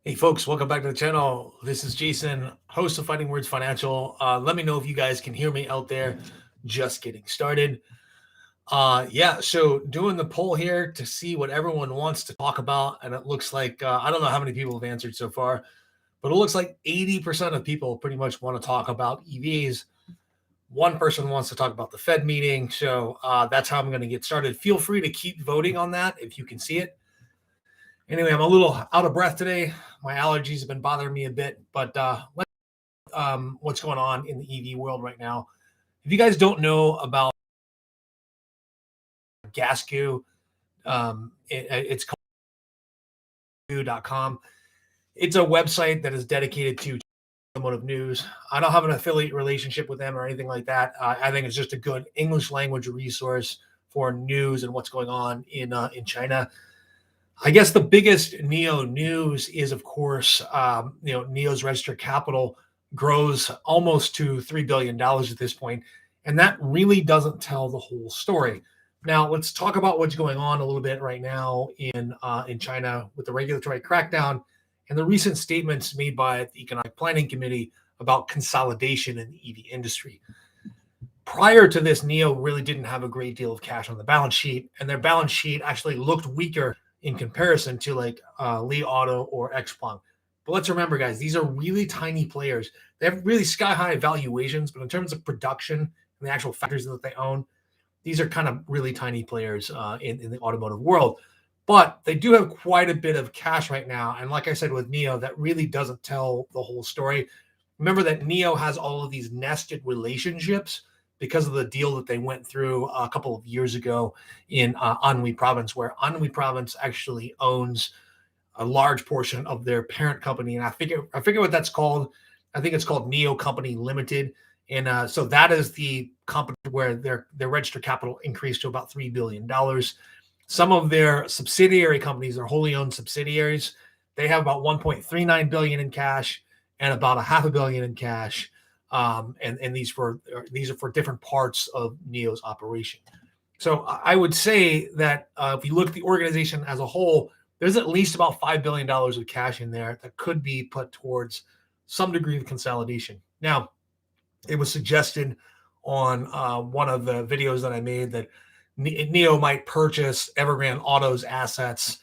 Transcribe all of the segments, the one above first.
Hey folks, welcome back to the channel. This is Jason, host of Fighting Words Financial. Let me know if you guys can hear me out there. Just getting started. So doing the poll here to see what everyone wants to talk about, and it looks like I don't know how many people have answered so far, but it looks like 80% of people pretty much want to talk about EVs. One person wants to talk about the Fed meeting, so that's how I'm going to get started. Feel free to keep voting on that if you can see it. Anyway, I'm a little out of breath today. My allergies have been bothering me a bit, but what's going on in the EV world right now. If you guys don't know about Gasco, it's called .com. It's a website that is dedicated to automotive news. I don't have an affiliate relationship with them or anything like that. I think it's just a good English language resource for news and what's going on in China. I guess the biggest Nio news is, of course, Nio's registered capital grows almost to $3 billion at this point, and that really doesn't tell the whole story. Now, let's talk about what's going on a little bit right now in China with the regulatory crackdown and the recent statements made by the Economic Planning Committee about consolidation in the EV industry. Prior to this, Nio really didn't have a great deal of cash on the balance sheet, and their balance sheet actually looked weaker in comparison to like Li Auto or Xpeng. But let's remember, guys, these are really tiny players. They have really sky high valuations, but in terms of production and the actual factors that they own, these are kind of really tiny players in the automotive world. But they do have quite a bit of cash right now. And like I said with Nio, that really doesn't tell the whole story. Remember that Nio has all of these nested relationships because of the deal that they went through a couple of years ago in Anhui province, where Anhui province actually owns a large portion of their parent company. And I forget what that's called. I think it's called Nio Company Limited. And so that is the company where their registered capital increased to about $3 billion. Some of their subsidiary companies, their wholly owned subsidiaries, they have about 1.39 billion in cash and about a half a billion in cash. And these are for different parts of Nio's operation. So I would say that if you look at the organization as a whole, there's at least about $5 billion of cash in there that could be put towards some degree of consolidation. Now, it was suggested on one of the videos that I made that Nio might purchase Evergrande Auto's assets.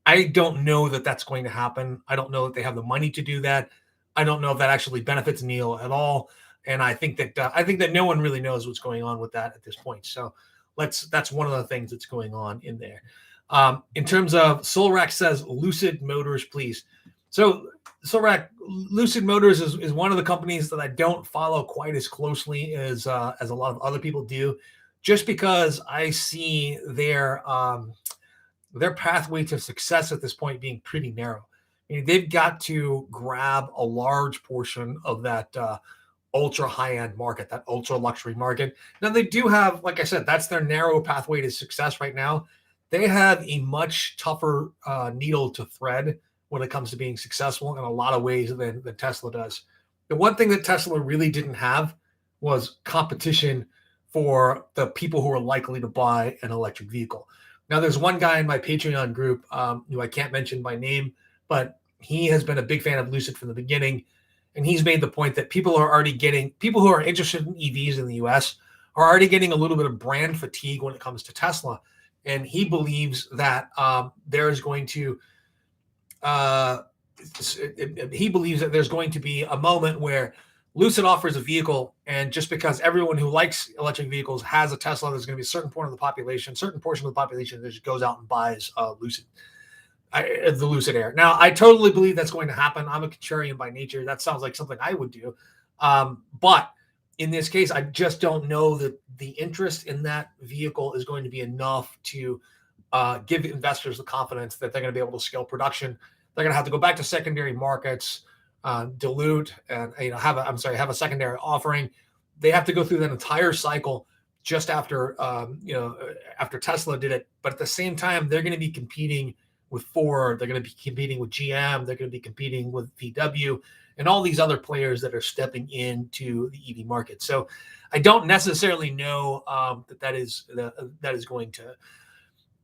I don't know that that's going to happen. I don't know that they have the money to do that. I don't know if that actually benefits Nio at all. And I think that no one really knows what's going on with that at this point. So that's one of the things that's going on in there. In terms of Solrak says Lucid Motors, please. So Solrak, Lucid Motors is one of the companies that I don't follow quite as closely as a lot of other people do, just because I see their pathway to success at this point being pretty narrow. I mean, they've got to grab a large portion of that ultra high-end market, that ultra luxury market. Now they do have, like I said, that's their narrow pathway to success right now. They have a much tougher needle to thread when it comes to being successful in a lot of ways than Tesla does. The one thing that Tesla really didn't have was competition for the people who are likely to buy an electric vehicle. Now, there's one guy in my Patreon group who I can't mention by name, but he has been a big fan of Lucid from the beginning. And he's made the point that people who are interested in EVs in the US are already getting a little bit of brand fatigue when it comes to Tesla. And he believes that there's going to be a moment where Lucid offers a vehicle, and just because everyone who likes electric vehicles has a Tesla, there's going to be a certain portion of the population that just goes out and buys the Lucid Air. Now, I totally believe that's going to happen. I'm a contrarian by nature. That sounds like something I would do. But in this case, I just don't know that the interest in that vehicle is going to be enough to give investors the confidence that they're going to be able to scale production. They're going to have to go back to secondary markets, dilute, and have a secondary offering. They have to go through that entire cycle just after after Tesla did it. But at the same time, they're going to be competing with Ford. They're going to be competing with GM. They're going to be competing with VW and all these other players that are stepping into the EV market. So I don't necessarily know that is going to.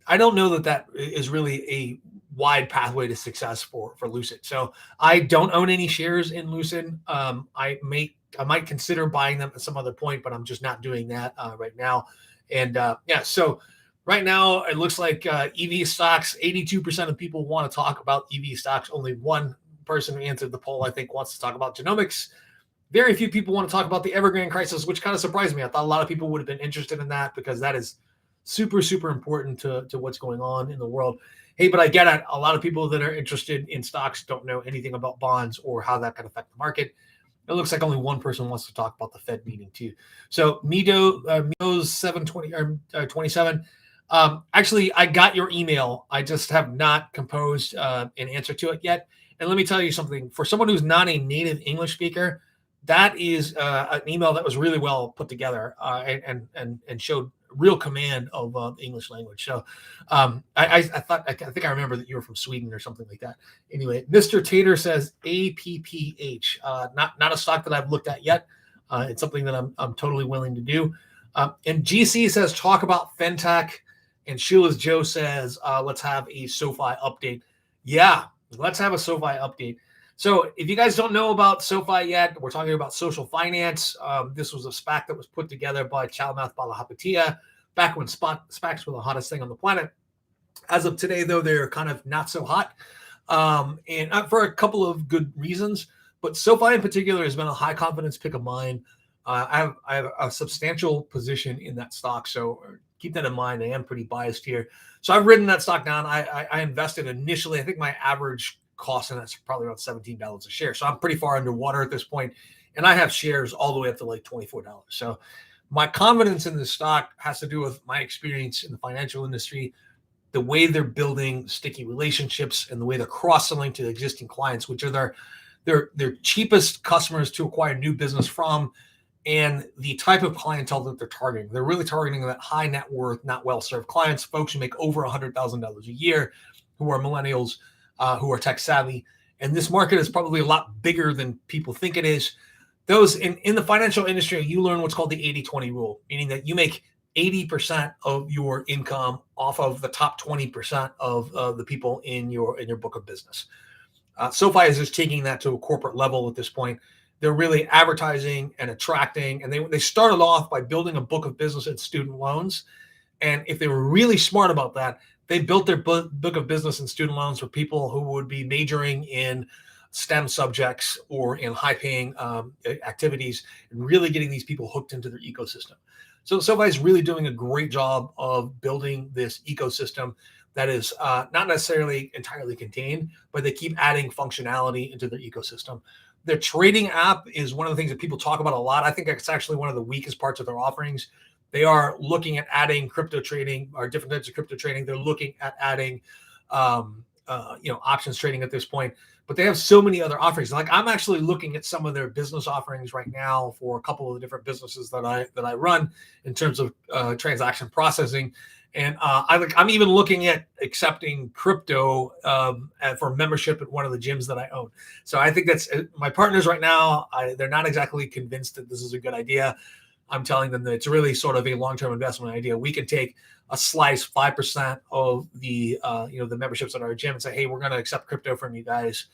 I don't know that is really a wide pathway to success for Lucid. So I don't own any shares in Lucid. I might consider buying them at some other point, but I'm just not doing that right now. And yeah, so right now it looks like EV stocks, 82% of people want to talk about EV stocks. Only one person who answered the poll, I think, wants to talk about genomics. Very few people want to talk about the Evergrande crisis, which kind of surprised me. I thought a lot of people would have been interested in that because that is super, super important to what's going on in the world. Hey, but I get it. A lot of people that are interested in stocks don't know anything about bonds or how that can affect the market. It looks like only one person wants to talk about the Fed meeting too. So Mio's 720 or 27. Actually, I got your email. I just have not composed an answer to it yet. And let me tell you something. For someone who's not a native English speaker, that is an email that was really well put together and showed real command of the English language. So I think I remember that you were from Sweden or something like that. Anyway, Mr. Tater says APPH, not a stock that I've looked at yet. It's something that I'm totally willing to do. And GC says talk about Fintech, and Sheila's Joe says let's have a SoFi update. Yeah, let's have a SoFi update. So if you guys don't know about SoFi yet, we're talking about social finance. This was a SPAC that was put together by Chalmouth Balahapatia back when SPACs were the hottest thing on the planet. As of today, though, they're kind of not so hot, and for a couple of good reasons. But SoFi in particular has been a high confidence pick of mine. I have a substantial position in that stock, so keep that in mind. I am pretty biased here. So I've written that stock down. I invested initially. I think my average cost, and that's probably about $17 a share. So I'm pretty far underwater at this point, and I have shares all the way up to like $24. So my confidence in this stock has to do with my experience in the financial industry, the way they're building sticky relationships, and the way they're cross-selling to existing clients, which are their cheapest customers to acquire new business from, and the type of clientele that they're targeting. They're really targeting that high net worth, not well-served clients, folks who make over $100,000 a year, who are millennials, who are tech savvy. And this market is probably a lot bigger than people think it is. Those in the financial industry, you learn what's called the 80-20 rule, meaning that you make 80% of your income off of the top 20% of the people in your book of business. SoFi is just taking that to a corporate level at this point. They're really advertising and attracting, and they started off by building a book of business and student loans. And if they were really smart about that, they built their book of business and student loans for people who would be majoring in STEM subjects or in high-paying activities, and really getting these people hooked into their ecosystem. So SoFi is really doing a great job of building this ecosystem that is not necessarily entirely contained, but they keep adding functionality into their ecosystem. Their trading app is one of the things that people talk about a lot. I think it's actually one of the weakest parts of their offerings. They are looking at adding crypto trading or different types of crypto trading. They're looking at adding, options trading at this point. But they have so many other offerings. Like I'm actually looking at some of their business offerings right now for a couple of the different businesses that I run in terms of transaction processing. And I'm even looking at accepting crypto for membership at one of the gyms that I own. So I think that's my partners right now. They're not exactly convinced that this is a good idea. I'm telling them that it's really sort of a long-term investment idea. We can take a slice, 5% of the the memberships at our gym and say, hey, we're going to accept crypto from you guys,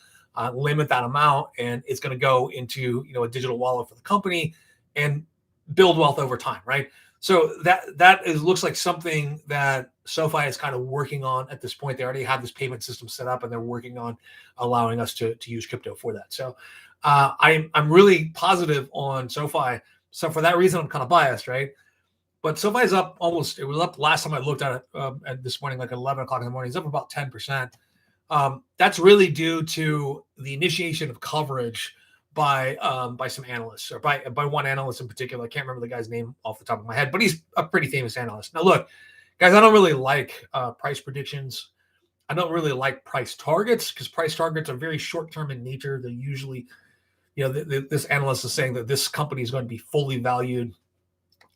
limit that amount, and it's going to go into a digital wallet for the company and build wealth over time, right? So that looks like something that SoFi is kind of working on at this point. They already have this payment system set up, and they're working on allowing us to use crypto for that. So I'm really positive on SoFi. So for that reason, I'm kind of biased, right? But SoFi is up almost. It was up last time I looked at it at this morning, like 11 o'clock in the morning. It's up about 10%. That's really due to the initiation of coverage by some analysts, or by one analyst in particular. I can't remember the guy's name off the top of my head, but he's a pretty famous analyst. Now, look, guys, I don't really like price predictions. I don't really like price targets because price targets are very short-term in nature. They're usually, this analyst is saying that this company is going to be fully valued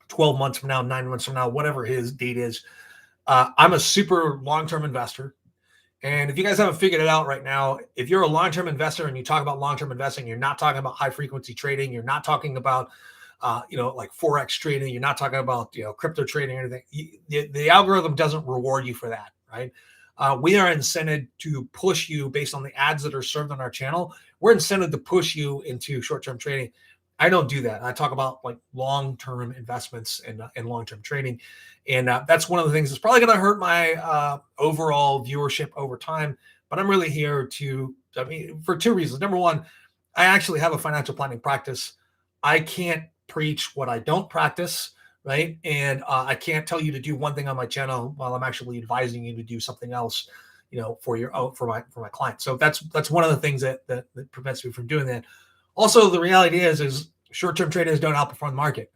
12 months from now, 9 months from now, whatever his date is. I'm a super long-term investor. And if you guys haven't figured it out right now, if you're a long-term investor and you talk about long-term investing, you're not talking about high-frequency trading. You're not talking about, like Forex trading. You're not talking about, crypto trading or anything. The algorithm doesn't reward you for that, right? we are incented to push you based on the ads that are served on our channel. We're incented to push you into short-term trading. I don't do that. I talk about like long-term investments and long-term trading. And that's one of the things that's probably going to hurt my overall viewership over time. But I'm really here for two reasons. Number one, I actually have a financial planning practice. I can't preach what I don't practice, right? And I can't tell you to do one thing on my channel while I'm actually advising you to do something else, for my client. So that's one of the things that prevents me from doing that. Also, the reality is short-term traders don't outperform the market.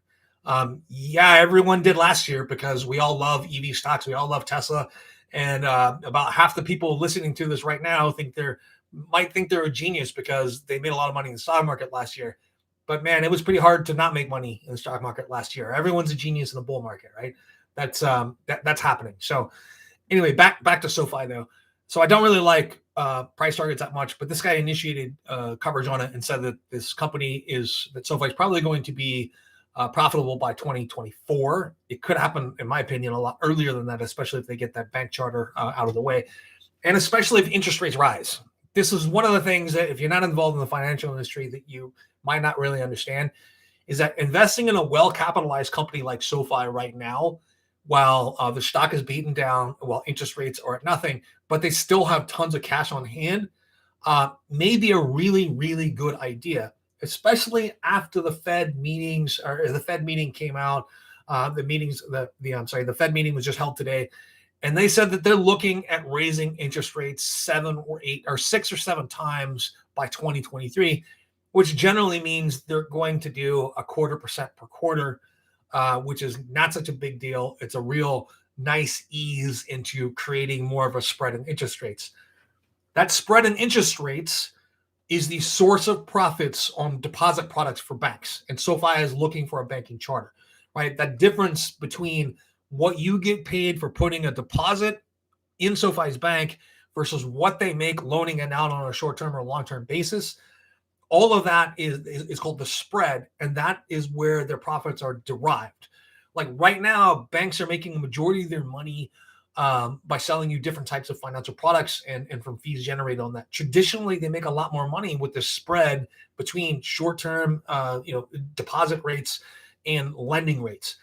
Yeah, everyone did last year because we all love EV stocks. We all love Tesla. And about half the people listening to this right now might think they're a genius because they made a lot of money in the stock market last year. But man, it was pretty hard to not make money in the stock market last year. Everyone's a genius in the bull market, right? That's happening. So anyway, back to SoFi though. So I don't really like price targets that much, but this guy initiated coverage on it and said that that SoFi is probably going to be profitable by 2024. It could happen, in my opinion, a lot earlier than that, especially if they get that bank charter out of the way, and especially if interest rates rise. This is one of the things that if you're not involved in the financial industry that you might not really understand, is that investing in a well-capitalized company like SoFi right now, while the stock is beaten down, while interest rates are at nothing, but they still have tons of cash on hand, may be a really, really good idea, especially after the Fed meetings or the Fed meeting came out. The Fed meeting was just held today, and they said that they're looking at raising interest rates 7 or 8 or 6 or 7 times by 2023, which generally means they're going to do 0.25% per quarter, which is not such a big deal. It's a real nice ease into creating more of a spread in interest rates. That spread in interest rates is the source of profits on deposit products for banks. And SoFi is looking for a banking charter, right? That difference between what you get paid for putting a deposit in SoFi's bank versus what they make loaning it out on a short-term or long-term basis, all of that is called the spread, and that is where their profits are derived. Like right now, banks are making a majority of their money by selling you different types of financial products and from fees generated on that. Traditionally, they make a lot more money with the spread between short-term, deposit rates and lending rates.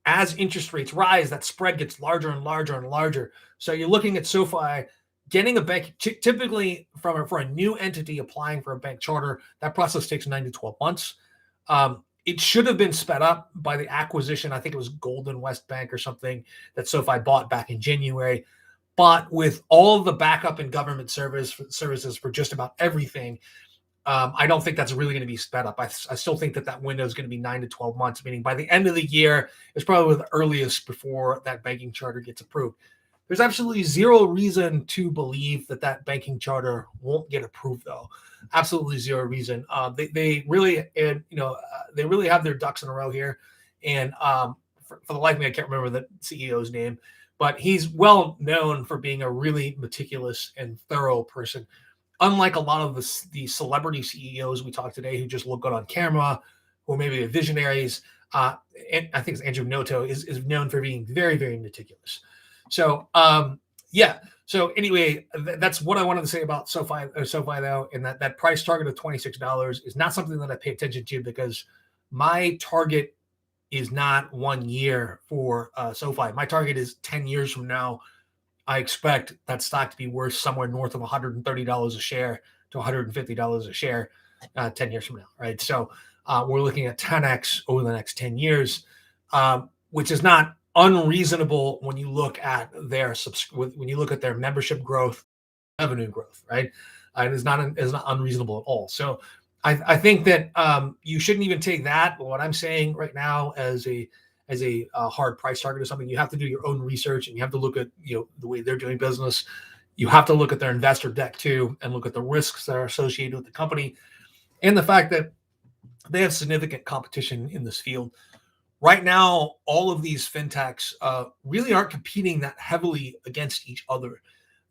As interest rates rise, that spread gets larger and larger and larger. So you're looking at SoFi getting a bank, typically for a new entity applying for a bank charter. That process takes 9 to 12 months. It should have been sped up by the acquisition. I think it was Golden West Bank or something that SoFi bought back in January. But with all of the backup and government services for just about everything, I don't think that's really going to be sped up. I still think that window is going to be 9 to 12 months, meaning by the end of the year is probably the earliest before that banking charter gets approved. There's absolutely zero reason to believe that banking charter won't get approved, though. Absolutely zero reason. They really have their ducks in a row here, and for the life of me, I can't remember the CEO's name, but he's well known for being a really meticulous and thorough person. Unlike a lot of the celebrity CEOs we talked today who just look good on camera, or maybe they're visionaries, and I think it's Andrew Noto is known for being very, very meticulous. So, So anyway, that's what I wanted to say about SoFi though, and that price target of $26 is not something that I pay attention to because my target is not 1 year for SoFi. My target is 10 years from now. I expect that stock to be worth somewhere north of $130 a share to $150 a share 10 years from now, right? So we're looking at 10x over the next 10 years, which is not unreasonable when you look at their membership growth, revenue growth, right? It is not unreasonable at all. So I think that you shouldn't even take that, what I'm saying right now, as a hard price target or something. You have to do your own research, and you have to look at the way they're doing business. You have to look at their investor deck too, and look at the risks that are associated with the company, and the fact that they have significant competition in this field. Right now, all of these fintechs really aren't competing that heavily against each other.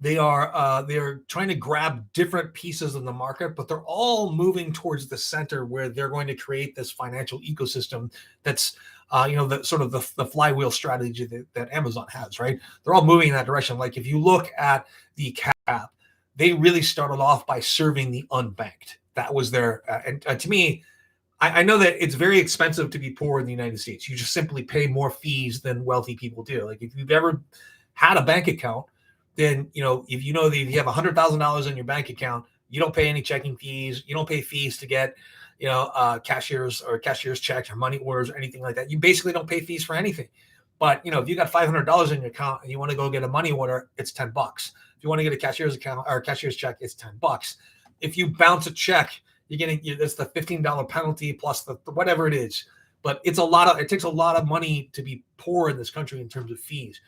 They're trying to grab different pieces of the market, but they're all moving towards the center where they're going to create this financial ecosystem that's the sort of the flywheel strategy that Amazon has, right? They're all moving in that direction. Like if you look at the cap, they really started off by serving the unbanked. That was their, and to me, I know that it's very expensive to be poor in the United States. You just simply pay more fees than wealthy people do. Like if you've ever had a bank account, then if you know that if you have $100,000 in your bank account, you don't pay any checking fees. You don't pay fees to get cashier's checks or money orders or anything like that. You basically don't pay fees for anything. But if you got $500 in your account and you want to go get a money order, it's $10. If you want to get a cashier's account or a cashier's check, it's $10. If you bounce a check, you're getting that's the $15 penalty plus the whatever it is. But it takes a lot of money to be poor in this country in terms of fees.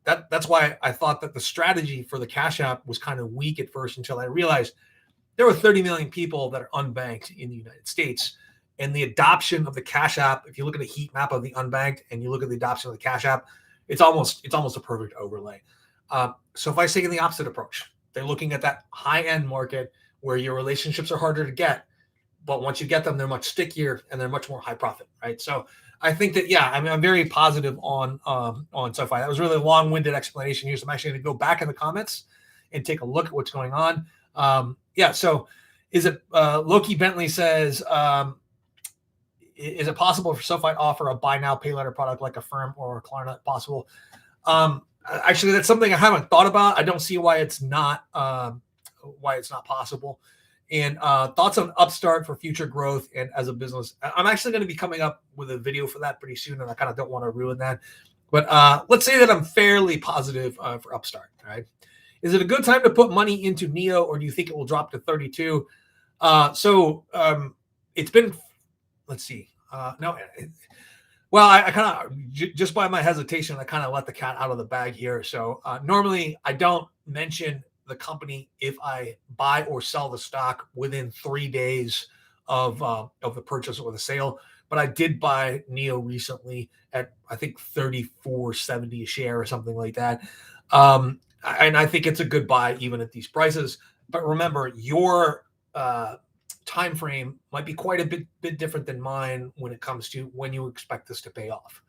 That's why I thought that the strategy for the Cash App was kind of weak at first until I realized there were 30 million people that are unbanked in the United States. And the adoption of the Cash App, if you look at a heat map of the unbanked and you look at the adoption of the Cash App, it's almost a perfect overlay. So if I take the opposite approach, they're looking at that high-end market where your relationships are harder to get, but once you get them, they're much stickier and they're much more high profit, right? So I think that, I'm very positive on Sofi. That was really a long-winded explanation here. So I'm actually going to go back in the comments and take a look at what's going on. So is it Loki Bentley says, is it possible for Sofi to offer a buy now, pay later product like Affirm or Klarna possible? Actually, that's something I haven't thought about. I don't see why it's not possible. And thoughts on Upstart for future growth and as a business. I'm actually going to be coming up with a video for that pretty soon, and I kind of don't want to ruin that. But let's say that I'm fairly positive for Upstart. All right. Is it a good time to put money into Nio, or do you think it will drop to 32? It's been, let's see. I kind of, just by my hesitation, I kind of let the cat out of the bag here. So normally I don't mention the company if I buy or sell the stock within 3 days of the purchase or the sale. But I did buy Nio recently at, I think, $34.70 a share or something like that. And I think it's a good buy even at these prices. But remember, your time frame might be quite a bit different than mine when it comes to when you expect this to pay off.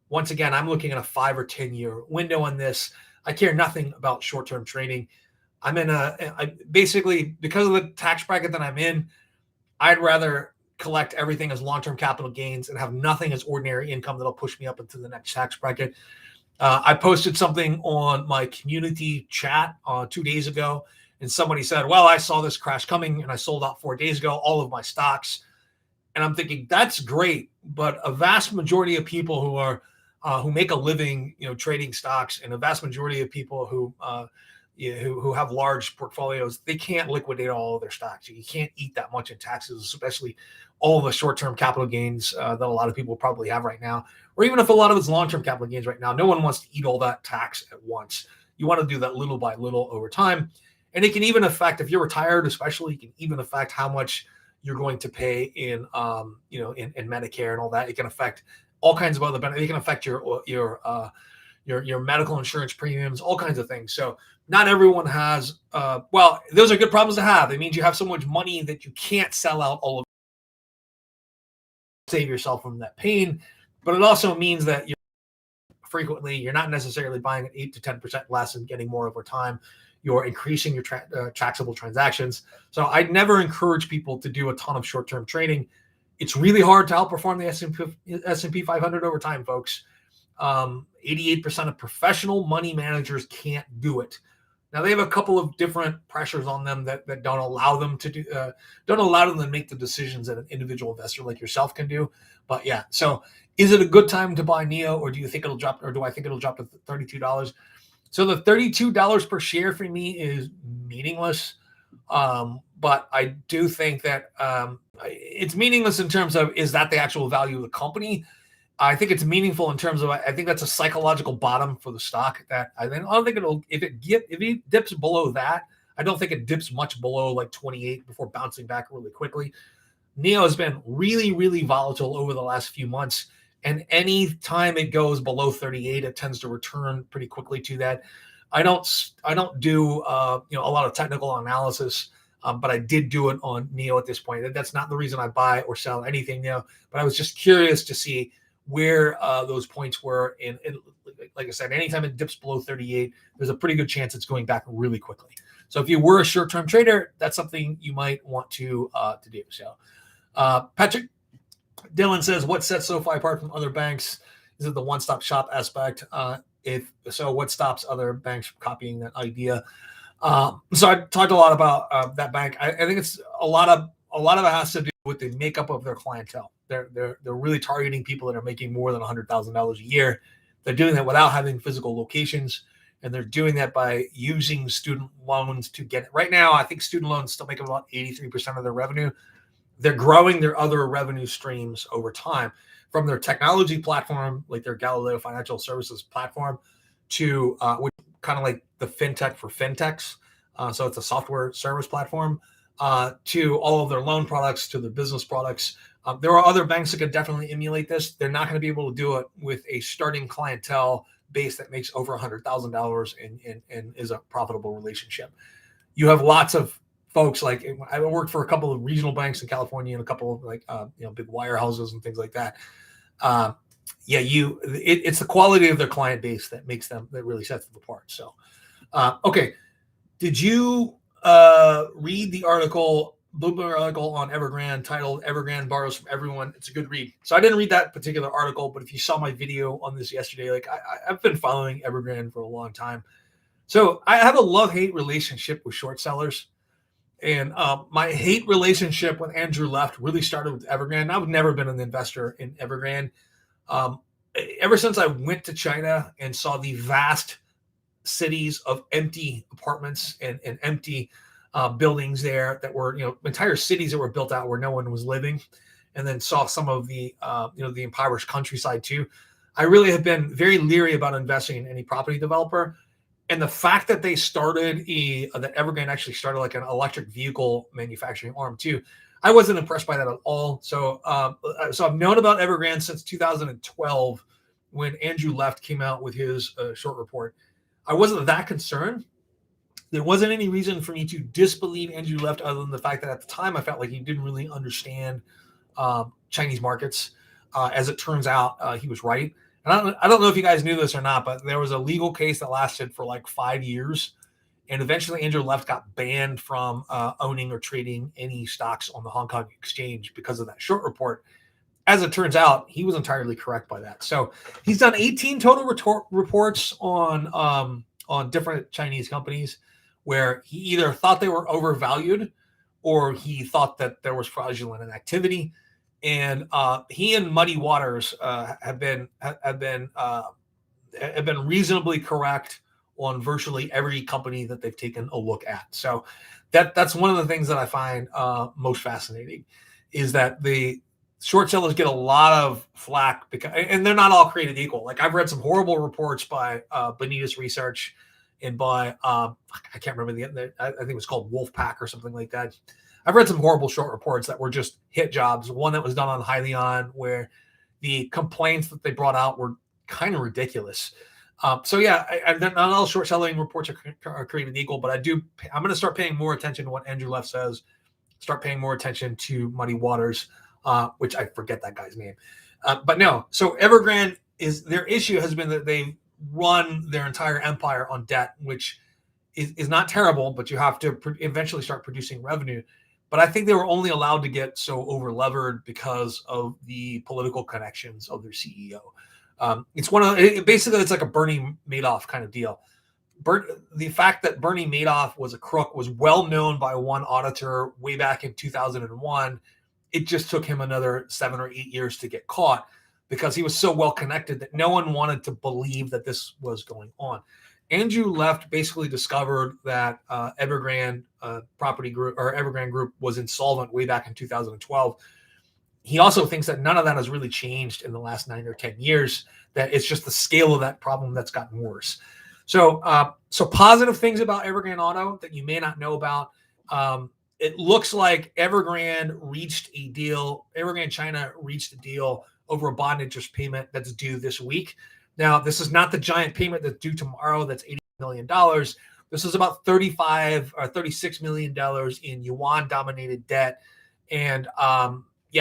Once again, I'm looking at a 5 or 10 year window on this. I care nothing about short-term trading. I basically, because of the tax bracket that I'm in, I'd rather collect everything as long-term capital gains and have nothing as ordinary income that'll push me up into the next tax bracket. I posted something on my community chat 2 days ago, and somebody said, well, I saw this crash coming and I sold out 4 days ago, all of my stocks. And I'm thinking that's great, but a vast majority of people who make a living, trading stocks, and a vast majority of people who have large portfolios, they can't liquidate all of their stocks. You can't eat that much in taxes, especially all of the short-term capital gains that a lot of people probably have right now, or even if a lot of it's long-term capital gains right now. No one wants to eat all that tax at once. You want to do that little by little over time. And it can even affect, if you're retired, especially, it can even affect how much you're going to pay in Medicare and all that. It can affect all kinds of other benefits. It can affect your medical insurance premiums, all kinds of things. So not everyone has, those are good problems to have. It means you have so much money that you can't sell out all of it, save yourself from that pain. But it also means that you're not necessarily buying at 8 to 10% less and getting more over time. You're increasing your taxable transactions. So I'd never encourage people to do a ton of short-term trading. It's really hard to outperform the S&P 500 over time, folks. 88% of professional money managers can't do it. Now they have a couple of different pressures on them that don't allow them to make the decisions that an individual investor like yourself can do. But yeah, so is it a good time to buy Nio, or do you think it'll drop, or do I think it'll drop to $32? So the $32 per share for me is meaningless. But I do think that it's meaningless in terms of, is that the actual value of the company? I think it's meaningful in terms of, I think that's a psychological bottom for the stock. That I don't think if it dips below that, I don't think it dips much below like 28 before bouncing back really quickly. Nio has been really, really volatile over the last few months. And any time it goes below 38, it tends to return pretty quickly to that. I don't do a lot of technical analysis, but I did do it on Nio at this point. That's not the reason I buy or sell anything now. But I was just curious to see where those points were. And like I said, anytime it dips below 38, there's a pretty good chance it's going back really quickly. So if you were a short-term trader, that's something you might want to do. So Patrick Dylan says, what sets SoFi apart from other banks? Is it the one-stop shop aspect? If so, what stops other banks from copying that idea? So I talked a lot about that bank. I think it's a lot of it has to do with the makeup of their clientele. They're really targeting people that are making more than $100,000 a year. They're doing that without having physical locations, and they're doing that by using student loans to get it. Right now, I think student loans still make about 83% of their revenue. They're growing their other revenue streams over time, from their technology platform, like their Galileo Financial Services platform, to which kind of like the Fintech for fintechs. So it's a software service platform, to all of their loan products, to their business products. There are other banks that could definitely emulate this. They're not going to be able to do it with a starting clientele base that makes over $100,000 and is a profitable relationship. You have lots of folks, like I worked for a couple of regional banks in California and a couple of like big wirehouses and things like that. It's the quality of their client base that really sets them apart. So, okay, did you read the article, Bloomberg article on Evergrande titled "Evergrande Borrows from Everyone"? It's a good read. So I didn't read that particular article, but if you saw my video on this yesterday, like I've been following Evergrande for a long time. So I have a love-hate relationship with short sellers. And my hate relationship with Andrew Left really started with Evergrande. I've never been an investor in Evergrande. Ever since I went to China and saw the vast cities of empty apartments and empty buildings there that were, entire cities that were built out where no one was living, and then saw some of the, the impoverished countryside too, I really have been very leery about investing in any property developer. And the fact that they started that Evergrande actually started like an electric vehicle manufacturing arm too, I wasn't impressed by that at all. So, so I've known about Evergrande since 2012, when Andrew Left came out with his short report. I wasn't that concerned. There wasn't any reason for me to disbelieve Andrew Left, other than the fact that at the time I felt like he didn't really understand Chinese markets. As it turns out, he was right. And I don't know if you guys knew this or not, but there was a legal case that lasted for like 5 years. And eventually Andrew Left got banned from owning or trading any stocks on the Hong Kong exchange because of that short report. As it turns out, he was entirely correct by that. So he's done 18 total reports on different Chinese companies where he either thought they were overvalued or he thought that there was fraudulent activity. And he and Muddy Waters have been reasonably correct on virtually every company that they've taken a look at. So that's one of the things that I find most fascinating, is that the short sellers get a lot of flack and they're not all created equal. Like I've read some horrible reports by Benitez Research and by I can't remember I think it was called Wolfpack or something like that. I've read some horrible short reports that were just hit jobs. One that was done on Hyliion, where the complaints that they brought out were kind of ridiculous. So yeah, not all short selling reports are created equal, but I'm going to start paying more attention to what Andrew Left says. Start paying more attention to Muddy Waters, which I forget that guy's name. But no, so Evergrande their issue has been that they run their entire empire on debt, which is not terrible, but you have to eventually start producing revenue. But I think they were only allowed to get so over-levered because of the political connections of their CEO. Basically, it's like a Bernie Madoff kind of deal. The fact that Bernie Madoff was a crook was well known by one auditor way back in 2001. It just took him another 7 or 8 years to get caught because he was so well connected that no one wanted to believe that this was going on. Andrew Left basically discovered that Evergrande Property Group or Evergrande Group was insolvent way back in 2012. He also thinks that none of that has really changed in the last 9 or 10 years, that it's just the scale of that problem that's gotten worse. So positive things about Evergrande Auto that you may not know about. It looks like Evergrande China reached a deal over a bond interest payment that's due this week. Now, this is not the giant payment that's due tomorrow. That's $80 million. This is about $35 or $36 million in yuan-dominated debt. And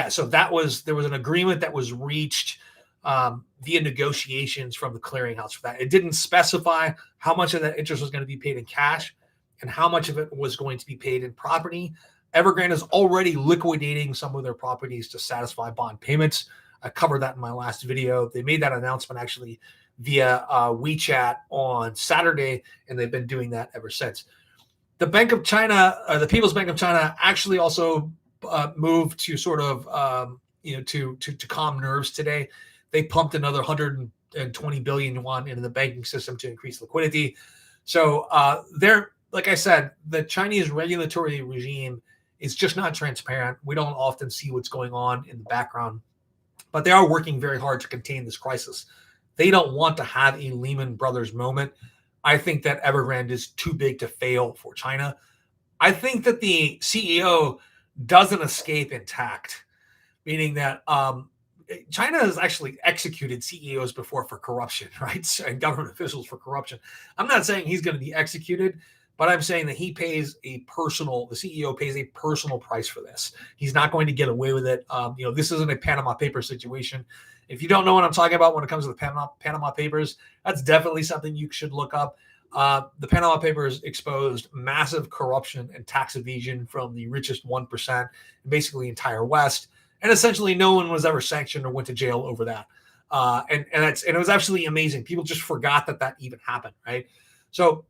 so there was an agreement that was reached via negotiations from the clearinghouse for that. It didn't specify how much of that interest was going to be paid in cash and how much of it was going to be paid in property. Evergrande is already liquidating some of their properties to satisfy bond payments. I covered that in my last video. They made that announcement actually via WeChat on Saturday, and they've been doing that ever since. The Bank of China, the People's Bank of China, actually also moved to sort of to calm nerves today. They pumped another 120 billion yuan into the banking system to increase liquidity. So they're, like I said, the Chinese regulatory regime is just not transparent. We don't often see what's going on in the background, but they are working very hard to contain this crisis. They don't want to have a Lehman Brothers moment. I think that Evergrande is too big to fail for China. I think that the CEO doesn't escape intact, meaning that China has actually executed CEOs before for corruption, right? And government officials for corruption. I'm not saying he's going to be executed, but I'm saying that the CEO pays a personal price for this. He's not going to get away with it. This isn't a Panama Papers situation. If you don't know what I'm talking about when it comes to the Panama Papers, that's definitely something you should look up. The Panama Papers exposed massive corruption and tax evasion from the richest 1%, basically entire West. And essentially no one was ever sanctioned or went to jail over that. And it was absolutely amazing. People just forgot that even happened, right? So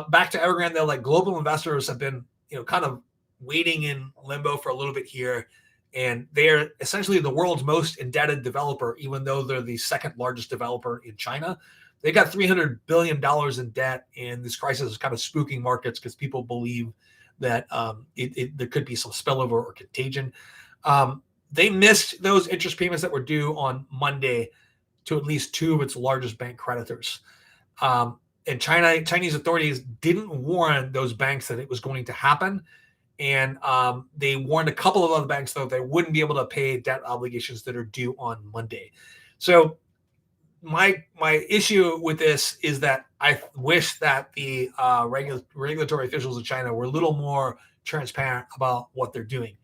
back to Evergrande, though, like global investors have been, kind of waiting in limbo for a little bit here. And they're essentially the world's most indebted developer, even though they're the second largest developer in China. They got $300 billion in debt, and this crisis is kind of spooking markets because people believe that there could be some spillover or contagion. They missed those interest payments that were due on Monday to at least two of its largest bank creditors. And Chinese authorities didn't warn those banks that it was going to happen. And they warned a couple of other banks, though, they wouldn't be able to pay debt obligations that are due on Monday. So my issue with this is that I wish that the regulatory officials in China were a little more transparent about what they're doing.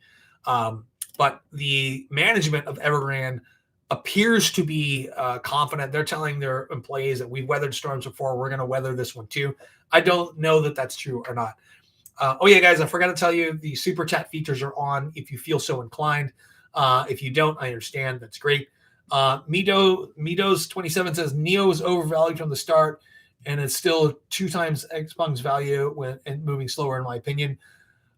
But the management of Evergrande appears to be confident. They're telling their employees that we've weathered storms before. We're going to weather this one too. I don't know that that's true or not. Yeah, guys, I forgot to tell you, the super chat features are on if you feel so inclined. If you don't, I understand. That's great. Midos 27 says Nio is overvalued from the start and it's still 2 times Xpeng's value and moving slower, in my opinion.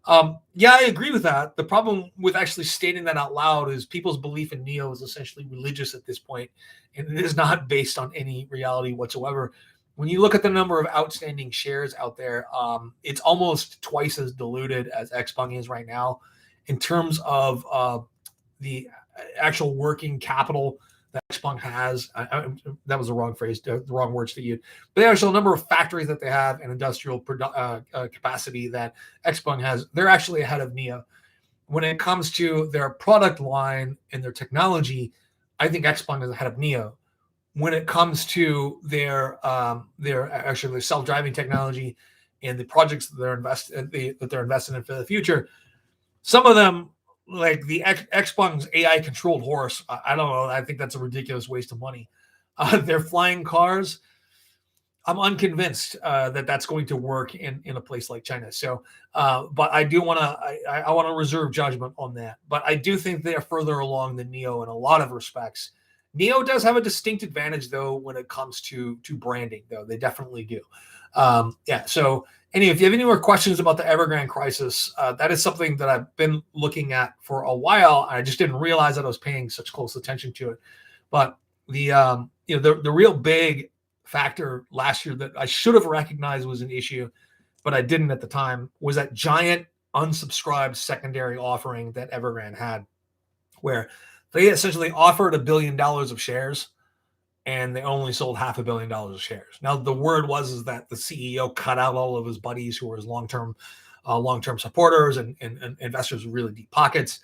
Yeah, I agree with that. The problem with actually stating that out loud is people's belief in Nio is essentially religious at this point, and it is not based on any reality whatsoever. When you look at the number of outstanding shares out there, it's almost twice as diluted as Xpeng is right now. In terms of the actual working capital that Xpeng has, that was the wrong phrase, the wrong words to use. But the actual number of factories that they have and industrial capacity that Xpeng has, they're actually ahead of Nio. When it comes to their product line and their technology, I think Xpeng is ahead of Nio. When it comes to their self-driving technology and the projects that they're investing in for the future, some of them, like the Xpeng's AI controlled horse, I don't know. I think that's a ridiculous waste of money. Their flying cars, I'm unconvinced that that's going to work in a place like China. So, but I do want to I want to reserve judgment on that. But I do think they are further along than Nio in a lot of respects. Nio does have a distinct advantage, though, when it comes to branding, though. They definitely do. Yeah, so anyway, if you have any more questions about the Evergrande crisis, that is something that I've been looking at for a while. I just didn't realize that I was paying such close attention to it. But the real big factor last year that I should have recognized was an issue, but I didn't at the time, was that giant unsubscribed secondary offering that Evergrande had, where they essentially offered $1 billion of shares and they only sold $500 million of shares. Now, the word is that the CEO cut out all of his buddies who were his long-term supporters and investors with really deep pockets.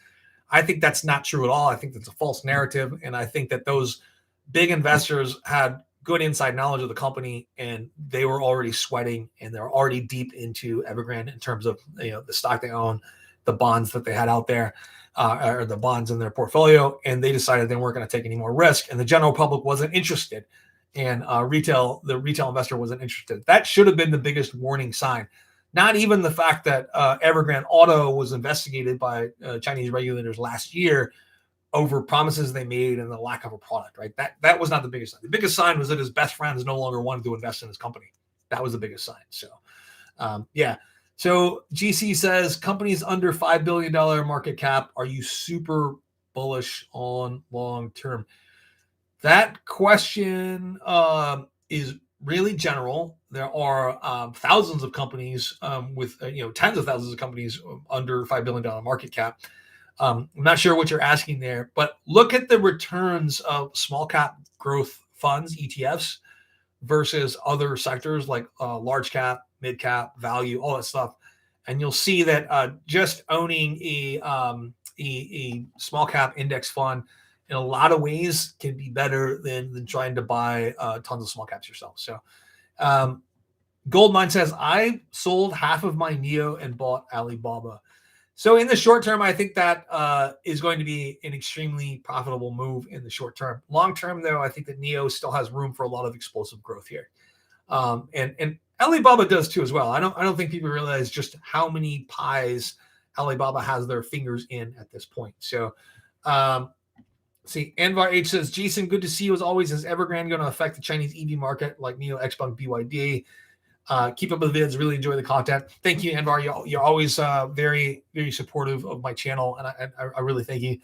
I think that's not true at all. I think that's a false narrative. And I think that those big investors had good inside knowledge of the company and they were already sweating and they're already deep into Evergrande in terms of the stock they own, the bonds that they had out there, or the bonds in their portfolio, and they decided they weren't going to take any more risk, and the general public wasn't interested, and the retail investor wasn't interested. That should have been the biggest warning sign. Not even the fact that Evergrande Auto was investigated by Chinese regulators last year over promises they made and the lack of a product, right? That was not the biggest sign. The biggest sign was that his best friends no longer wanted to invest in his company. That was the biggest sign. So, yeah. So GC says, companies under $5 billion market cap, are you super bullish on long term? That question is really general. There are thousands of companies with tens of thousands of companies under $5 billion market cap. I'm not sure what you're asking there, but look at the returns of small cap growth funds, ETFs, versus other sectors like large cap, mid cap, value, all that stuff, and you'll see that just owning a small cap index fund in a lot of ways can be better than trying to buy tons of small caps yourself. So Goldmine says, I sold half of my Nio and bought Alibaba. So in the short term, I think that is going to be an extremely profitable move in the short term. Long term, though, I think that Nio still has room for a lot of explosive growth here. And Alibaba does too as well. I don't think people realize just how many pies Alibaba has their fingers in at this point. So see, Anvar H says, Jason, good to see you as always. Is Evergrande going to affect the Chinese EV market like Nio, Xpeng, BYD? Keep up with the vids. Really enjoy the content. Thank you, Anvar. You're always very, very supportive of my channel, and I really thank you.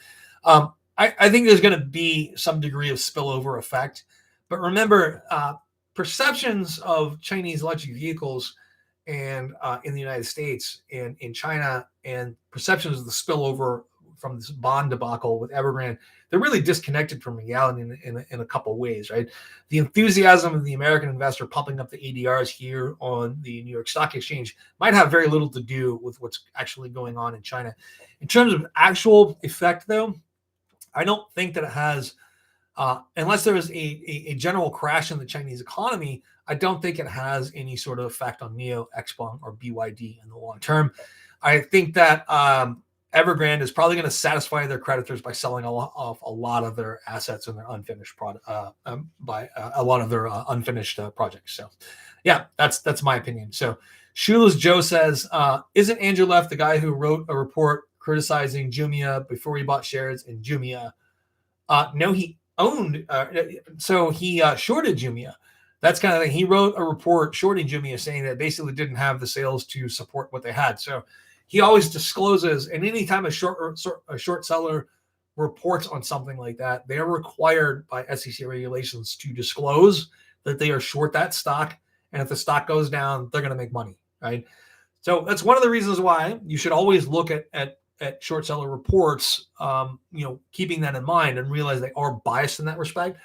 I think there's going to be some degree of spillover effect, but remember, perceptions of Chinese electric vehicles and in the United States and in China, and perceptions of the spillover from this bond debacle with Evergrande, they're really disconnected from reality in a couple of ways, right? The enthusiasm of the American investor pumping up the ADRs here on the New York Stock Exchange might have very little to do with what's actually going on in China. In terms of actual effect, though, I don't think that it has, unless there is a general crash in the Chinese economy, I don't think it has any sort of effect on Nio, Xpeng, or BYD in the long term. I think that Evergrande is probably going to satisfy their creditors by selling off a lot of their assets and their unfinished product, by a lot of their unfinished projects. So, yeah, that's my opinion. So, Shula's Joe says, isn't Andrew Left the guy who wrote a report criticizing Jumia before he bought shares in Jumia? No, he owned. So he shorted Jumia. That's kind of thing. He wrote a report shorting Jumia, saying that basically didn't have the sales to support what they had. So he always discloses, and anytime a short seller reports on something like that, they are required by SEC regulations to disclose that they are short that stock, and if the stock goes down, they're going to make money, right? So that's one of the reasons why you should always look at short seller reports, keeping that in mind and realize they are biased in that respect.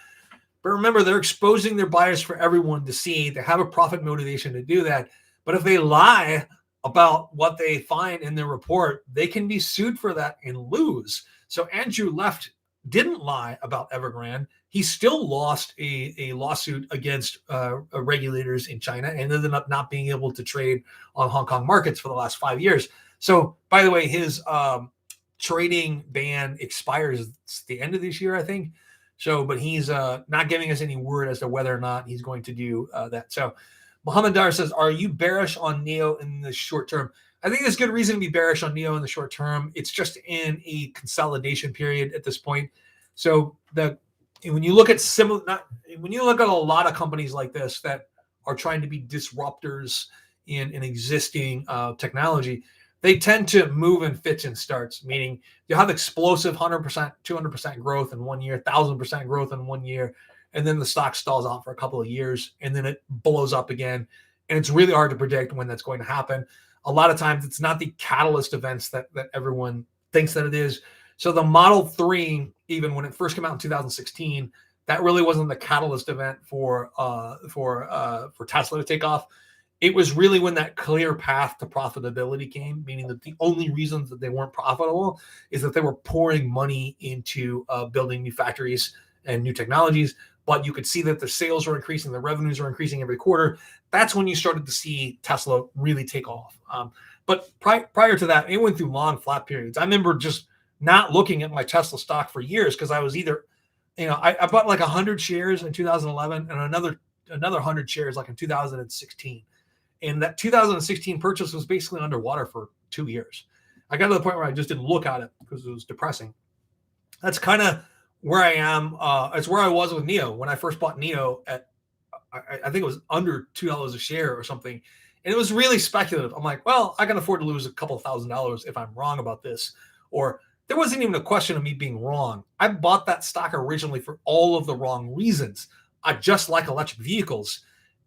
But remember, they're exposing their bias for everyone to see. They have a profit motivation to do that. But if they lie about what they find in their report, they can be sued for that and lose. So Andrew Left didn't lie about Evergrande. He still lost a lawsuit against regulators in China and ended up not being able to trade on Hong Kong markets for the last 5 years. So, by the way, his trading ban expires at the end of this year, I think. So, but he's not giving us any word as to whether or not he's going to do that. So, Mohammed Dar says, are you bearish on Nio in the short term? I think there's good reason to be bearish on Nio in the short term. It's just in a consolidation period at this point. So when you look at when you look at a lot of companies like this that are trying to be disruptors in an existing technology, they tend to move in fits and starts, meaning you have explosive 100%, 200% growth in 1 year, 1,000% growth in 1 year, and then the stock stalls out for a couple of years, and then it blows up again. And it's really hard to predict when that's going to happen. A lot of times it's not the catalyst events that everyone thinks that it is. So the Model 3, even when it first came out in 2016, that really wasn't the catalyst event for Tesla to take off. It was really when that clear path to profitability came, meaning that the only reasons that they weren't profitable is that they were pouring money into building new factories and new technologies. But you could see that the sales were increasing, the revenues are increasing every quarter. That's when you started to see Tesla really take off. But prior to that, it went through long flat periods. I remember just not looking at my Tesla stock for years because I was either, I bought like 100 shares in 2011 and another 100 shares like in 2016. And that 2016 purchase was basically underwater for 2 years. I got to the point where I just didn't look at it because it was depressing. That's kind of where I am. It's where I was with Nio when I first bought Nio at, I think it was under $2 a share or something. And it was really speculative. I'm like, well, I can afford to lose a couple $1,000s if I'm wrong about this. Or there wasn't even a question of me being wrong. I bought that stock originally for all of the wrong reasons. I just like electric vehicles,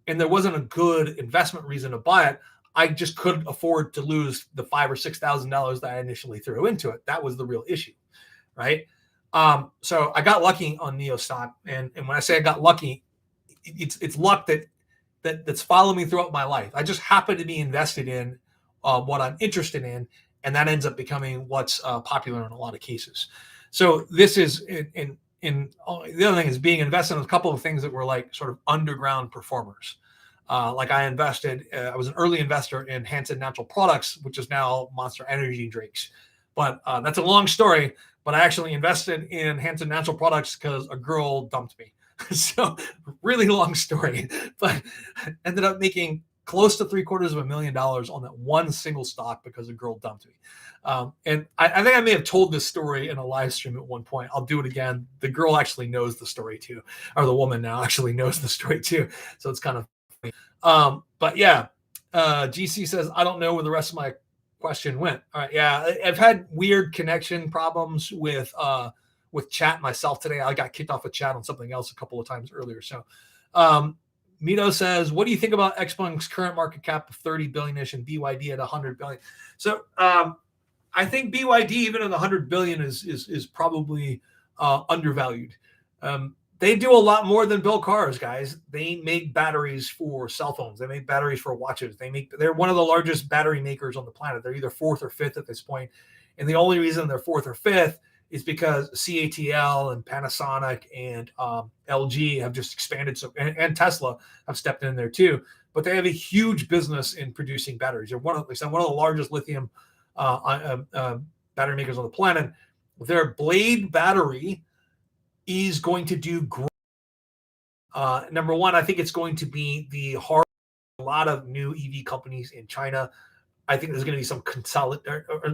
and there wasn't a good investment reason to buy it. I just couldn't afford to lose the $5,000 or $6,000 that I initially threw into it. That was the real issue, right? So I got lucky on Nio stock, and when I say I got lucky, it's luck that's followed me throughout my life. I just happen to be invested in what I'm interested in, and that ends up becoming what's popular in a lot of cases. So this is the other thing is being invested in a couple of things that were like sort of underground performers. Like I was an early investor in Hansen Natural Products, which is now Monster Energy drinks. But that's a long story. But I actually invested in Hansen Natural Products because a girl dumped me. So really long story, but ended up making close to $750,000 on that one single stock because a girl dumped me. And I think I may have told this story in a live stream at one point. I'll do it again. The girl actually knows the story too, or the woman now actually knows the story too. So it's kind of funny. But yeah, GC says, I don't know where the rest of my question went. All right. Yeah. I've had weird connection problems with chat myself today. I got kicked off of chat on something else a couple of times earlier. So, Mito says, what do you think about Xpeng's current market cap of 30 billion-ish and BYD at 100 billion? So, I think BYD, even at 100 billion, is probably undervalued. They do a lot more than build cars, guys. They make batteries for cell phones. They make batteries for watches. They're one of the largest battery makers on the planet. They're either fourth or fifth at this point. And the only reason they're fourth or fifth is because CATL and Panasonic and LG have just expanded. And Tesla have stepped in there too. But they have a huge business in producing batteries. They're one of the largest lithium battery makers on the planet. Their Blade battery is going to do great. Number one, I think it's going to be a lot of new EV companies in China. I think there's going to be some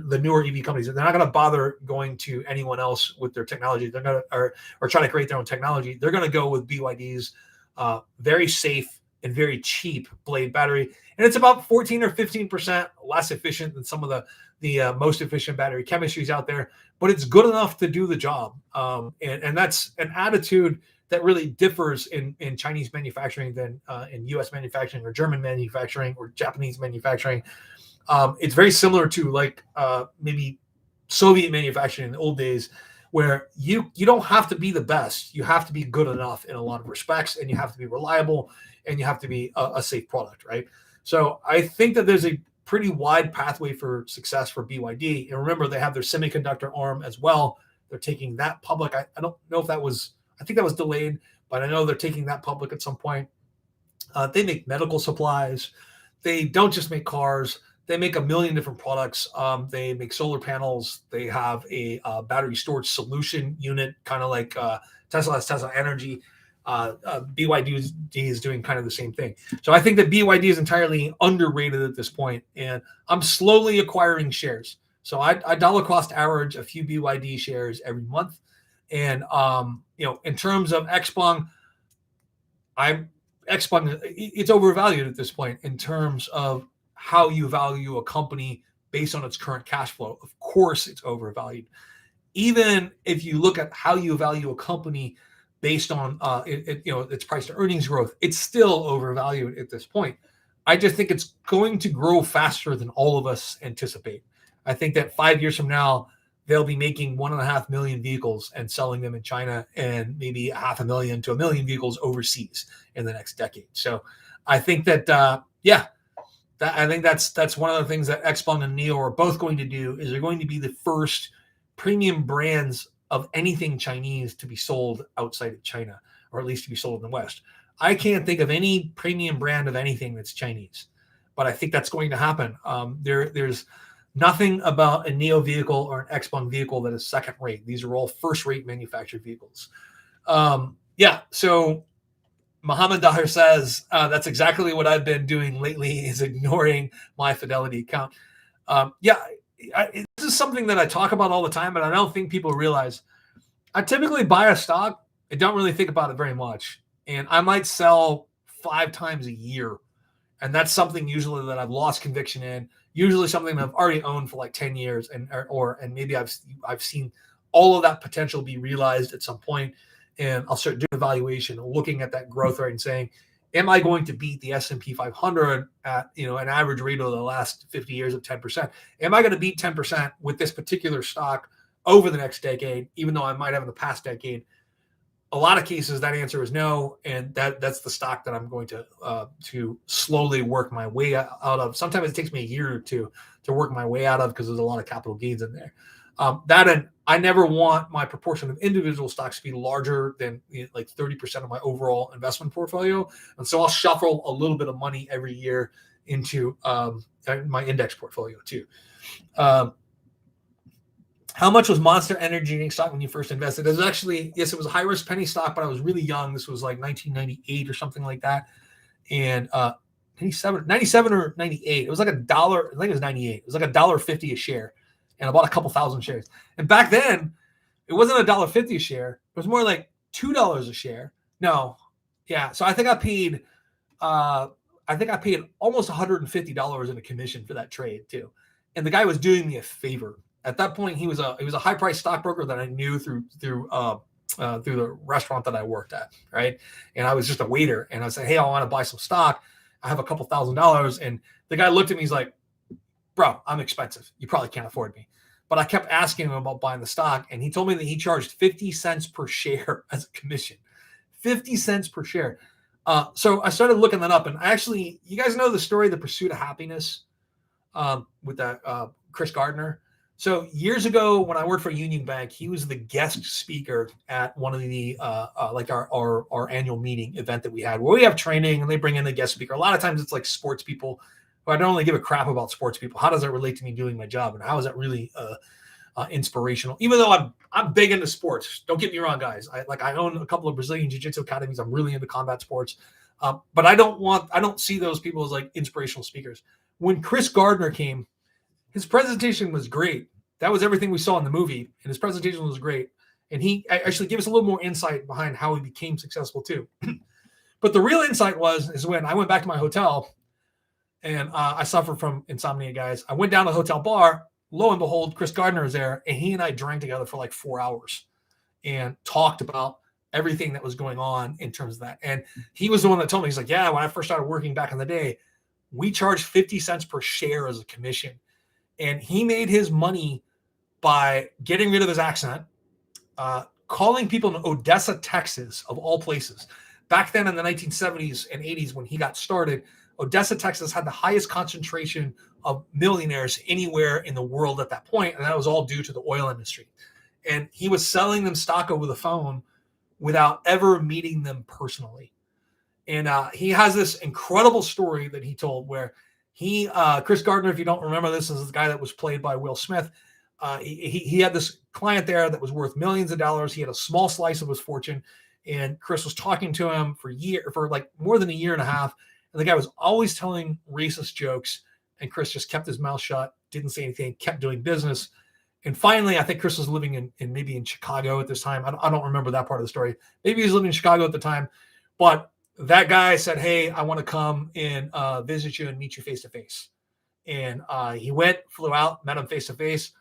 the newer EV companies. They're not going to bother going to anyone else with their technology. They're going to or trying to create their own technology. They're going to go with BYD's very safe and very cheap Blade battery, and it's about 14 or 15% less efficient than some of the most efficient battery chemistries out there. But it's good enough to do the job, and that's an attitude that really differs in Chinese manufacturing than in U.S. manufacturing or German manufacturing or Japanese manufacturing. It's very similar to like maybe Soviet manufacturing in the old days, where you don't have to be the best. You have to be good enough in a lot of respects, and you have to be reliable, and you have to be a safe product, right? So I think that there's a pretty wide pathway for success for BYD. And remember, they have their semiconductor arm as well. They're taking that public. I don't know if I think that was delayed, but I know they're taking that public at some point. They make medical supplies. They don't just make cars. They make a million different products. They make solar panels. They have a battery storage solution unit, kind of like Tesla has Tesla Energy. BYD is doing kind of the same thing. So I think that BYD is entirely underrated at this point, and I'm slowly acquiring shares. So I dollar cost average a few BYD shares every month. And in terms of Xpeng, it's overvalued at this point in terms of how you value a company based on its current cash flow. Of course, it's overvalued. Even if you look at how you value a company based on its price to earnings growth, it's still overvalued at this point. I just think it's going to grow faster than all of us anticipate. I think that 5 years from now, they'll be making 1.5 million vehicles and selling them in China, and maybe 500,000 to 1 million vehicles overseas in the next decade. So I think that, I think that's one of the things that Xpeng and Nio are both going to do, is they're going to be the first premium brands of anything Chinese to be sold outside of China, or at least to be sold in the West. I can't think of any premium brand of anything that's Chinese. but I think that's going to happen. There's nothing about a Nio vehicle or an Xpeng vehicle that is second rate. These are all first rate manufactured vehicles. So Mohammed Dahir says, that's exactly what I've been doing lately, is ignoring my Fidelity account. This is something that I talk about all the time, but I don't think people realize. I typically buy a stock. I don't really think about it very much. And I might sell 5 times a year. And that's something usually that I've lost conviction in, usually something that I've already owned for like 10 years. And maybe I've seen all of that potential be realized at some point. And I'll start doing evaluation, looking at that growth rate and saying, am I going to beat the S&P 500 at an average rate of the last 50 years of 10%? Am I going to beat 10% with this particular stock over the next decade, even though I might have in the past decade? A lot of cases, that answer is no, and that's the stock that I'm going to slowly work my way out of. Sometimes it takes me a year or two to work my way out of because there's a lot of capital gains in there. And I never want my proportion of individual stocks to be larger than like 30% of my overall investment portfolio. And so I'll shuffle a little bit of money every year into my index portfolio too. How much was Monster Energy drink stock when you first invested? It was actually, yes, it was a high risk penny stock, but I was really young. This was like 1998 or something like that. And 97 or 98. It was like $1. I think it was 98. It was like $1.50 a share. And I bought a couple thousand shares. And back then, it wasn't $1.50 a share. It was more like $2 a share. No, yeah. So I think I paid almost $150 in a commission for that trade too. And the guy was doing me a favor. At that point, he was a high price stockbroker that I knew through the restaurant that I worked at, right? And I was just a waiter. And I said, hey, I want to buy some stock. I have a couple $1,000s. And the guy looked at me. He's like, bro, I'm expensive. You probably can't afford me. But I kept asking him about buying the stock, and he told me that he charged 50 cents per share as a commission. 50 cents per share. So I started looking that up, and actually, you guys know the story, The Pursuit of Happiness, with that Chris Gardner. So years ago, when I worked for Union Bank, he was the guest speaker at one of the like our annual meeting event that we had, where we have training and they bring in a guest speaker. A lot of times it's like sports people. I don't really give a crap about sports people. How does that relate to me doing my job? And how is that really inspirational? Even though I'm big into sports. Don't get me wrong, guys. I own a couple of Brazilian Jiu-Jitsu academies. I'm really into combat sports. But I don't see those people as like inspirational speakers. When Chris Gardner came, his presentation was great. That was everything we saw in the movie. And his presentation was great. And he actually gave us a little more insight behind how he became successful too. But the real insight is when I went back to my hotel. And I suffer from insomnia, guys. I went down to the hotel bar. Lo and behold, Chris Gardner is there. And he and I drank together for like 4 hours and talked about everything that was going on in terms of that. And he was the one that told me, he's like, yeah, when I first started working back in the day, we charged 50 cents per share as a commission. And he made his money by getting rid of his accent, calling people in Odessa, Texas, of all places. Back then in the 1970s and 80s when he got started, Odessa, Texas had the highest concentration of millionaires anywhere in the world at that point, and that was all due to the oil industry. And he was selling them stock over the phone without ever meeting them personally. And he has this incredible story that he told where Chris Gardner, if you don't remember this, is the guy that was played by Will Smith. He had this client there that was worth millions of dollars. He had a small slice of his fortune, and Chris was talking to him for like more than a year and a half. And the guy was always telling racist jokes, and Chris just kept his mouth shut, didn't say anything, kept doing business. And finally, I think Chris was living maybe in Chicago at this time. I don't remember that part of the story. Maybe he was living in Chicago at the time. But that guy said, hey, I want to come and visit you and meet you face to face. And he flew out, met him face to face.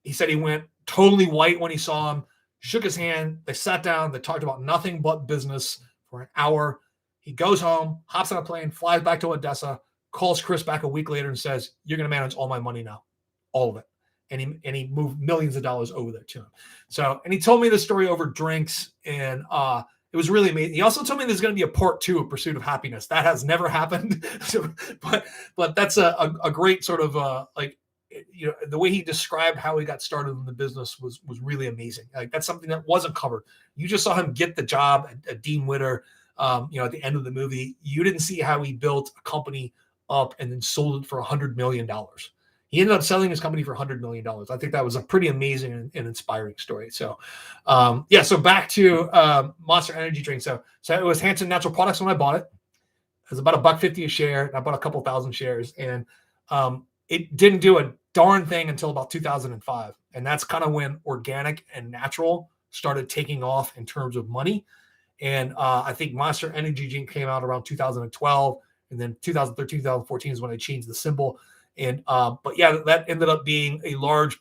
He said he went totally white when he saw him, shook his hand. They sat down. They talked about nothing but business for an hour. He goes home, hops on a plane, flies back to Odessa, calls Chris back a week later and says, you're going to manage all my money now, all of it. And he moved millions of dollars over there to him. So, and he told me the story over drinks, and it was really amazing. He also told me there's going to be a part 2 of Pursuit of Happiness. That has never happened. So, but that's a great sort of the way he described how he got started in the business was really amazing. Like that's something that wasn't covered. You just saw him get the job at Dean Witter. At the end of the movie, you didn't see how he built a company up and then sold it for $100 million. He ended up selling his company for $100 million. I think that was a pretty amazing and inspiring story. So, so back to Monster Energy Drink. So it was Hanson Natural Products when I bought it. It was about $1.50 a share. And I bought a couple thousand shares, and it didn't do a darn thing until about 2005. And that's kind of when organic and natural started taking off in terms of money. And I think Monster Energy Drink came out around 2012, and then 2013, 2014 is when I changed the symbol. And but yeah, that ended up being a large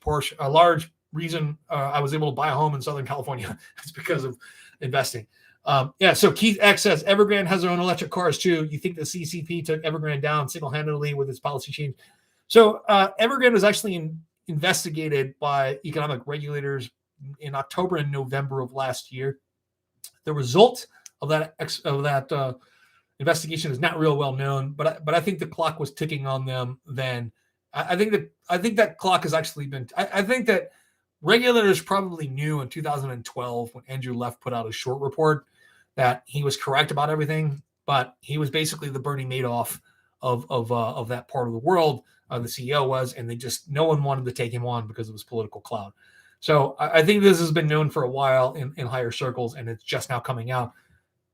reason I was able to buy a home in Southern California. It's because of investing. So Keith X says Evergrande has their own electric cars too. You think the CCP took Evergrande down single-handedly with its policy change? So Evergrande was actually investigated by economic regulators in October and November of last year. The result of that investigation is not real well known, but I think the clock was ticking on them then. I think that clock has actually been. I think that regulators probably knew in 2012 when Andrew Leff put out a short report that he was correct about everything, but he was basically the Bernie Madoff of that part of the world. The CEO was, and no one wanted to take him on because of his political clout. So I think this has been known for a while in higher circles, and it's just now coming out.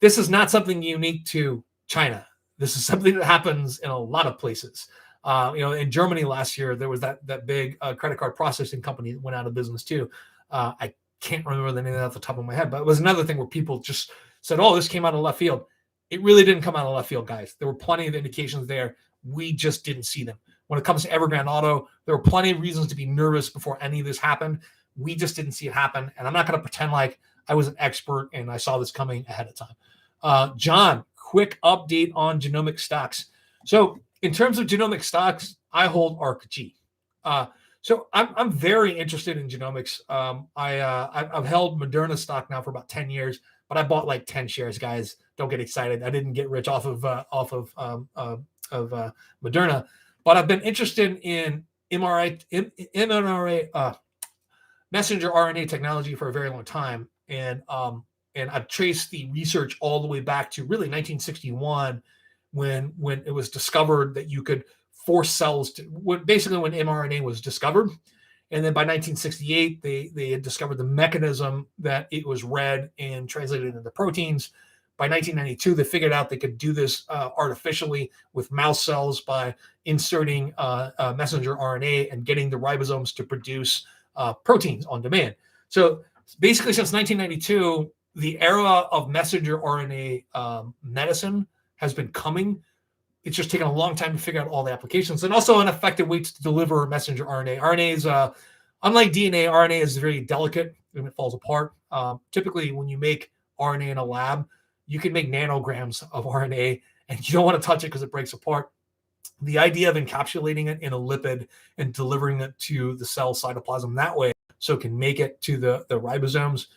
This is not something unique to China. This is something that happens in a lot of places. In Germany last year, there was that big credit card processing company that went out of business too. I can't remember the name off the top of my head, but it was another thing where people just said, "Oh, this came out of left field." It really didn't come out of left field, guys. There were plenty of indications there. We just didn't see them. When it comes to Evergrande Auto, there were plenty of reasons to be nervous before any of this happened. We just didn't see it happen. And I'm not going to pretend like I was an expert and I saw this coming ahead of time. John, quick update on Genomics stocks. So in terms of Genomics stocks, I hold ARKG. So I'm very interested in Genomics. I've held Moderna stock now for about 10 years, but I bought like 10 shares, guys. Don't get excited. I didn't get rich off of Moderna, but I've been interested in mRNA, messenger RNA technology for a very long time. And I've traced the research all the way back to really 1961 when it was discovered that you could force cells to, basically when mRNA was discovered. And then by 1968, they had discovered the mechanism that it was read and translated into proteins. By 1992, they figured out they could do this artificially with mouse cells by inserting messenger RNA and getting the ribosomes to produce proteins on demand. So basically, since 1992, the era of messenger RNA medicine has been coming. It's just taken a long time to figure out all the applications, and also an effective way to deliver messenger RNA. RNA is, unlike DNA, RNA is very delicate and it falls apart. Typically, when you make RNA in a lab, you can make nanograms of RNA, and you don't want to touch it because it breaks apart. The idea of encapsulating it in a lipid and delivering it to the cell cytoplasm that way so it can make it to the ribosomes,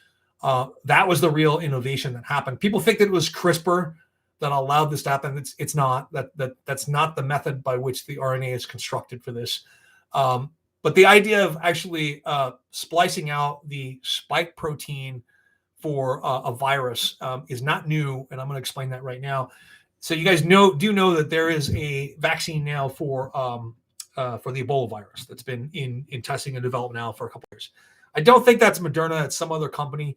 that was the real innovation that happened. People think that it was CRISPR that allowed this to happen. It's not. That's not the method by which the RNA is constructed for this. But the idea of actually splicing out the spike protein for a virus is not new, and I'm going to explain that right now. So you guys do know that there is a vaccine now for the Ebola virus that's been in testing and development now for a couple of years. I don't think that's Moderna; it's some other company.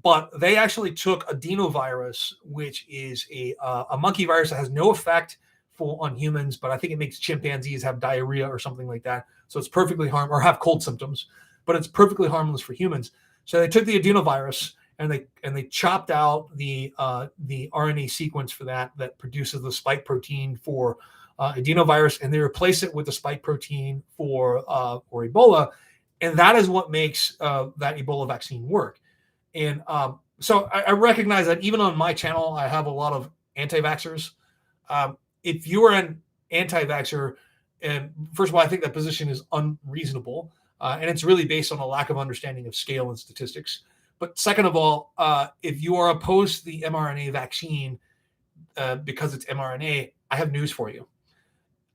But they actually took adenovirus, which is a monkey virus that has no effect on humans, but I think it makes chimpanzees have diarrhea or something like that. So it's perfectly harmless, or have cold symptoms, but it's perfectly harmless for humans. So they took the adenovirus and they chopped out the RNA sequence for that produces the spike protein for adenovirus, and they replace it with the spike protein for Ebola, and that is what makes that Ebola vaccine work. And so I recognize that even on my channel, I have a lot of anti-vaxxers. If you are an anti-vaxxer, and first of all, I think that position is unreasonable, and it's really based on a lack of understanding of scale and statistics. But second of all, if you are opposed to the mRNA vaccine because it's mRNA, I have news for you.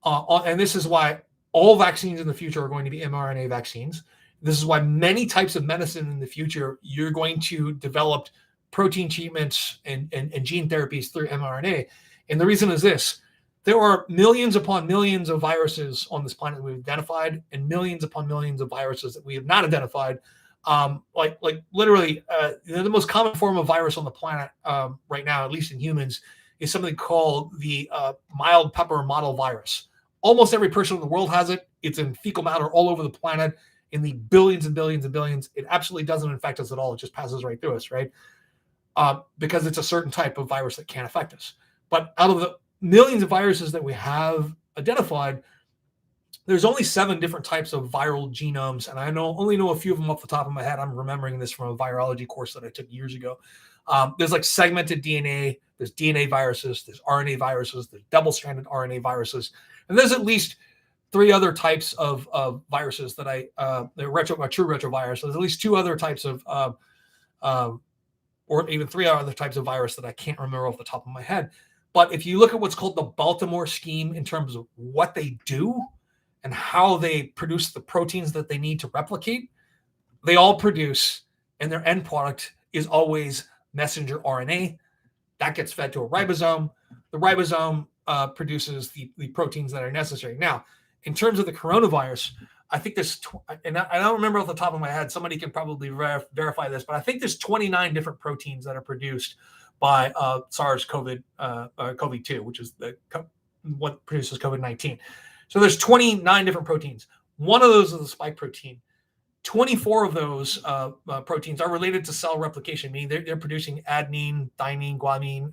And this is why all vaccines in the future are going to be mRNA vaccines. This is why many types of medicine in the future, you're going to develop protein treatments and gene therapies through mRNA. And the reason is this: there are millions upon millions of viruses on this planet that we've identified, and millions upon millions of viruses that we have not identified. Like literally, the most common form of virus on the planet right now, at least in humans, is something called the mild pepper mottle virus. Almost every person in the world has it. It's in fecal matter all over the planet in the billions and billions and billions. It absolutely doesn't infect us at all. It just passes right through us, right? Because it's a certain type of virus that can't affect us. But out of the millions of viruses that we have identified, there's only 7 different types of viral genomes, and I only know a few of them off the top of my head. I'm remembering this from a virology course that I took years ago. There's like segmented DNA, there's DNA viruses, there's RNA viruses, there's double-stranded RNA viruses, and there's at least 3 other types of viruses that a true retrovirus. So there's at least 2 other types of or even 3 other types of virus that I can't remember off the top of my head. But if you look at what's called the Baltimore scheme in terms of what they do and how they produce the proteins that they need to replicate, they all produce, and their end product is always messenger RNA. That gets fed to a ribosome. The ribosome produces the proteins that are necessary. Now, in terms of the coronavirus, I think there's, and I don't remember off the top of my head, somebody can probably verify this, but I think there's 29 different proteins that are produced by SARS-CoV-2, which is what produces COVID-19. So there's 29 different proteins. One of those is the spike protein. 24 of those proteins are related to cell replication, meaning they're producing adenine, thymine, guanine,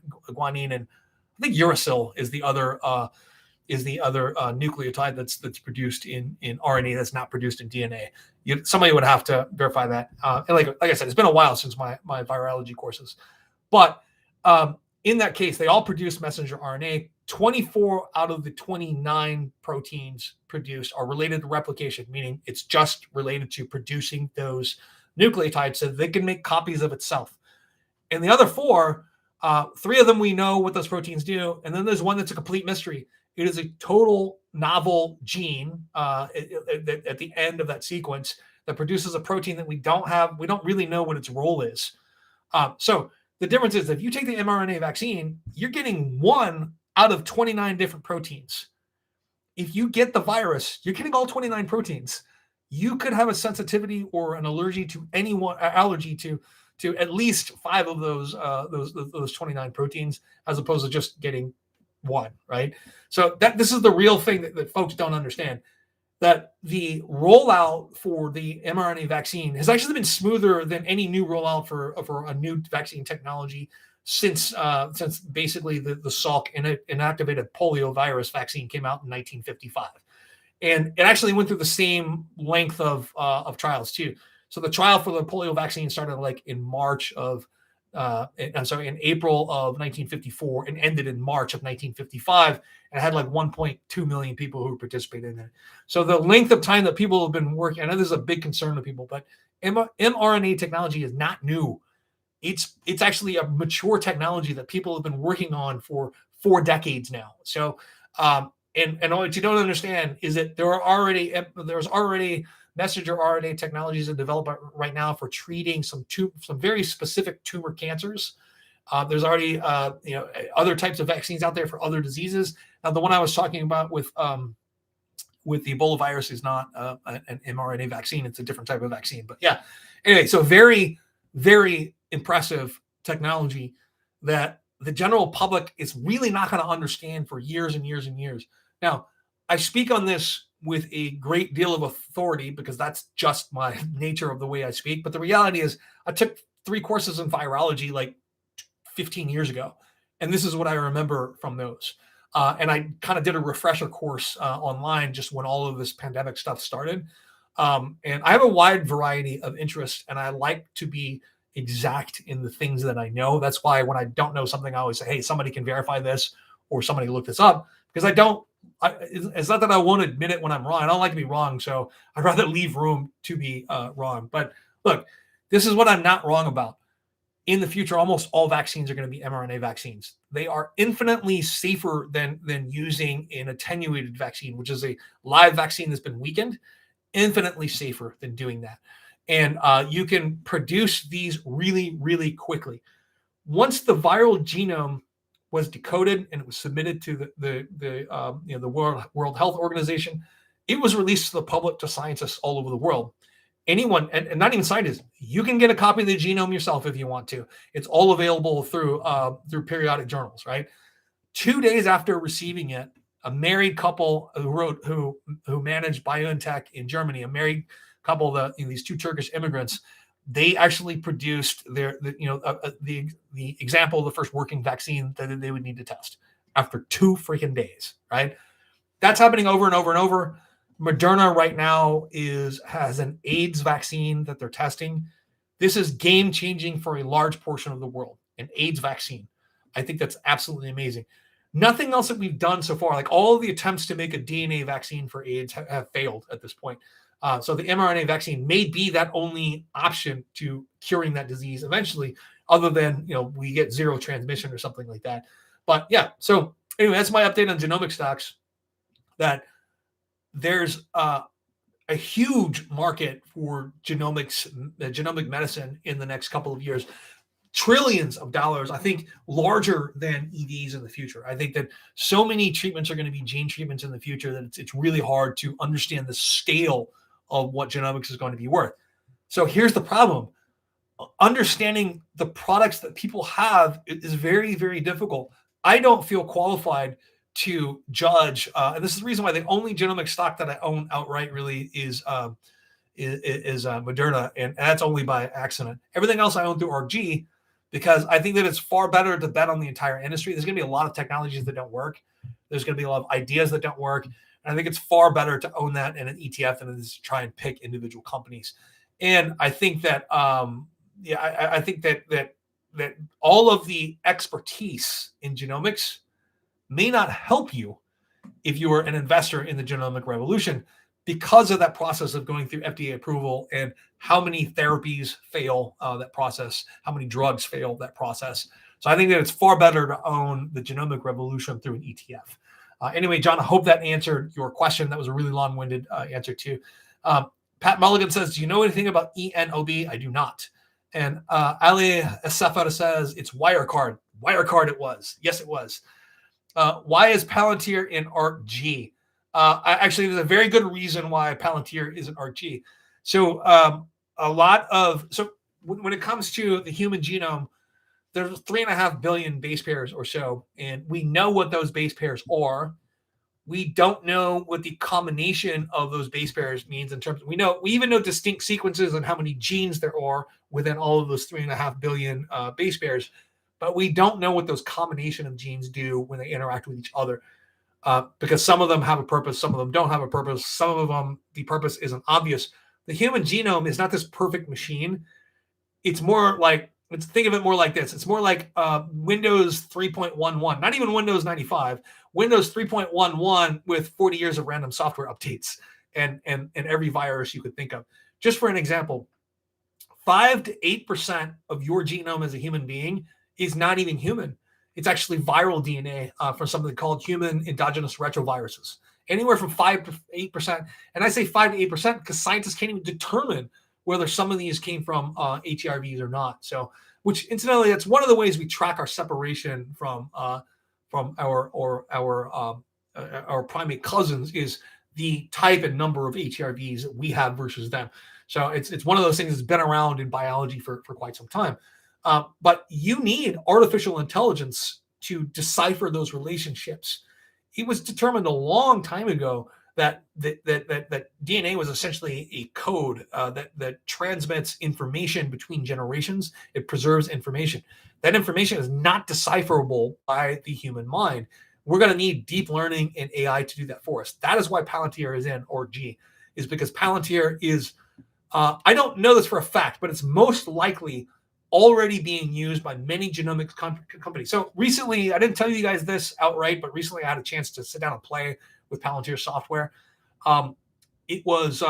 and I think uracil is the other nucleotide that's produced in RNA that's not produced in DNA. Somebody would have to verify that. And like I said, it's been a while since my virology courses, but in that case, they all produce messenger RNA. 24 out of the 29 proteins produced are related to replication, meaning it's just related to producing those nucleotides so they can make copies of itself. And the other 4, 3 of them we know what those proteins do, and then there's one that's a complete mystery. It is a total novel gene at the end of that sequence that produces a protein that we don't really know what its role is. So the difference is if you take the mRNA vaccine, you're getting 1 out of 29 different proteins. If you get the virus, you're getting all 29 proteins. You could have a sensitivity or an allergy to to at least 5 of those 29 proteins, as opposed to just getting 1, right? So this is the real thing that folks don't understand. That the rollout for the mRNA vaccine has actually been smoother than any new rollout for a new vaccine technology since basically the Salk inactivated polio virus vaccine came out in 1955, and it actually went through the same length of trials too. So the trial for the polio vaccine started like in April of 1954 and ended in March of 1955. And it had like 1.2 million people who participated in it. So the length of time that people have been working, I know this is a big concern to people, but mRNA technology is not new. It's actually a mature technology that people have been working on for 4 decades now. So, and what you don't understand is that there's already messenger RNA technologies in development right now for treating some very specific tumor cancers. There's already other types of vaccines out there for other diseases. Now, the one I was talking about with the Ebola virus is not an mRNA vaccine; it's a different type of vaccine. But yeah, anyway, so very, very impressive technology that the general public is really not going to understand for years and years and years. Now, I speak on this with a great deal of authority because that's just my nature of the way I speak. But the reality is I took 3 courses in virology like 15 years ago. And this is what I remember from those. And I kind of did a refresher course online just when all of this pandemic stuff started. And I have a wide variety of interests, and I like to be exact in the things that I know. That's why when I don't know something, I always say, hey, somebody can verify this or somebody look this up, because it's not that I won't admit it when I'm wrong. I don't like to be wrong, so I'd rather leave room to be wrong. But look, this is what I'm not wrong about. In the future, almost all vaccines are going to be mRNA vaccines. They are infinitely safer than using an attenuated vaccine, which is a live vaccine that's been weakened. Infinitely safer than doing that. And you can produce these really, really quickly. Once the viral genome was decoded and it was submitted to the World Health Organization. It was released to the public, to scientists all over the world. Anyone, and not even scientists, you can get a copy of the genome yourself if you want to. It's all available through periodic journals, right? 2 days after receiving it, a married couple who managed BioNTech in Germany, a married couple, these two Turkish immigrants, they actually produced the example of the first working vaccine that they would need to test after 2 freaking days, right? That's happening over and over and over. Moderna right now has an AIDS vaccine that they're testing. This is game changing for a large portion of the world, an AIDS vaccine. I think that's absolutely amazing. Nothing else that we've done so far, like all of the attempts to make a DNA vaccine for AIDS have failed at this point. So the mRNA vaccine may be that only option to curing that disease eventually, other than, we get zero transmission or something like that. But yeah, so anyway, that's my update on genomic stocks, that there's a huge market for genomic medicine in the next couple of years. Trillions of dollars, I think, larger than EVs in the future. I think that so many treatments are going to be gene treatments in the future that it's really hard to understand the scale of what genomics is going to be worth. So here's the problem. Understanding the products that people have is very, very difficult. I don't feel qualified to judge, and this is the reason why the only genomic stock that I own outright really is Moderna, and that's only by accident. Everything else I own through ARG, because I think that it's far better to bet on the entire industry. There's going to be a lot of technologies that don't work. There's going to be a lot of ideas that don't work. And I think it's far better to own that in an ETF than it is to try and pick individual companies. And I think that, I think that all of the expertise in genomics may not help you if you are an investor in the genomic revolution, because of that process of going through FDA approval and how many therapies fail that process, how many drugs fail that process. So I think that it's far better to own the genomic revolution through an ETF. Anyway, John, I hope that answered your question. That was a really long-winded answer too. Pat Mulligan says, do you know anything about ENOB? I do not. And Ali Sefara says, it's Wirecard. Wirecard it was. Yes, it was. Why is Palantir in ARG? Actually, there's a very good reason why Palantir is an ARG. So when it comes to the human genome, there's 3.5 billion base pairs or so, and we know what those base pairs are. We don't know what the combination of those base pairs means in terms of, we even know distinct sequences and how many genes there are within all of those 3.5 billion base pairs, but we don't know what those combination of genes do when they interact with each other. Because some of them have a purpose, some of them don't have a purpose, some of them, the purpose isn't obvious. The human genome is not this perfect machine. It's more like, let's think of it more like this. It's more like Windows 3.11, not even Windows 95, Windows 3.11 with 40 years of random software updates and every virus you could think of. Just for an example, 5 to 8% of your genome as a human being is not even human. It's actually viral DNA for something called human endogenous retroviruses. Anywhere from 5 to 8%. And I say 5 to 8% because scientists can't even determine whether some of these came from HERVs or not. So, which incidentally, that's one of the ways we track our separation from our primate cousins, is the type and number of HERVs that we have versus them. So it's one of those things that's been around in biology for quite some time. But you need artificial intelligence to decipher those relationships. It was determined a long time ago that DNA was essentially a code that transmits information between generations. It preserves information. That information is not decipherable by the human mind. We're going to need deep learning and AI to do that for us. That is why Palantir is in ARG, is because Palantir is, I don't know this for a fact, but it's most likely already being used by many genomics companies. So recently, I didn't tell you guys this outright, but recently I had a chance to sit down and play with Palantir software. It was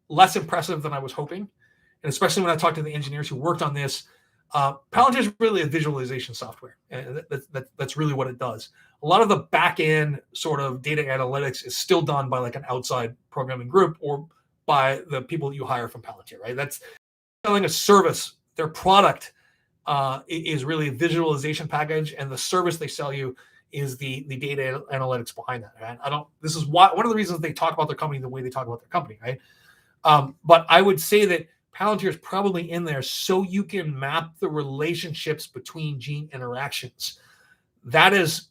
less impressive than I was hoping. And especially when I talked to the engineers who worked on this, Palantir is really a visualization software. And that's really what it does. A lot of the back end sort of data analytics is still done by like an outside programming group or by the people that you hire from Palantir, right? That's selling a service. Their product is really a visualization package, and the service they sell you is the data analytics behind that. Right? This is one of the reasons they talk about their company the way they talk about their company, right? But I would say that Palantir is probably in there so you can map the relationships between gene interactions. That is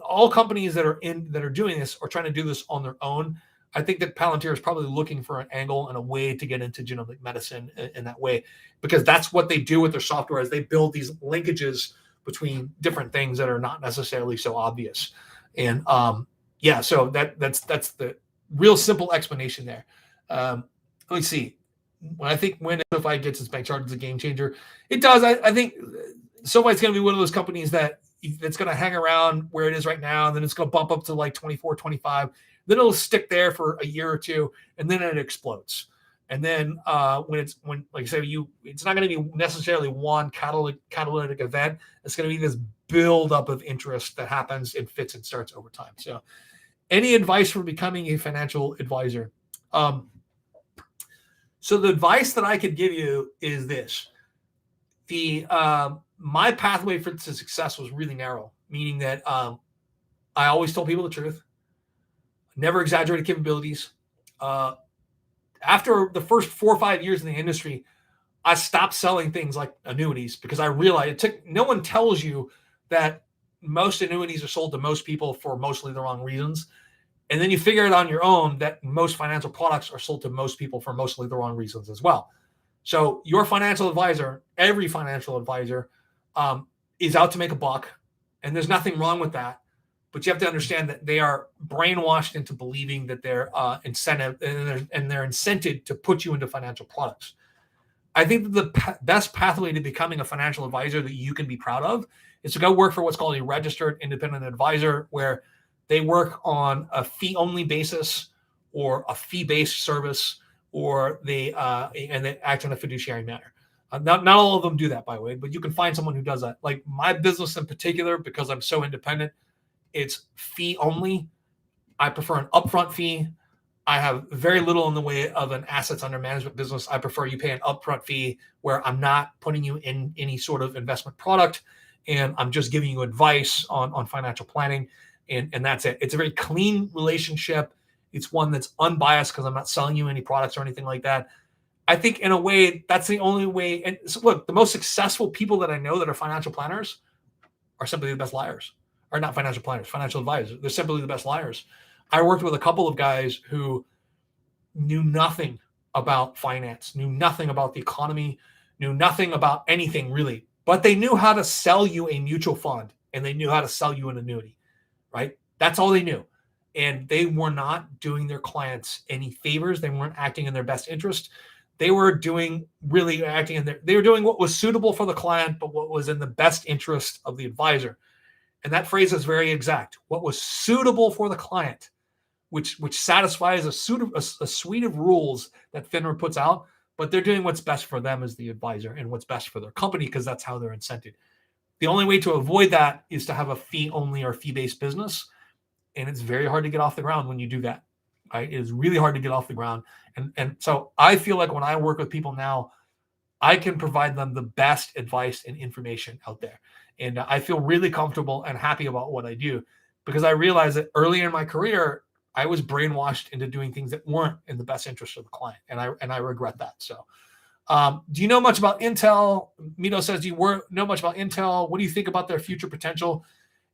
all companies that are doing this or trying to do this on their own. I think that Palantir is probably looking for an angle and a way to get into genomic medicine in that way, because that's what they do with their software is they build these linkages between different things that are not necessarily so obvious. And so that's the real simple explanation there. Let me see. When SoFi gets its bank charge, it's a game changer. It does. I think SoFi is going to be one of those companies that's going to hang around where it is right now, and then it's going to bump up to like 24, 25. Then it'll stick there for a year or two, and then it explodes. And then when like I said, it's not going to be necessarily one catalytic event. It's going to be this buildup of interest that happens and fits and starts over time. So, any advice for becoming a financial advisor? So the advice that I could give you is this: my pathway to success was really narrow, meaning that I always told people the truth. Never exaggerated capabilities. After the first 4 or 5 years in the industry, I stopped selling things like annuities because I realized no one tells you that most annuities are sold to most people for mostly the wrong reasons. And then you figure it on your own that most financial products are sold to most people for mostly the wrong reasons as well. So your financial advisor, every financial advisor, is out to make a buck. And there's nothing wrong with that. But you have to understand that they are brainwashed into believing that they're they're incented to put you into financial products. I think that the best pathway to becoming a financial advisor that you can be proud of is to go work for what's called a registered independent advisor, where they work on a fee-only basis or a fee-based service, or they act in a fiduciary manner. Not all of them do that, by the way, but you can find someone who does that. Like my business in particular, because I'm so independent, it's fee only. I prefer an upfront fee. I have very little in the way of an assets under management business. I prefer you pay an upfront fee where I'm not putting you in any sort of investment product, and I'm just giving you advice on financial planning, and that's it. It's a very clean relationship. It's one that's unbiased because I'm not selling you any products or anything like that. I think in a way, that's the only way. And so look, the most successful people that I know that are financial planners are simply the best liars. Or not financial planners, financial advisors. They're simply the best liars. I worked with a couple of guys who knew nothing about finance, knew nothing about the economy, knew nothing about anything really, but they knew how to sell you a mutual fund and they knew how to sell you an annuity, right? That's all they knew. And they were not doing their clients any favors. They weren't acting in their best interest. They were doing they were doing what was suitable for the client, but what was in the best interest of the advisor. And that phrase is very exact. What was suitable for the client, which satisfies a suite of rules that FINRA puts out, but they're doing what's best for them as the advisor and what's best for their company because that's how they're incented. The only way to avoid that is to have a fee-only or fee-based business, and it's very hard to get off the ground when you do that. Right? It is really hard to get off the ground. And so I feel like when I work with people now, I can provide them the best advice and information out there. And I feel really comfortable and happy about what I do because I realized that early in my career, I was brainwashed into doing things that weren't in the best interest of the client. And I regret that. So do you know much about Intel? Mito says, do you know much about Intel? What do you think about their future potential?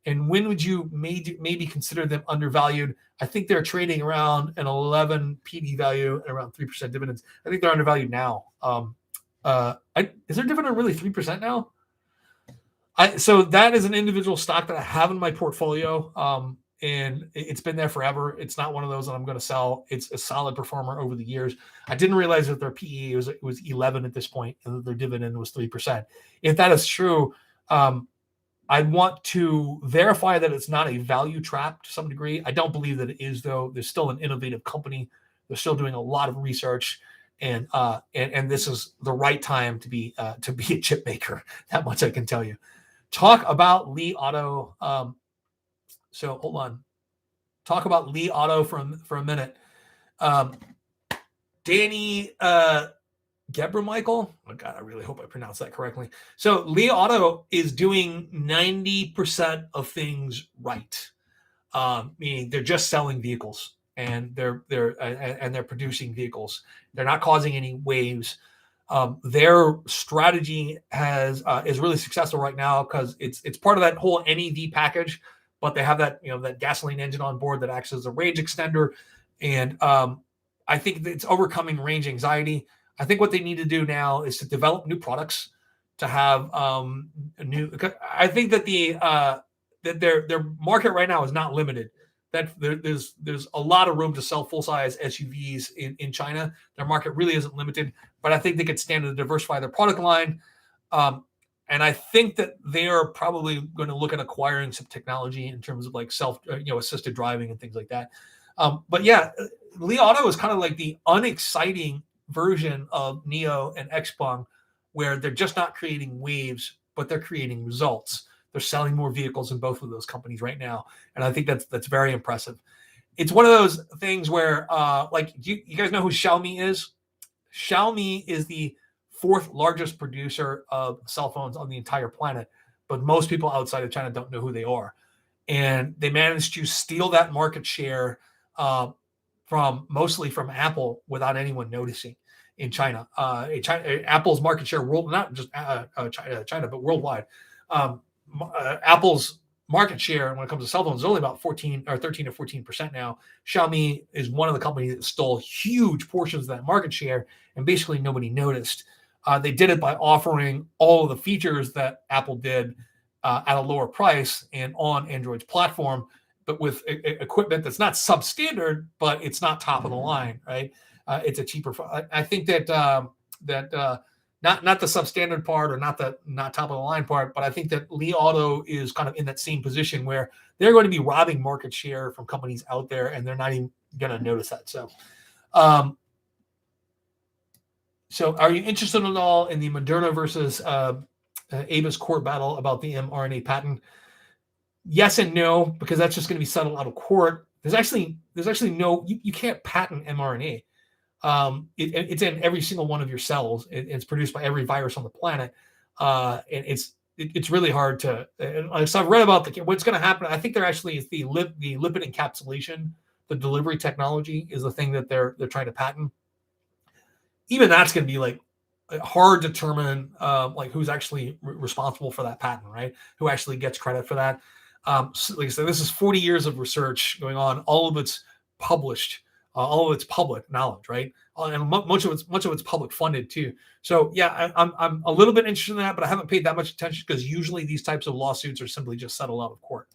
And when would you maybe consider them undervalued? I think they're trading around an 11 PD value and around 3% dividends. I think they're undervalued now. Is their dividend really 3% now? So that is an individual stock that I have in my portfolio, and it's been there forever. It's not one of those that I'm going to sell. It's a solid performer over the years. I didn't realize that their PE was 11 at this point, and that their dividend was 3%. If that is true, I want to verify that it's not a value trap to some degree. I don't believe that it is, though. They're still an innovative company. They're still doing a lot of research. And this is the right time to be a chip maker. That much I can tell you. Talk about Li Auto. So hold on. Talk about Li Auto for a minute. Danny Gebra Michael. Oh God, I really hope I pronounced that correctly. So Li Auto is doing 90% of things right. Meaning they're just selling vehicles and they're producing vehicles. They're not causing any waves. Their strategy is really successful right now because it's part of that whole NEV package, but they have that that gasoline engine on board that acts as a range extender, and I think it's overcoming range anxiety. I think what they need to do now is to develop new products to have new. I think that that their market right now is not limited. That there's a lot of room to sell full size SUVs in China. Their market really isn't limited, but I think they could stand to diversify their product line. And I think that they are probably going to look at acquiring some technology in terms of like self assisted driving and things like that. But yeah, Li Auto is kind of like the unexciting version of Nio and Xpeng, where they're just not creating waves, but they're creating results. They're selling more vehicles in both of those companies right now, and I think that's very impressive. It's one of those things where, like, you guys know who Xiaomi is? Xiaomi is the fourth largest producer of cell phones on the entire planet, but most people outside of China don't know who they are, and they managed to steal that market share mostly from Apple without anyone noticing in China. Apple's market share not just China, but worldwide. Apple's market share when it comes to cell phones is only about 13 or 14% now. Xiaomi is one of the companies that stole huge portions of that market share, and basically nobody noticed. They did it by offering all of the features that Apple did at a lower price and on Android's platform, but with equipment that's not substandard, but it's not top of the line, right? It's a cheaper. I think that not the substandard part or not top of the line part, but I think that Li Auto is kind of in that same position where they're going to be robbing market share from companies out there, and they're not even going to notice that. So are you interested at all in the Moderna versus Avis court battle about the mRNA patent? Yes and no, because that's just going to be settled out of court. There's actually no, you can't patent mRNA. It's in every single one of your cells. It's produced by every virus on the planet, and it's really hard to. So I've read about what's going to happen. I think there actually is the lipid encapsulation, the delivery technology is the thing that they're trying to patent. Even that's going to be like hard to determine, like who's actually responsible for that patent, right? Who actually gets credit for that? So like I said, this is 40 years of research going on. All of it's published. All of it's public knowledge, right? And much of it's public funded too. So yeah, I'm a little bit interested in that, but I haven't paid that much attention because usually these types of lawsuits are simply just settled out of court.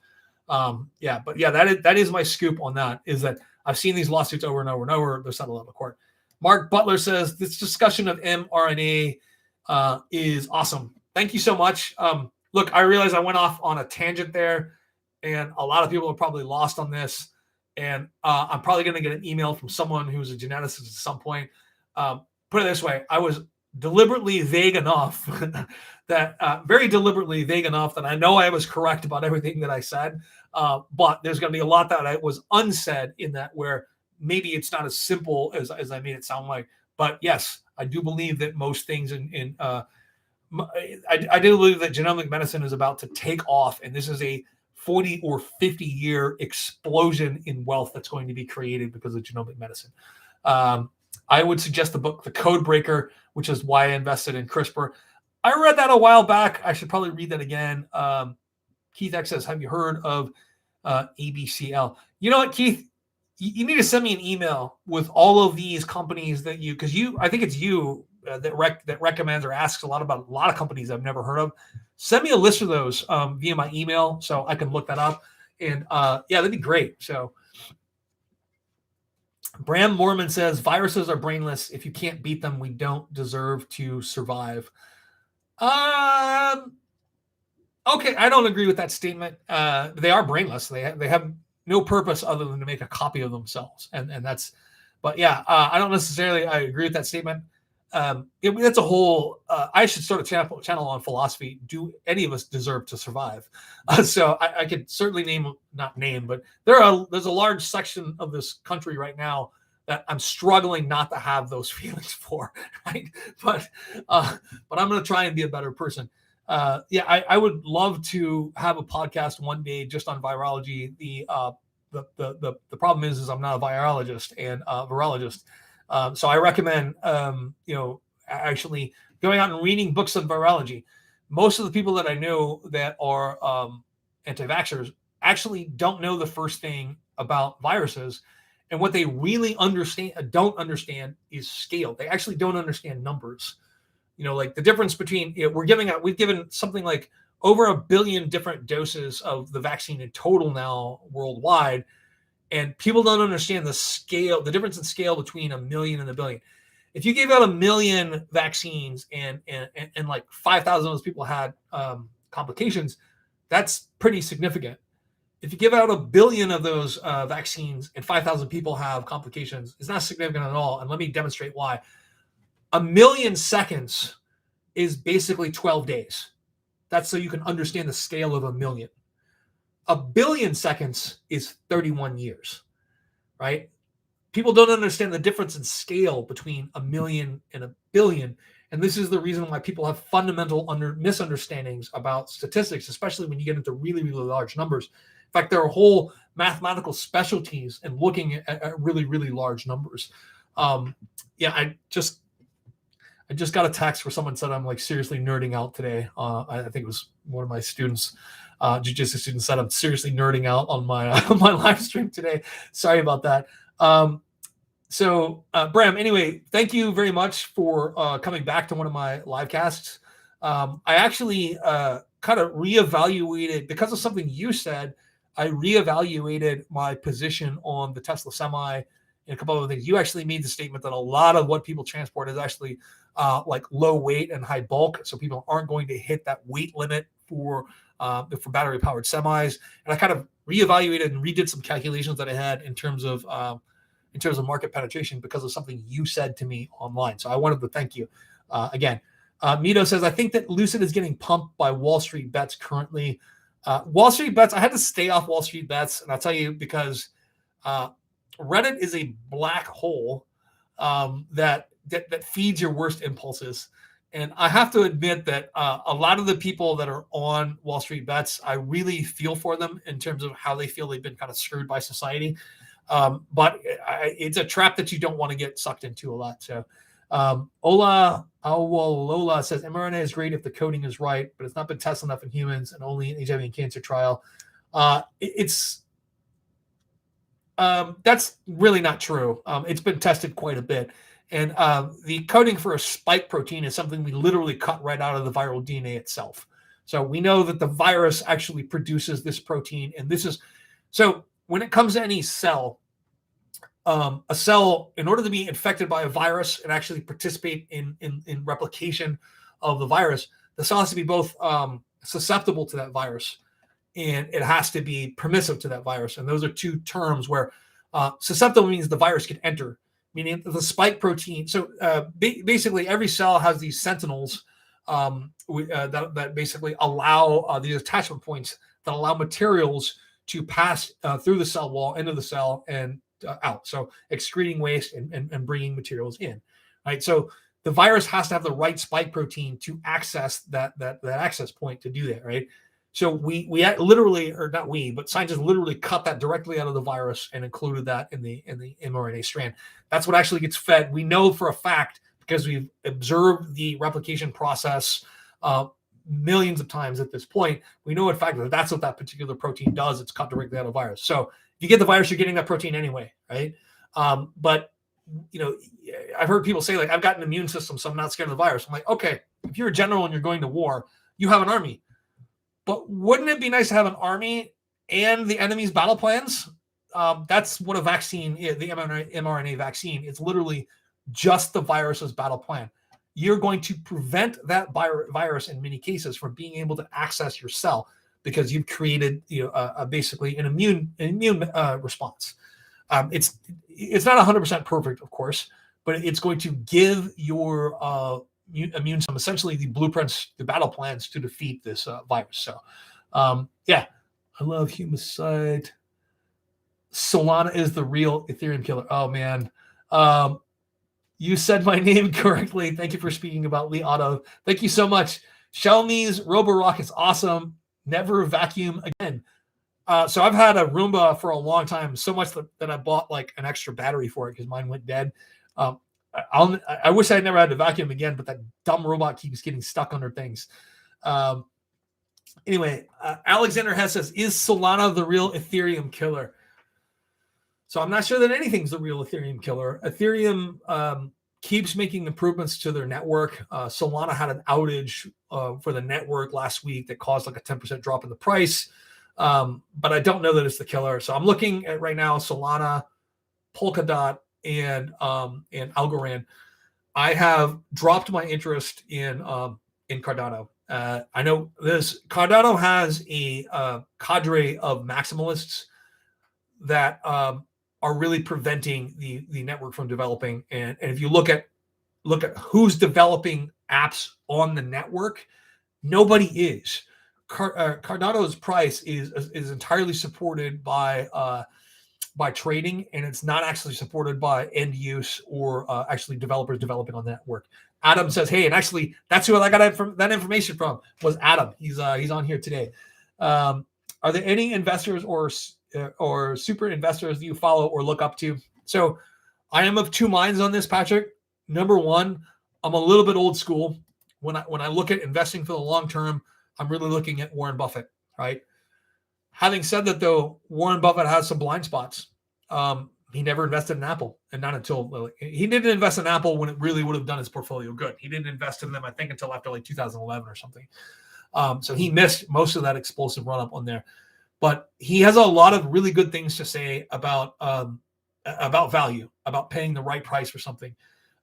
That is my scoop on that. Is that I've seen these lawsuits over and over and over. They're settled out of court. Mark Butler says this discussion of mRNA is awesome. Thank you so much. Look, I realize I went off on a tangent there, and a lot of people are probably lost on this. And I'm probably going to get an email from someone who's a geneticist at some point. Put it this way. I was deliberately vague enough very deliberately vague enough that I know I was correct about everything that I said. But there's going to be a lot that was unsaid in that where maybe it's not as simple as I made it sound like. But yes, I do believe that most things I do believe that genomic medicine is about to take off. And this is a 40 or 50 year explosion in wealth that's going to be created because of genomic medicine. I would suggest the book, The Code Breaker, which is why I invested in CRISPR. I read that a while back. I should probably read that again. Keith X says, have you heard of ABCL? You know what, Keith? You need to send me an email with all of these companies that I think it's you that recommends or asks a lot about a lot of companies I've never heard of. Send me a list of those via my email so I can look that up. And that'd be great. So Bram Mormon says, viruses are brainless. If you can't beat them, we don't deserve to survive. Okay, I don't agree with that statement. They are brainless. They have no purpose other than to make a copy of themselves. And that's, but yeah, I don't necessarily agree with that statement. That's a whole, I should start a channel on philosophy. Do any of us deserve to survive? So I could certainly but there's a large section of this country right now that I'm struggling not to have those feelings for, right? But I'm going to try and be a better person. I would love to have a podcast one day just on virology. The problem is I'm not a virologist and a virologist. So I recommend, actually going out and reading books on virology. Most of the people that I know that are anti-vaxxers actually don't know the first thing about viruses. And what they really don't understand is scale. They actually don't understand numbers. Like the difference between, we've given something like over 1 billion different doses of the vaccine in total now worldwide. And people don't understand the scale, the difference in scale between 1 million and 1 billion. If you gave out 1 million vaccines and like 5,000 of those people had complications, that's pretty significant. If you give out 1 billion of those vaccines and 5,000 people have complications, it's not significant at all. And let me demonstrate why. 1 million seconds is basically 12 days. That's so you can understand the scale of 1 million. 1 billion seconds is 31 years, right? People don't understand the difference in scale between 1 million and 1 billion. And this is the reason why people have fundamental misunderstandings about statistics, especially when you get into really, really large numbers. In fact, there are whole mathematical specialties in looking at really, really large numbers. I just got a text where someone said I'm like seriously nerding out today. I think it was one of my students, jiu-jitsu students, said I'm seriously nerding out on my on my live stream today. Sorry about that. Bram, anyway, thank you very much for coming back to one of my live casts. I actually kind of reevaluated, because of something you said, I reevaluated my position on the Tesla Semi and a couple of other things. You actually made the statement that a lot of what people transport is actually like low weight and high bulk, so people aren't going to hit that weight limit for battery powered semis. And I kind of reevaluated and redid some calculations that I had in terms of market penetration because of something you said to me online. So I wanted to thank you again. Mito says, I think that Lucid is getting pumped by Wall Street bets currently. Wall Street bets, I had to stay off Wall Street bets, and I'll tell you because Reddit is a black hole that feeds your worst impulses. And I have to admit that a lot of the people that are on Wall Street bets, I really feel for them in terms of how they feel they've been kind of screwed by society. But it's a trap that you don't want to get sucked into a lot. So Lola says mRNA is great if the coding is right, but it's not been tested enough in humans and only in HIV and cancer trial. That's really not true. It's been tested quite a bit. And the coding for a spike protein is something we literally cut right out of the viral DNA itself. So we know that the virus actually produces this protein. And so when it comes to any cell, a cell, in order to be infected by a virus and actually participate in replication of the virus, the cell has to be both susceptible to that virus and it has to be permissive to that virus. And those are two terms where susceptible means the virus can enter, meaning the spike protein. So basically every cell has these sentinels that basically allow these attachment points that allow materials to pass through the cell wall into the cell and out. So excreting waste and bringing materials in, right? So the virus has to have the right spike protein to access that access point to do that, right? So we literally, or not we, but scientists literally cut that directly out of the virus and included that in the mRNA strand. That's what actually gets fed. We know for a fact because we've observed the replication process millions of times at this point. We know in fact that that's what that particular protein does. It's cut directly out of the virus. So if you get the virus, you're getting that protein anyway, right? But I've heard people say like, I've got an immune system, so I'm not scared of the virus. I'm like, okay, if you're a general and you're going to war, you have an army. But wouldn't it be nice to have an army and the enemy's battle plans? That's what a vaccine is, the mRNA vaccine. It's literally just the virus's battle plan. You're going to prevent that virus in many cases from being able to access your cell because you've created basically an immune response. It's not 100% perfect, of course, but it's going to give your immune system essentially the blueprints, the battle plans to defeat this virus. So, I love Humicide. Solana is the real Ethereum killer. Oh man, You said my name correctly. Thank you for speaking about Li Auto. Thank you so much. Xiaomi's Roborock is awesome. Never vacuum again. So I've had a Roomba for a long time, so much that I bought like an extra battery for it because mine went dead. I wish I never had to vacuum again, but that dumb robot keeps getting stuck under things. Anyway, Alexander Hess says, is Solana the real Ethereum killer? So I'm not sure that anything's the real Ethereum killer. Ethereum keeps making improvements to their network. Solana had an outage for the network last week that caused like a 10% drop in the price. But I don't know that it's the killer. So I'm looking at right now Solana, Polkadot, and Algorand. I have dropped my interest in Cardano. I know Cardano has a cadre of maximalists that are really preventing the network from developing. And if you look at who's developing apps on the network, nobody is. Cardano's price is entirely supported by trading, and it's not actually supported by end use or actually developers developing on the network. Adam says, "Hey," and actually, that's who I got that information from. Was Adam? He's on here today. Are there any investors or super investors you follow or look up to? So, I am of two minds on this, Patrick. Number one, I'm a little bit old school. When I look at investing for the long term, I'm really looking at Warren Buffett, right? Having said that, though, Warren Buffett has some blind spots. He never invested in Apple, and not until he didn't invest in Apple when it really would have done his portfolio good. He didn't invest in them, I think, until after like 2011 or something. So he missed most of that explosive run up on there. But he has a lot of really good things to say about value, about paying the right price for something.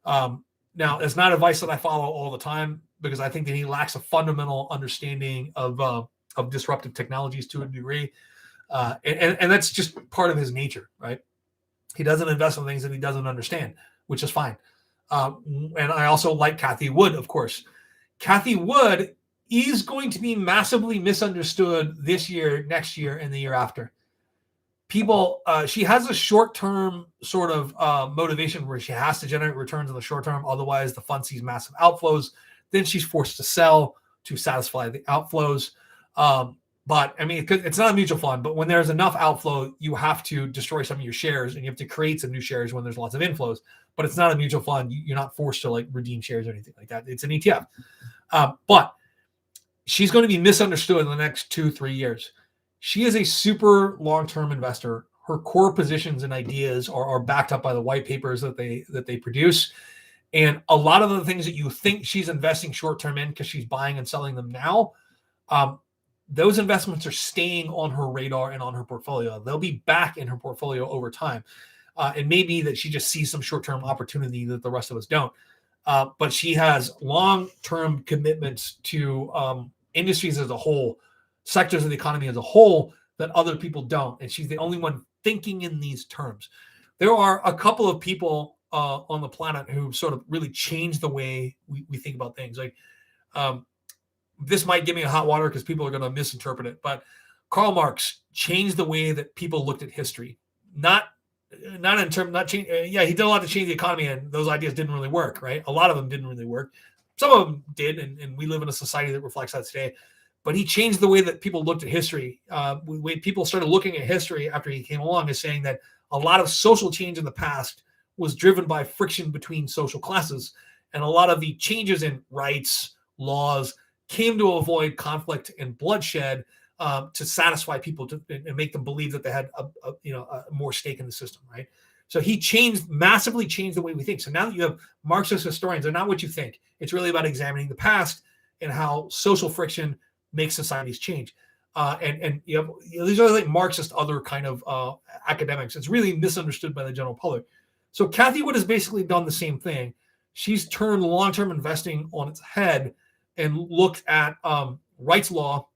Now, it's not advice that I follow all the time because I think that he lacks a fundamental understanding of disruptive technologies to a degree. And that's just part of his nature, right? He doesn't invest in things that he doesn't understand, which is fine. And I also like Cathie Wood, of course. Cathie Wood is going to be massively misunderstood this year, next year, and the year after. People, she has a short-term sort of motivation where she has to generate returns in the short term. Otherwise, the fund sees massive outflows. Then she's forced to sell to satisfy the outflows. But I mean, it's not a mutual fund, but when there's enough outflow, you have to destroy some of your shares and you have to create some new shares when there's lots of inflows. But it's not a mutual fund. You're not forced to like redeem shares or anything like that. It's an ETF. But she's going to be misunderstood in the next 2-3 years. She is a super long-term investor. Her core positions and ideas are backed up by the white papers that they produce. And a lot of the things that you think she's investing short-term in because she's buying and selling them now, those investments are staying on her radar and on her portfolio. They'll be back in her portfolio over time. It may be that she just sees some short-term opportunity that the rest of us don't. But she has long-term commitments to industries as a whole, sectors of the economy as a whole that other people don't. And she's the only one thinking in these terms. There are a couple of people on the planet who sort of really changed the way we think about things. Like, this might give me a hot water because people are going to misinterpret it, but Karl Marx changed the way that people looked at history. Not change. Yeah, he did a lot to change the economy, and those ideas didn't really work, right? A lot of them didn't really work. Some of them did, and we live in a society that reflects that today. But he changed the way that people looked at history. When people started looking at history after he came along, is saying that a lot of social change in the past was driven by friction between social classes, and a lot of the changes in rights, laws, came to avoid conflict and bloodshed to satisfy people and make them believe that they had a more stake in the system, right? So he massively changed the way we think. So now that you have Marxist historians, they're not what you think. It's really about examining the past and how social friction makes societies change. And these are like Marxist other kind of academics. It's really misunderstood by the general public. So Cathie Wood has basically done the same thing. She's turned long-term investing on its head and looked at rights law,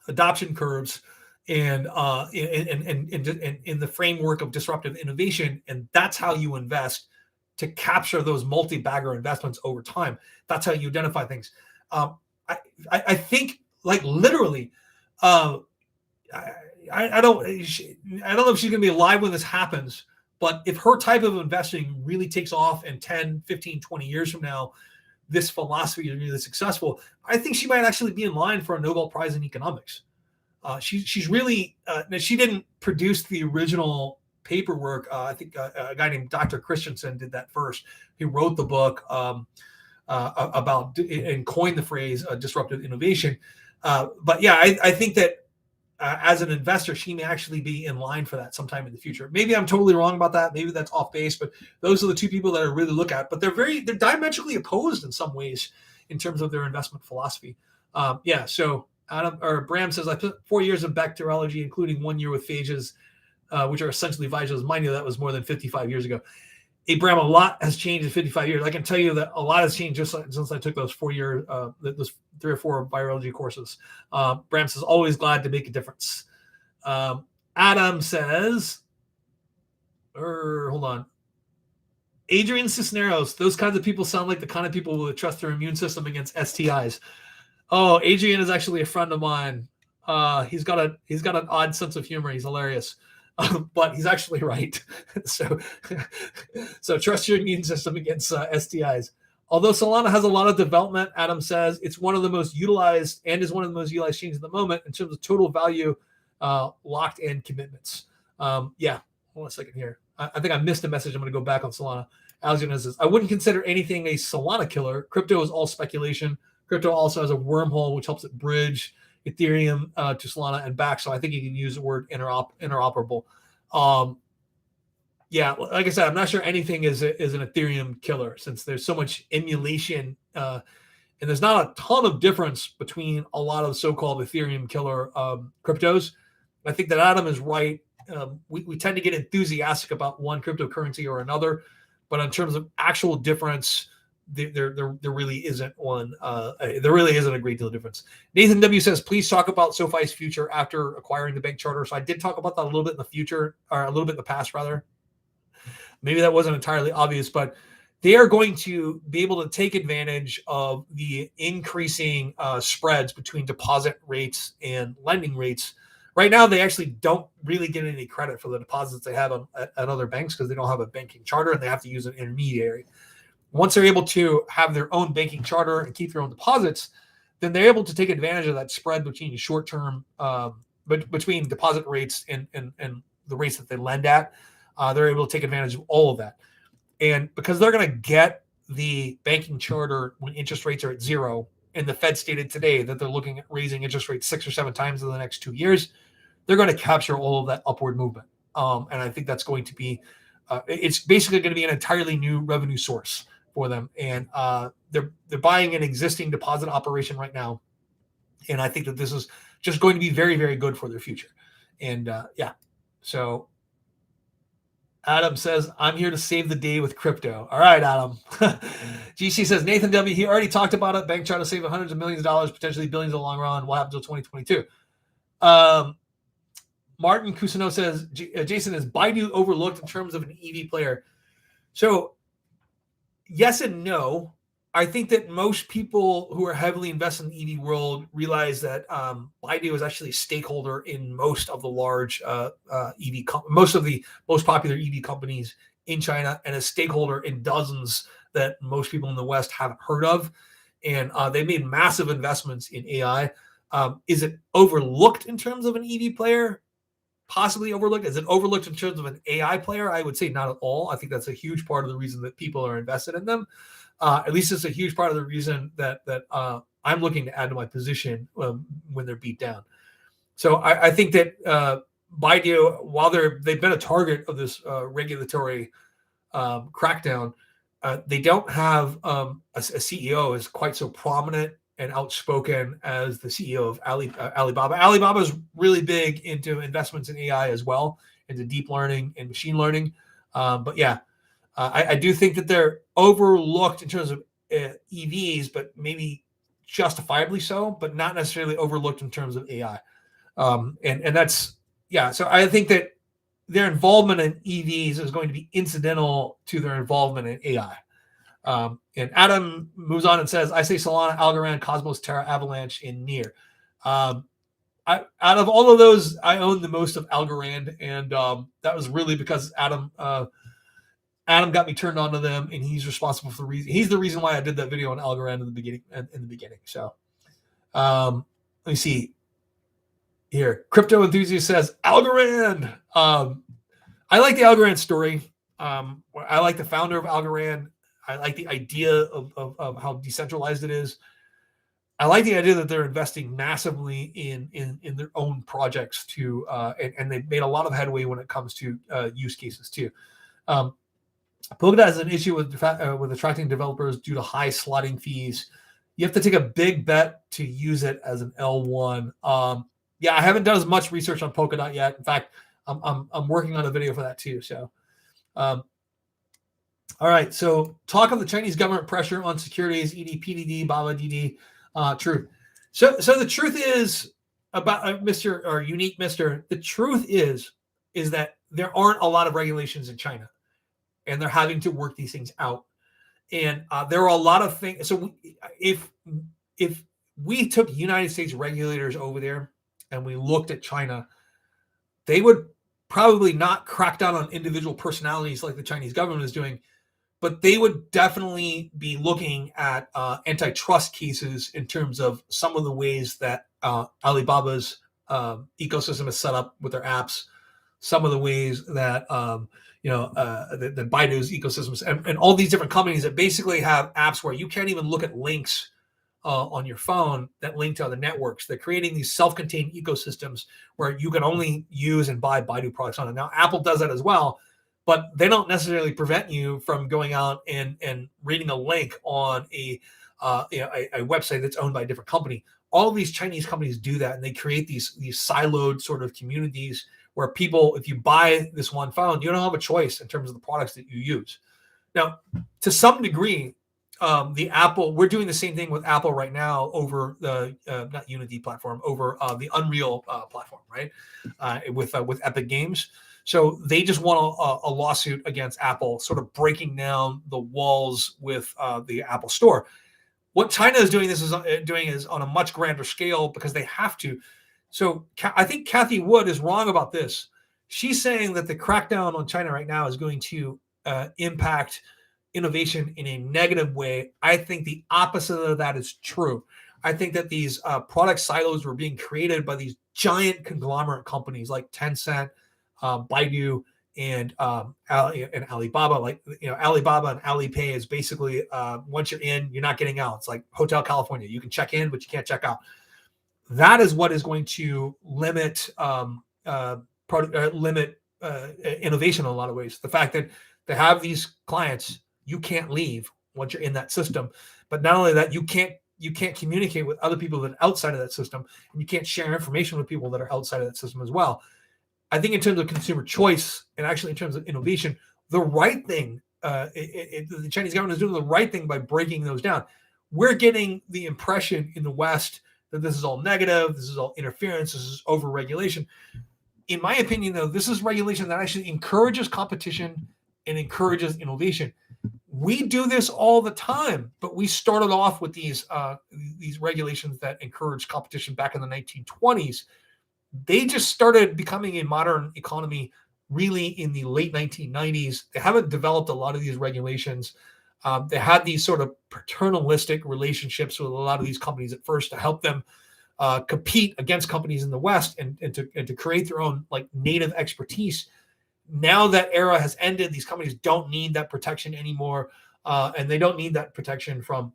adoption curves, and in the framework of disruptive innovation. And that's how you invest to capture those multi-bagger investments over time. That's how you identify things. I think, like, literally, I don't know if she's going to be alive when this happens, But if her type of investing really takes off and 10, 15, 20 years from now, this philosophy is really successful, I think she might actually be in line for a Nobel Prize in economics. She's really, she didn't produce the original paperwork. I think a guy named Dr. Christensen did that first. He wrote the book about and coined the phrase disruptive innovation. But yeah, I think that as an investor, she may actually be in line for that sometime in the future. Maybe I'm totally wrong about that. Maybe that's off base, but those are the two people that I really look at. But they're diametrically opposed in some ways in terms of their investment philosophy. So Adam or Bram says, I put 4 years of bacteriology, including 1 year with phages, which are essentially viruses. Mind you, that was more than 55 years ago. Hey, Bram, a lot has changed in 55 years. I can tell you that a lot has changed just since I took those 4 year, those 3 or 4 virology courses. Bram says, always glad to make a difference. Adam says, hold on. Adrian Cisneros, those kinds of people sound like the kind of people who would trust their immune system against STIs. Oh, Adrian is actually a friend of mine. He's got an odd sense of humor. He's hilarious. But he's actually right. So trust your immune system against STIs. Although Solana has a lot of development, Adam says it's one of the most utilized and is one of the most utilized chains at the moment in terms of total value, locked in commitments. Hold on a second here. I think I missed a message. I'm going to go back on Solana. Alexander says, I wouldn't consider anything a Solana killer. Crypto is all speculation. Crypto also has a wormhole, which helps it bridge Ethereum to Solana and back. So I think you can use the word interoperable. Like I said, I'm not sure anything is an Ethereum killer since there's so much emulation and there's not a ton of difference between a lot of the so-called Ethereum killer cryptos. I think that Adam is right. We tend to get enthusiastic about one cryptocurrency or another, but in terms of actual difference, there really isn't one. There really isn't a great deal of difference. Nathan W says, please talk about SoFi's future after acquiring the bank charter. So I did talk about that a little bit in the future, or a little bit in the past, rather. Maybe that wasn't entirely obvious, but they are going to be able to take advantage of the increasing spreads between deposit rates and lending rates. Right now, they actually don't really get any credit for the deposits they have at other banks because they don't have a banking charter and they have to use an intermediary. Once they're able to have their own banking charter and keep their own deposits, then they're able to take advantage of that spread between short-term, between deposit rates and the rates that they lend at. They're able to take advantage of all of that. And because they're going to get the banking charter when interest rates are at zero, and the Fed stated today that they're looking at raising interest rates 6 or 7 times in the next 2 years, they're going to capture all of that upward movement. And I think that's going to be, it's basically going to be an entirely new revenue source for them. And they're buying an existing deposit operation right now. And I think that this is just going to be very, very good for their future. And so Adam says, I'm here to save the day with crypto. All right, Adam. GC says, Nathan W., he already talked about it. Bank charter saving hundreds of millions of dollars, potentially billions in the long run. What happened until 2022? Martin Cousineau says, Jason, is Baidu overlooked in terms of an EV player? So yes and no. I think that most people who are heavily invested in the EV world realize that Baidu is actually a stakeholder in most of the large most of the most popular EV companies in China, and a stakeholder in dozens that most people in the West haven't heard of. And they made massive investments in AI. Is it overlooked in terms of an EV player? Possibly overlooked. Is it overlooked in terms of an AI player? I would say not at all. I think that's a huge part of the reason that people are invested in them. At least it's a huge part of the reason that I'm looking to add to my position when they're beat down. So I think that Baidu, while they've been a target of this regulatory crackdown, they don't have a CEO is quite so prominent and outspoken as the CEO of Alibaba. Alibaba is really big into investments in AI as well, into deep learning and machine learning. I do think that they're overlooked in terms of EVs, but maybe justifiably so, but not necessarily overlooked in terms of AI. And that's, so I think that their involvement in EVs is going to be incidental to their involvement in AI. And Adam moves on and says, I say Solana, Algorand, Cosmos, Terra, Avalanche, and Near. out of all of those, I own the most of Evergrande, and that was really because Adam got me turned on to them, and he's responsible for the reason. He's the reason why I did that video on Evergrande in the beginning. So, let me see here. Crypto enthusiast says Evergrande. I like the Evergrande story. I like the founder of Evergrande. I like the idea of how decentralized it is. I like the idea that they're investing massively in their own projects too, and they've made a lot of headway when it comes to use cases too. Polkadot has an issue with attracting developers due to high slotting fees. You have to take a big bet to use it as an L1. Yeah, I haven't done as much research on Polkadot yet. In fact, I'm working on a video for that too. So, all right. So, talk of the Chinese government pressure on securities, ED, PDD, BABA, DD. True. So the truth is about Mr. or unique Mr. The truth is that there aren't a lot of regulations in China, and they're having to work these things out. And there are a lot of things. So if we took United States regulators over there and we looked at China, they would probably not crack down on individual personalities like the Chinese government is doing, but they would definitely be looking at antitrust cases in terms of some of the ways that Alibaba's ecosystem is set up with their apps, some of the ways that the Baidu's ecosystems, and all these different companies that basically have apps where you can't even look at links on your phone that link to other networks. They're creating these self-contained ecosystems where you can only use and buy Baidu products on it. Now, Apple does that as well, but they don't necessarily prevent you from going out and reading a link on a website that's owned by a different company. All of these Chinese companies do that, and they create these siloed sort of communities where people, if you buy this one phone, you don't have a choice in terms of the products that you use. Now, to some degree, the Apple, we're doing the same thing with Apple right now over the not Unity platform, over the Unreal platform, right? With Epic Games. So they just won a lawsuit against Apple, sort of breaking down the walls with the Apple Store. What China is doing is on a much grander scale because they have to. So I think Kathy Wood is wrong about this. She's saying that the crackdown on China right now is going to impact innovation in a negative way. I think the opposite of that is true. I think that these product silos were being created by these giant conglomerate companies like Tencent, Baidu, and Alibaba. Like, Alibaba and Alipay is basically once you're in, you're not getting out. It's like Hotel California. You can check in, but you can't check out. That is what is going to limit innovation in a lot of ways. The fact that they have these clients, you can't leave once you're in that system. But not only that, you can't communicate with other people that are outside of that system, and you can't share information with people that are outside of that system as well. I think in terms of consumer choice and actually in terms of innovation, the right thing, the Chinese government is doing the right thing by breaking those down. We're getting the impression in the West that this is all negative, this is all interference, this is over-regulation. In my opinion, though, this is regulation that actually encourages competition and encourages innovation. We do this all the time, but we started off with these regulations that encourage competition back in the 1920s. They just started becoming a modern economy really in the late 1990s. They haven't developed a lot of these regulations. They had these sort of paternalistic relationships with a lot of these companies at first to help them compete against companies in the West and to create their own like native expertise. Now that era has ended. These companies don't need that protection anymore, and they don't need that protection from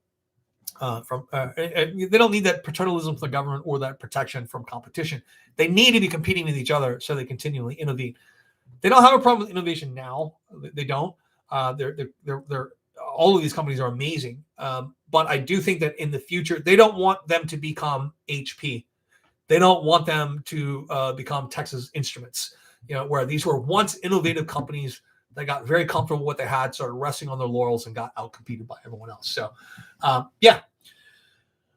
they don't need that paternalism from the government or that protection from competition. They need to be competing with each other so they continually innovate. They don't have a problem with innovation now. They don't. They're all of these companies are amazing, but I do think that in the future they don't want them to become HP. They don't want them to become Texas Instruments. Where these were once innovative companies that got very comfortable with what they had, started resting on their laurels, and got outcompeted by everyone else. So, yeah.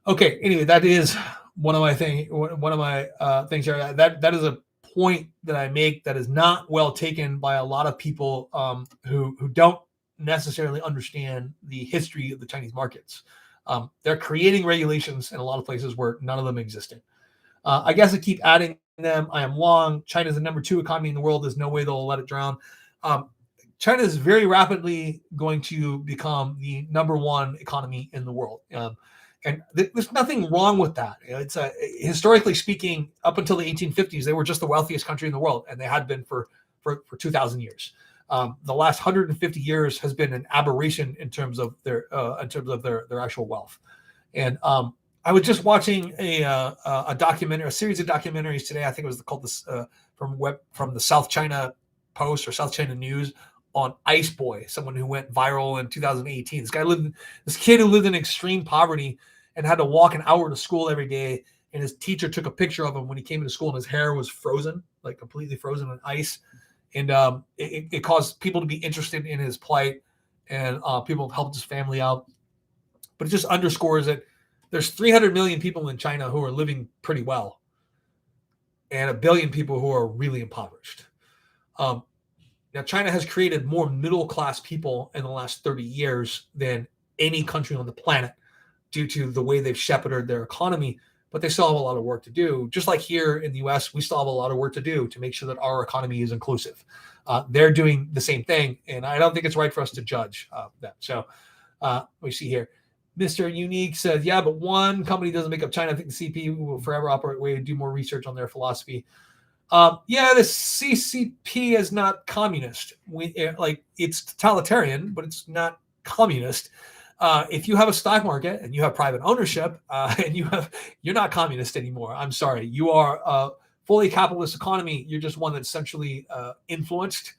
Okay. Anyway, that is one of my things here. That is a point that I make that is not well taken by a lot of people who don't necessarily understand the history of the Chinese markets. They're creating regulations in a lot of places where none of them existed. I guess I keep adding them. I am long. China's the number 2 economy in the world. There's no way they'll let it drown. China is very rapidly going to become the number 1 economy in the world. And there's nothing wrong with that. It's historically speaking, up until the 1850s, they were just the wealthiest country in the world, and they had been for 2,000 years. The last 150 years has been an aberration in terms of their actual wealth. And I was just watching a documentary, a series of documentaries today. I think it was called this from the South China Post or South China News on Ice Boy, someone who went viral in 2018. This kid who lived in extreme poverty and had to walk an hour to school every day. And his teacher took a picture of him when he came into school, and his hair was frozen, like completely frozen in ice. And it caused people to be interested in his plight, and people helped his family out. But it just underscores that there's 300 million people in China who are living pretty well, and 1 billion people who are really impoverished. Now, China has created more middle-class people in the last 30 years than any country on the planet due to the way they've shepherded their economy, but they still have a lot of work to do. Just like here in the U.S., we still have a lot of work to do to make sure that our economy is inclusive. They're doing the same thing, and I don't think it's right for us to judge that. So let me see here. Mr. Unique says, yeah, but one company doesn't make up China. I think the CP will forever operate way to do more research on their philosophy. Yeah, the CCP is not communist. It's totalitarian, but it's not communist. If you have a stock market and you have private ownership, and you're not communist anymore. I'm sorry, you are a fully capitalist economy. You're just one that's centrally influenced,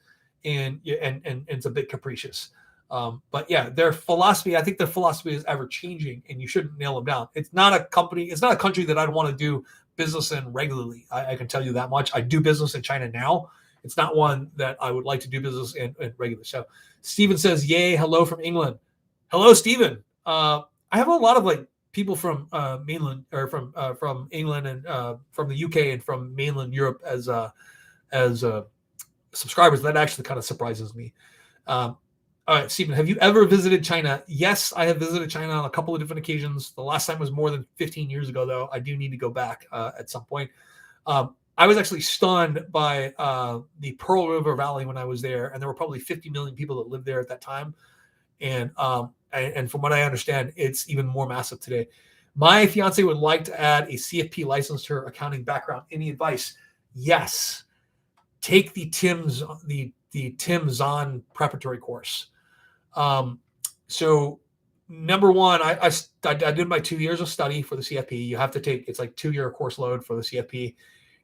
and it's a bit capricious. But yeah, their philosophy, I think their philosophy is ever changing, and you shouldn't nail them down. It's not a country that I'd want to do business in regularly. I can tell you that much. I do business in China now. It's not one that I would like to do business in regularly. So Steven says, yay, hello from England. Hello, Steven. I have a lot of people from mainland or from England and from the UK and from mainland Europe as subscribers. That actually kind of surprises me. All right, Stephen, have you ever visited China? Yes, I have visited China on a couple of different occasions. The last time was more than 15 years ago, though. I do need to go back at some point. I was actually stunned by the Pearl River Valley when I was there, and there were probably 50 million people that lived there at that time. And from what I understand, it's even more massive today. My fiance would like to add a CFP license to her accounting background. Any advice? Yes. Take the Tim Zahn preparatory course. So number one, I did my 2 years of study for the CFP. You have to take, it's like 2-year course load for the CFP.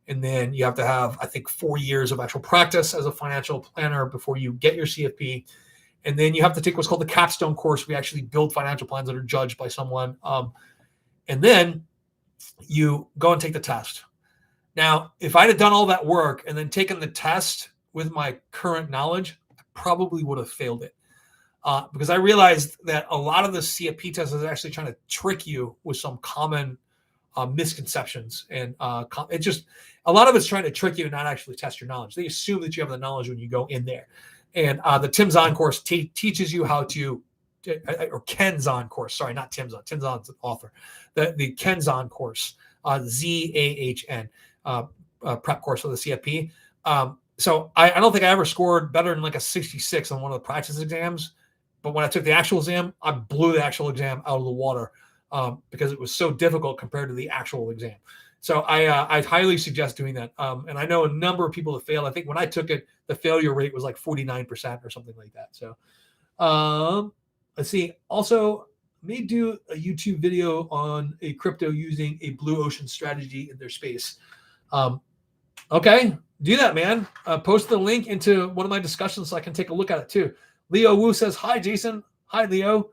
And then you have to have, I think, 4 years of actual practice as a financial planner before you get your CFP. And then you have to take what's called the capstone course. We actually build financial plans that are judged by someone. And then you go and take the test. Now, if I'd have done all that work and then taken the test with my current knowledge, I probably would have failed it. Because I realized that a lot of the CFP test is actually trying to trick you with some common misconceptions. And it just, a lot of it's trying to trick you and not actually test your knowledge. They assume that you have the knowledge when you go in there. And the Tim Zahn course teaches you how to, or Ken Zahn course, sorry, not Tim Zahn. Tim Zahn's an author. The Ken Zahn course, ZAHN, prep course for the CFP. So I don't think I ever scored better than like a 66 on one of the practice exams. But when I took the actual exam, I blew the actual exam out of the water because it was so difficult compared to the actual exam. So I highly suggest doing that. And I know a number of people that failed. I think when I took it, the failure rate was like 49% or something like that. So let's see. Also, may do a YouTube video on a crypto using a blue ocean strategy in their space. Okay, do that, man. Post the link into one of my discussions so I can take a look at it too. Leo Wu says, hi, Jason. Hi, Leo.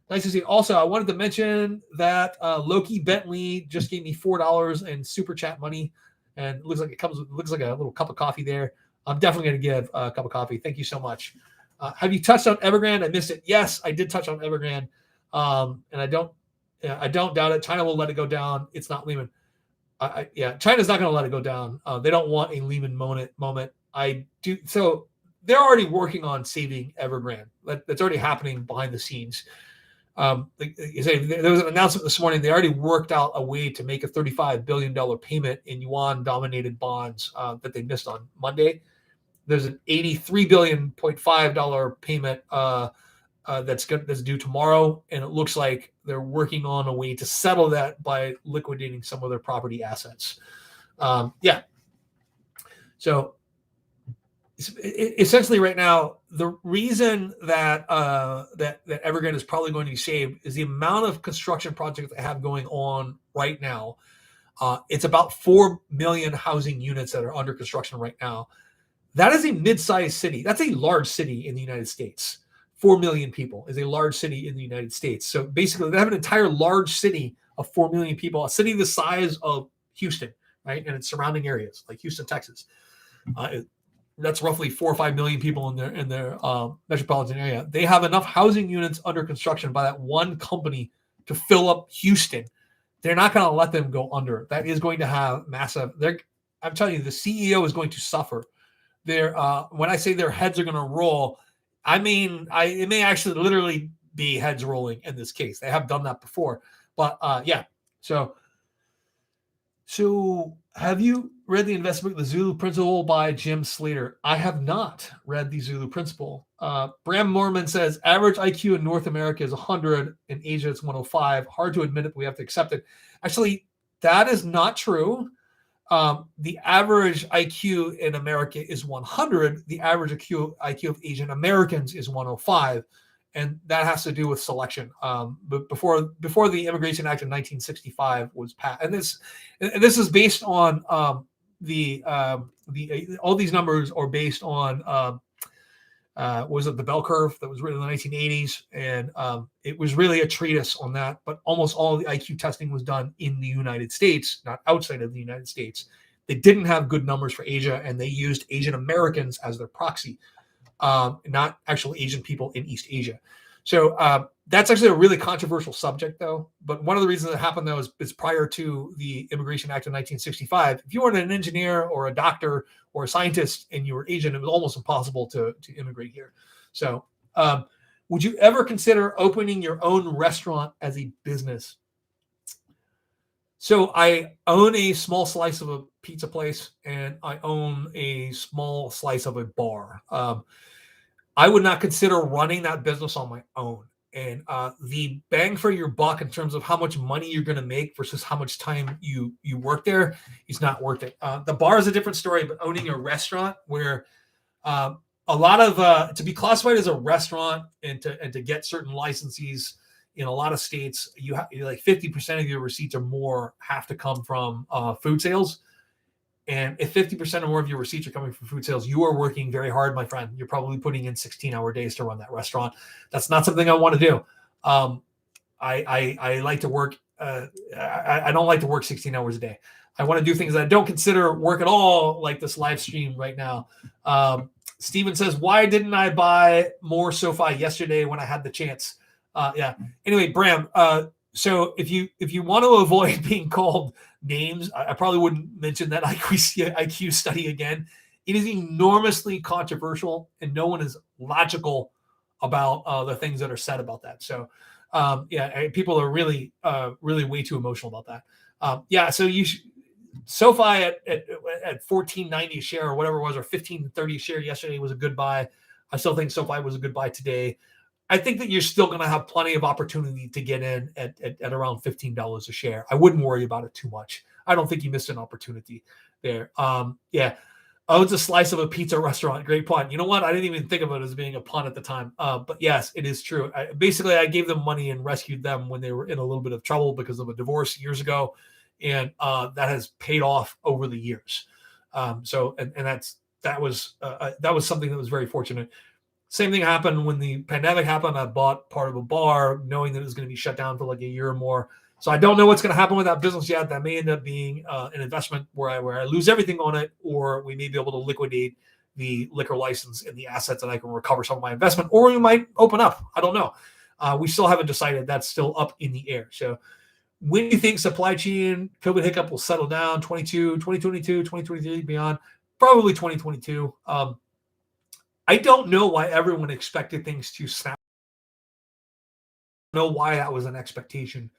Nice to see you. Also, I wanted to mention that Loki Bentley just gave me $4 in super chat money, and it looks like looks like a little cup of coffee there. I'm definitely going to give a cup of coffee. Thank you so much. Have you touched on Evergrande? I missed it. Yes, I did touch on Evergrande, and I don't doubt it. China will let it go down. It's not Lehman. China's not going to let it go down. They don't want a Lehman moment. I do. So they're already working on saving Evergrande. That's already happening behind the scenes. You say, there was an announcement this morning. They already worked out a way to make a $35 billion payment in yuan-dominated bonds that they missed on Monday. There's an $83.5 billion payment that's due tomorrow, and it looks like they're working on a way to settle that by liquidating some of their property assets. So essentially, right now, the reason that that Evergrande is probably going to be saved is the amount of construction projects they have going on right now. It's about 4 million housing units that are under construction right now. That is a mid-sized city. That's a large city in the United States. 4 million people is a large city in the United States. So basically, they have an entire large city of 4 million people, a city the size of Houston, right, and its surrounding areas like Houston, Texas. That's roughly 4 or 5 million people in their metropolitan area. They have enough housing units under construction by that one company to fill up Houston. They're not going to let them go under. That is going to have massive. I'm telling you, the CEO is going to suffer. When I say their heads are going to roll, I mean it may actually literally be heads rolling in this case. They have done that before, but yeah. So have you read the investment book, The Zulu Principle by Jim Slater? I have not read The Zulu Principle. Bram Mormon says average IQ in North America is 100, in Asia it's 105. Hard to admit it, but we have to accept it. Actually, that is not true. The average IQ in America is 100. The average IQ of Asian Americans is 105. And that has to do with selection. But before the Immigration Act of 1965 was passed, and this is based on all these numbers are based on was it the bell curve that was written in the 1980s, and it was really a treatise on that. But almost all of the IQ testing was done in the United States, not outside of the United States. They didn't have good numbers for Asia, and they used Asian Americans as their proxy. Not actual Asian people in East Asia. So that's actually a really controversial subject, though. But one of the reasons that happened, though, is prior to the Immigration Act of 1965. If you weren't an engineer or a doctor or a scientist and you were Asian, it was almost impossible to immigrate here. So would you ever consider opening your own restaurant as a business? So I own a small slice of a pizza place, and I own a small slice of a bar. I would not consider running that business on my own. And the bang for your buck in terms of how much money you're going to make versus how much time you work there is not worth it. The bar is a different story, but owning a restaurant where a lot of to be classified as a restaurant and to get certain licenses in a lot of states, you have like 50% of your receipts or more have to come from food sales. And if 50% or more of your receipts are coming from food sales, you are working very hard, my friend. You're probably putting in 16-hour days to run that restaurant. That's not something I want to do. I like to work. I don't like to work 16 hours a day. I want to do things that I don't consider work at all, like this live stream right now. Steven says, why didn't I buy more Sofi yesterday when I had the chance? Yeah. Anyway, Bram, so if you want to avoid being called names, I probably wouldn't mention that IQ study again. It is enormously controversial, and no one is logical about the things that are said about that. So, people are really way too emotional about that. So Sofi at $14.90 a share or whatever it was, or $15.30 a share yesterday was a good buy. I still think Sofi was a good buy today. I think that you're still going to have plenty of opportunity to get in at around $15 a share. I wouldn't worry about it too much. I don't think you missed an opportunity there. Oh, it's a slice of a pizza restaurant. Great pun. You know what? I didn't even think of it as being a pun at the time. But yes, it is true. I gave them money and rescued them when they were in a little bit of trouble because of a divorce years ago. And that has paid off over the years. That was something that was very fortunate. Same thing happened when the pandemic happened. I bought part of a bar knowing that it was going to be shut down for like a year or more. So I don't know what's going to happen with that business yet. That may end up being an investment where I lose everything on it, or we may be able to liquidate the liquor license and the assets and I can recover some of my investment, or we might open up. I don't know. We still haven't decided. That's still up in the air. So when do you think supply chain COVID hiccup will settle down? 2022, 2023, beyond? Probably 2022. I don't know why everyone expected things to snap know why that was an expectation.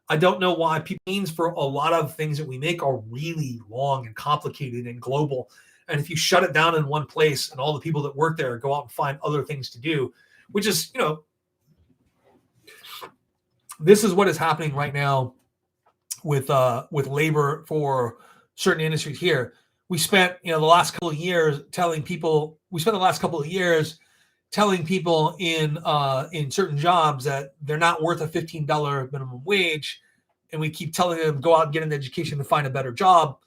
I don't know why means for a lot of things that we make are really long and complicated and global. And if you shut it down in one place and all the people that work there go out and find other things to do, which is, this is what is happening right now with labor for certain industries here. We spent, the last couple of years telling people in certain jobs that they're not worth a $15 minimum wage, and we keep telling them go out and get an education to find a better job.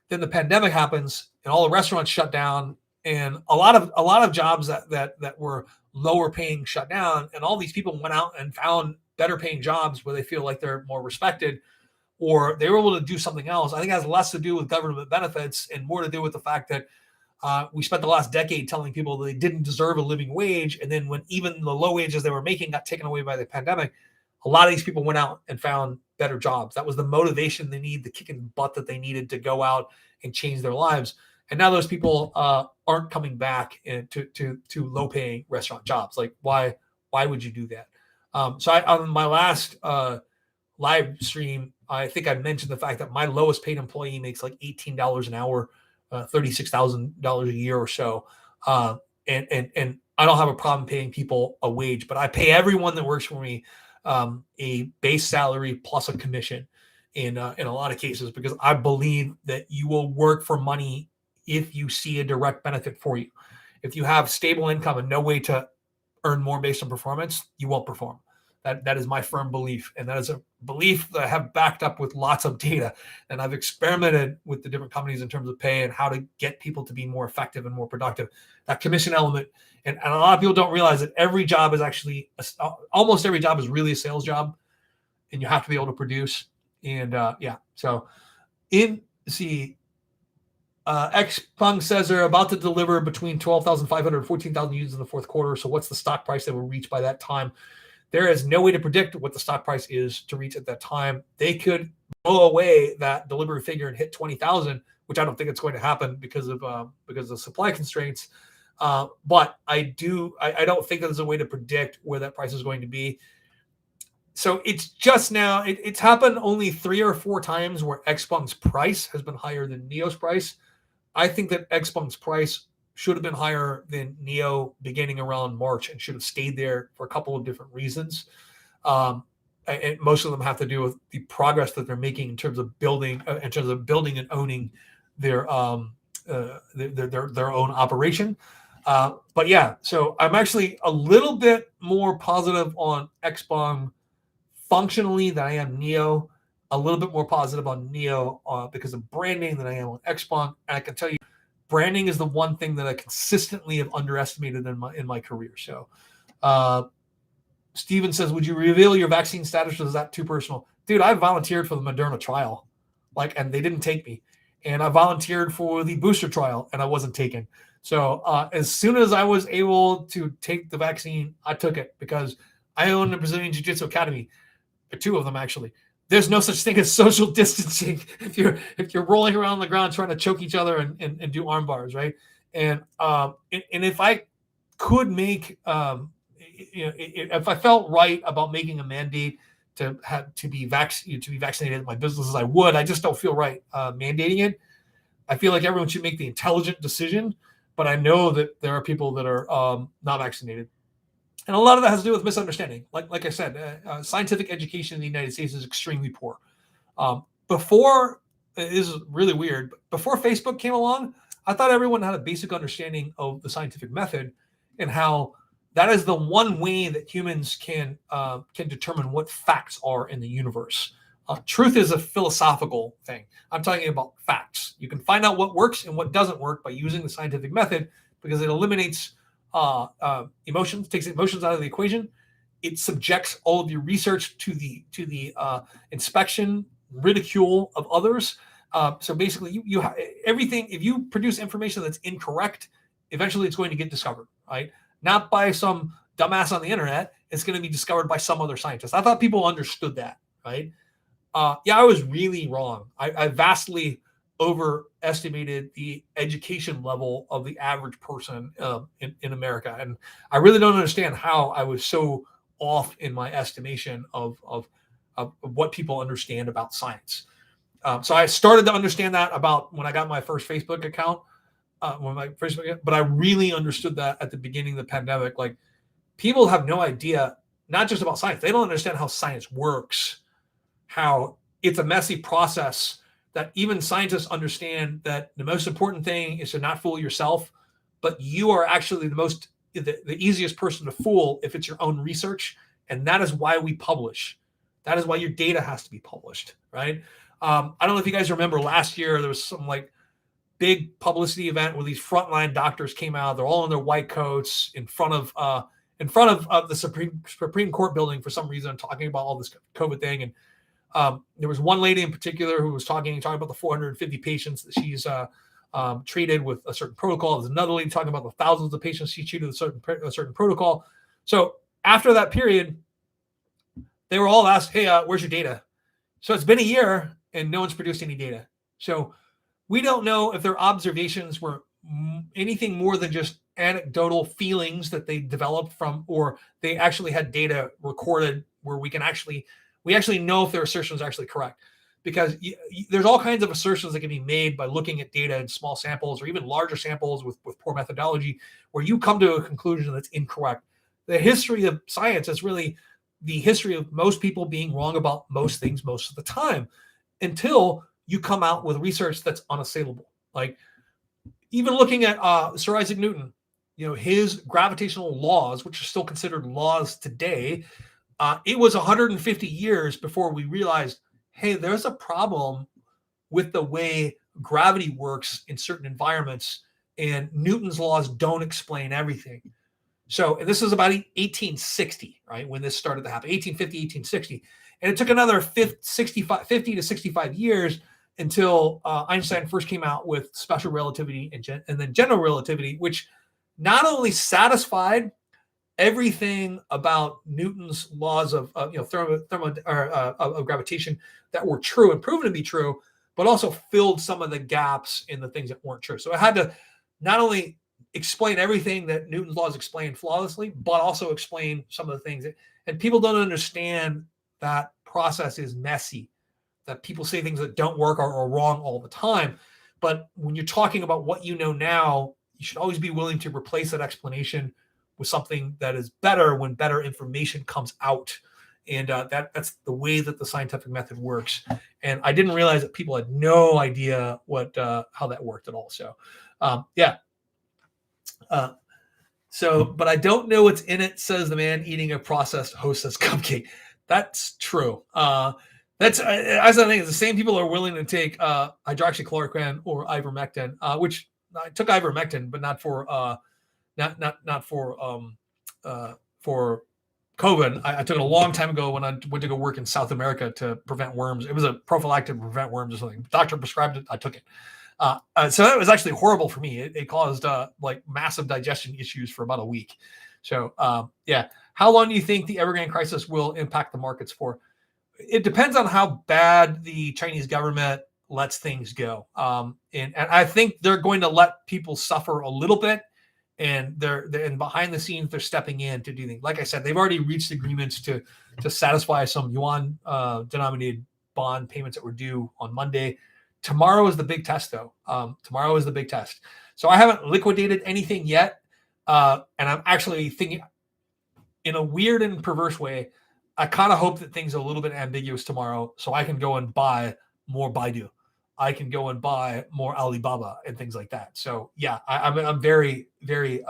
Then the pandemic happens, and all the restaurants shut down, and a lot of jobs that were lower paying shut down, and all these people went out and found better paying jobs where they feel like they're more respected, or they were able to do something else. I think it has less to do with government benefits and more to do with the fact that we spent the last decade telling people they didn't deserve a living wage. And then when even the low wages they were making got taken away by the pandemic, a lot of these people went out and found better jobs. That was the motivation they need, the kick in the butt that they needed to go out and change their lives. And now those people aren't coming back to low paying restaurant jobs. Like, why would you do that? So on my last live stream, I think I mentioned the fact that my lowest paid employee makes like $18 an hour, $36,000 a year or so. And I don't have a problem paying people a wage, but I pay everyone that works for me a base salary plus a commission in a lot of cases, because I believe that you will work for money if you see a direct benefit for you. If you have stable income and no way to earn more based on performance, you won't perform. That is my firm belief. And that is a belief that I have backed up with lots of data. And I've experimented with the different companies in terms of pay and how to get people to be more effective and more productive. That commission element. And a lot of people don't realize that every job is actually, almost every job is really a sales job. And you have to be able to produce. And so Xpeng says they're about to deliver between 12,500 and 14,000 units in the fourth quarter. So what's the stock price that will reach by that time? There is no way to predict what the stock price is to reach at that time. They could blow away that delivery figure and hit 20,000, which I don't think it's going to happen because of supply constraints. But I don't think there's a way to predict where that price is going to be. So it's just now, it's happened only 3 or 4 times where Xpeng's price has been higher than Nio's price. I think that Xpeng's price should have been higher than Nio beginning around March and should have stayed there for a couple of different reasons. And most of them have to do with the progress that they're making in terms of building and owning their own operation. But yeah, so I'm actually a little bit more positive on Xpeng functionally than I am Nio. A little bit more positive on Nio because of branding than I am on Xpeng. And I can tell you, branding is the one thing that I consistently have underestimated in my career. So, Steven says, "Would you reveal your vaccine status? Or is that too personal?" Dude, I volunteered for the Moderna trial, and they didn't take me, and I volunteered for the booster trial, and I wasn't taken. So, as soon as I was able to take the vaccine, I took it because I own the Brazilian Jiu-Jitsu Academy, 2 of them actually. There's no such thing as social distancing if you're rolling around on the ground trying to choke each other and do arm bars, right? And if I could make, if I felt right about making a mandate to be vaccinated in my businesses, I would. I just don't feel right mandating it. I feel like everyone should make the intelligent decision, but I know that there are people that are not vaccinated. And a lot of that has to do with misunderstanding. Like I said, scientific education in the United States is extremely poor. Before, it is really weird, but before Facebook came along, I thought everyone had a basic understanding of the scientific method and how that is the one way that humans can determine what facts are in the universe. Truth is a philosophical thing. I'm talking about facts. You can find out what works and what doesn't work by using the scientific method because it eliminates emotions, takes emotions out of the equation. It subjects all of your research to the inspection, ridicule of others. So basically, you everything. If you produce information that's incorrect, eventually it's going to get discovered, right? Not by some dumbass on the internet. It's going to be discovered by some other scientist. I thought people understood that, right? I was really wrong. I vastly overestimated the education level of the average person in America. And I really don't understand how I was so off in my estimation of what people understand about science. So I started to understand that about when I got my first Facebook account, but I really understood that at the beginning of the pandemic. Like, people have no idea, not just about science, they don't understand how science works, how it's a messy process, that even scientists understand that the most important thing is to not fool yourself, but you are actually the easiest person to fool if it's your own research. And that is why we publish. That is why your data has to be published, right? I don't know if you guys remember last year, there was some like big publicity event where these frontline doctors came out. They're all in their white coats in front of the Supreme Court building for some reason, talking about all this COVID thing. And there was one lady in particular who was talking about the 450 patients that she's treated with a certain protocol. There's another lady talking about the thousands of patients she treated with a certain protocol. So after that period, they were all asked, "Hey, where's your data?" So it's been a year and no one's produced any data. So we don't know if their observations were anything more than just anecdotal feelings that they developed from, or they actually had data recorded where we actually know if their assertions are actually correct. Because there's all kinds of assertions that can be made by looking at data in small samples or even larger samples with poor methodology, where you come to a conclusion that's incorrect. The history of science is really the history of most people being wrong about most things most of the time, until you come out with research that's unassailable. Like, even looking at Sir Isaac Newton, his gravitational laws, which are still considered laws today, it was 150 years before we realized, hey, there's a problem with the way gravity works in certain environments, and Newton's laws don't explain everything. So this is about 1860, right, when this started to happen, 1850, 1860. And it took another 50 to 65 years until Einstein first came out with special relativity and then general relativity, which not only satisfied everything about Newton's laws of gravitation that were true and proven to be true, but also filled some of the gaps in the things that weren't true. So it had to not only explain everything that Newton's laws explained flawlessly, but also explain some of the things and people don't understand that process is messy, that people say things that don't work or are wrong all the time. But when you're talking about what you know now, you should always be willing to replace that explanation with something that is better when better information comes out. And that's the way that the scientific method works. And I didn't realize that people had no idea how that worked at all. So, yeah. But I don't know what's in it, says the man eating a processed Hostess cupcake. That's true. That's the thing is the same people are willing to take hydroxychloroquine or ivermectin, which I took ivermectin, but not for for COVID. I took it a long time ago when I went to go work in South America to prevent worms. It was a prophylactic to prevent worms or something. The doctor prescribed it. I took it. So that was actually horrible for me. It caused like massive digestion issues for about a week. So yeah. How long do you think the Evergrande crisis will impact the markets for? It depends on how bad the Chinese government lets things go. And I think they're going to let people suffer a little bit. And they're behind the scenes, they're stepping in to do things. Like I said, they've already reached agreements to satisfy some yuan denominated bond payments that were due on Monday. Tomorrow is the big test, though. Tomorrow is the big test. So I haven't liquidated anything yet. And I'm actually thinking, in a weird and perverse way, I kind of hope that things are a little bit ambiguous tomorrow so I can go and buy more Baidu. I can go and buy more Alibaba and things like that. So yeah, I'm very, very,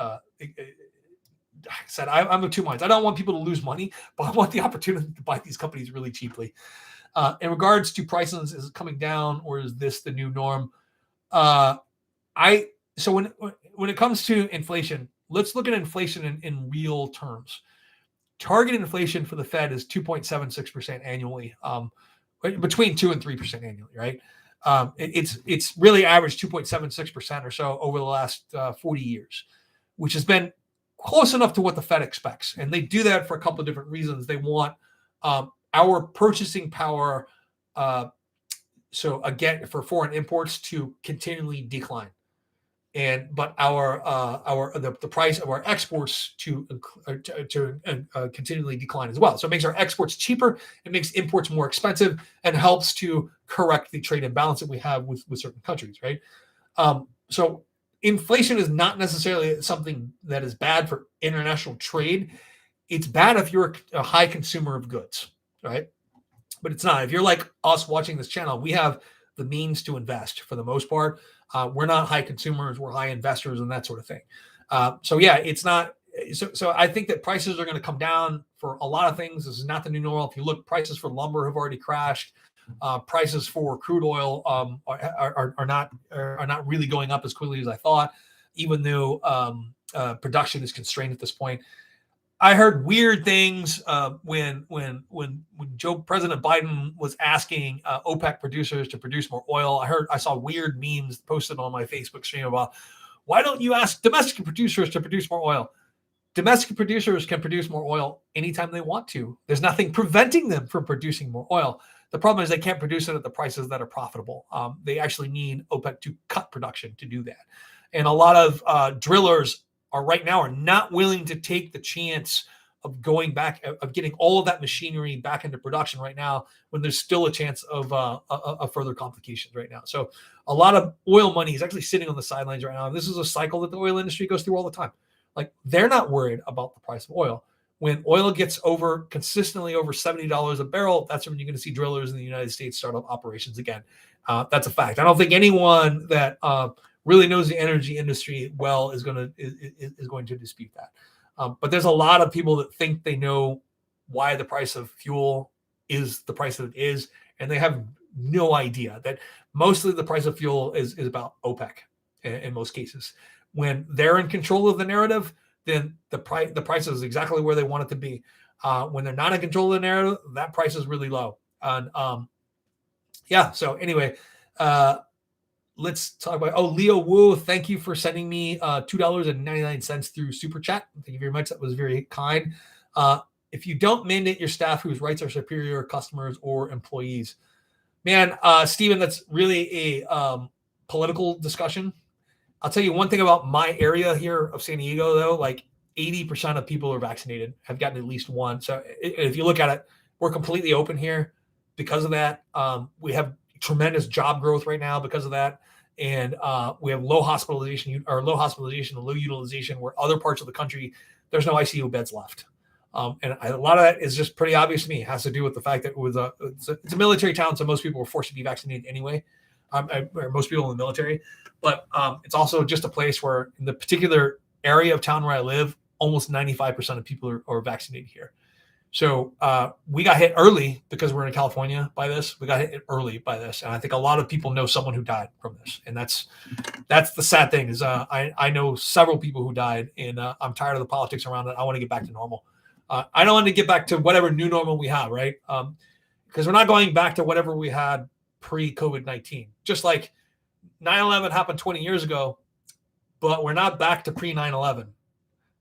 said I'm of two minds. I don't want people to lose money, but I want the opportunity to buy these companies really cheaply. In regards to prices, is it coming down or is this the new norm? So when it comes to inflation, let's look at inflation in real terms. Target inflation for the Fed is 2.76% annually, between 2 and 3% annually, right? It's really averaged 2.76% or so over the last 40 years, which has been close enough to what the Fed expects. And they do that for a couple of different reasons. They want our purchasing power, so again, for foreign imports to continually decline. but the price of our exports to continually decline as well. So it makes our exports cheaper, it makes imports more expensive, and helps to correct the trade imbalance that we have with certain countries, right? So inflation is not necessarily something that is bad for international trade. It's bad if you're a high consumer of goods, right? But it's not. If you're like us watching this channel, we have the means to invest for the most part. We're not high consumers, we're high investors and that sort of thing. So yeah, it's not. So I think that prices are going to come down for a lot of things. This is not the new normal. If you look, prices for lumber have already crashed. Prices for crude oil are not really going up as quickly as I thought, even though production is constrained at this point. I heard weird things when President Biden was asking OPEC producers to produce more oil. I saw weird memes posted on my Facebook stream about, why don't you ask domestic producers to produce more oil? Domestic producers can produce more oil anytime they want to. There's nothing preventing them from producing more oil. The problem is they can't produce it at the prices that are profitable. They actually need OPEC to cut production to do that. And a lot of drillers right now are not willing to take the chance of going back, of getting all of that machinery back into production right now, when there's still a chance of further complications right now. So a lot of oil money is actually sitting on the sidelines right now. And this is a cycle that the oil industry goes through all the time. Like, they're not worried about the price of oil. When oil gets consistently over $70 a barrel, that's when you're going to see drillers in the United States start up operations again. That's a fact. I don't think anyone that really knows the energy industry well is going to dispute that. But there's a lot of people that think they know why the price of fuel is the price that it is, and they have no idea that mostly the price of fuel is about OPEC in most cases. When they're in control of the narrative, then the price is exactly where they want it to be. When they're not in control of the narrative, that price is really low. And yeah, so anyway, let's talk about, Leo Wu, thank you for sending me $2.99 through Super Chat. Thank you very much. That was very kind. If you don't mandate your staff whose rights are superior, customers or employees, man, Stephen, that's really a political discussion. I'll tell you one thing about my area here of San Diego, though, like 80% of people are vaccinated, have gotten at least one. So if you look at it, we're completely open here because of that. We have tremendous job growth right now because of that. And we have low hospitalization and low utilization, where other parts of the country, there's no ICU beds left. And a lot of that is just pretty obvious to me. It has to do with the fact that it's a military town, so most people were forced to be vaccinated anyway. Most people in the military, but it's also just a place where, in the particular area of town where I live, almost 95% of people are vaccinated here. So we got hit early because we're in California by this. We got hit early by this, and I think a lot of people know someone who died from this, and that's the sad thing is I know several people who died, and I'm tired of the politics around it. I want to get back to normal. I don't want to get back to whatever new normal we have, right? Because we're not going back to whatever we had pre-COVID-19. Just like 9/11 happened 20 years ago, but we're not back to pre-9/11,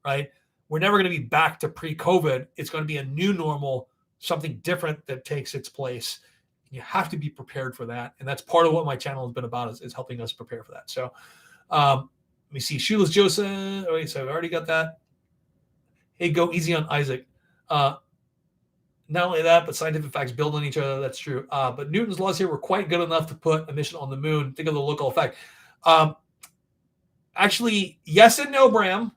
right? We're never going to be back to pre-COVID. It's going to be a new normal, something different that takes its place. You have to be prepared for that. And that's part of what my channel has been about, is helping us prepare for that. So let me see. Shoeless Joseph. Oh, wait, so I've already got that. Hey, go easy on Isaac. Not only that, but scientific facts build on each other. That's true. But Newton's laws here were quite good enough to put a mission on the moon. Think of the local effect. Actually, yes and no, Bram.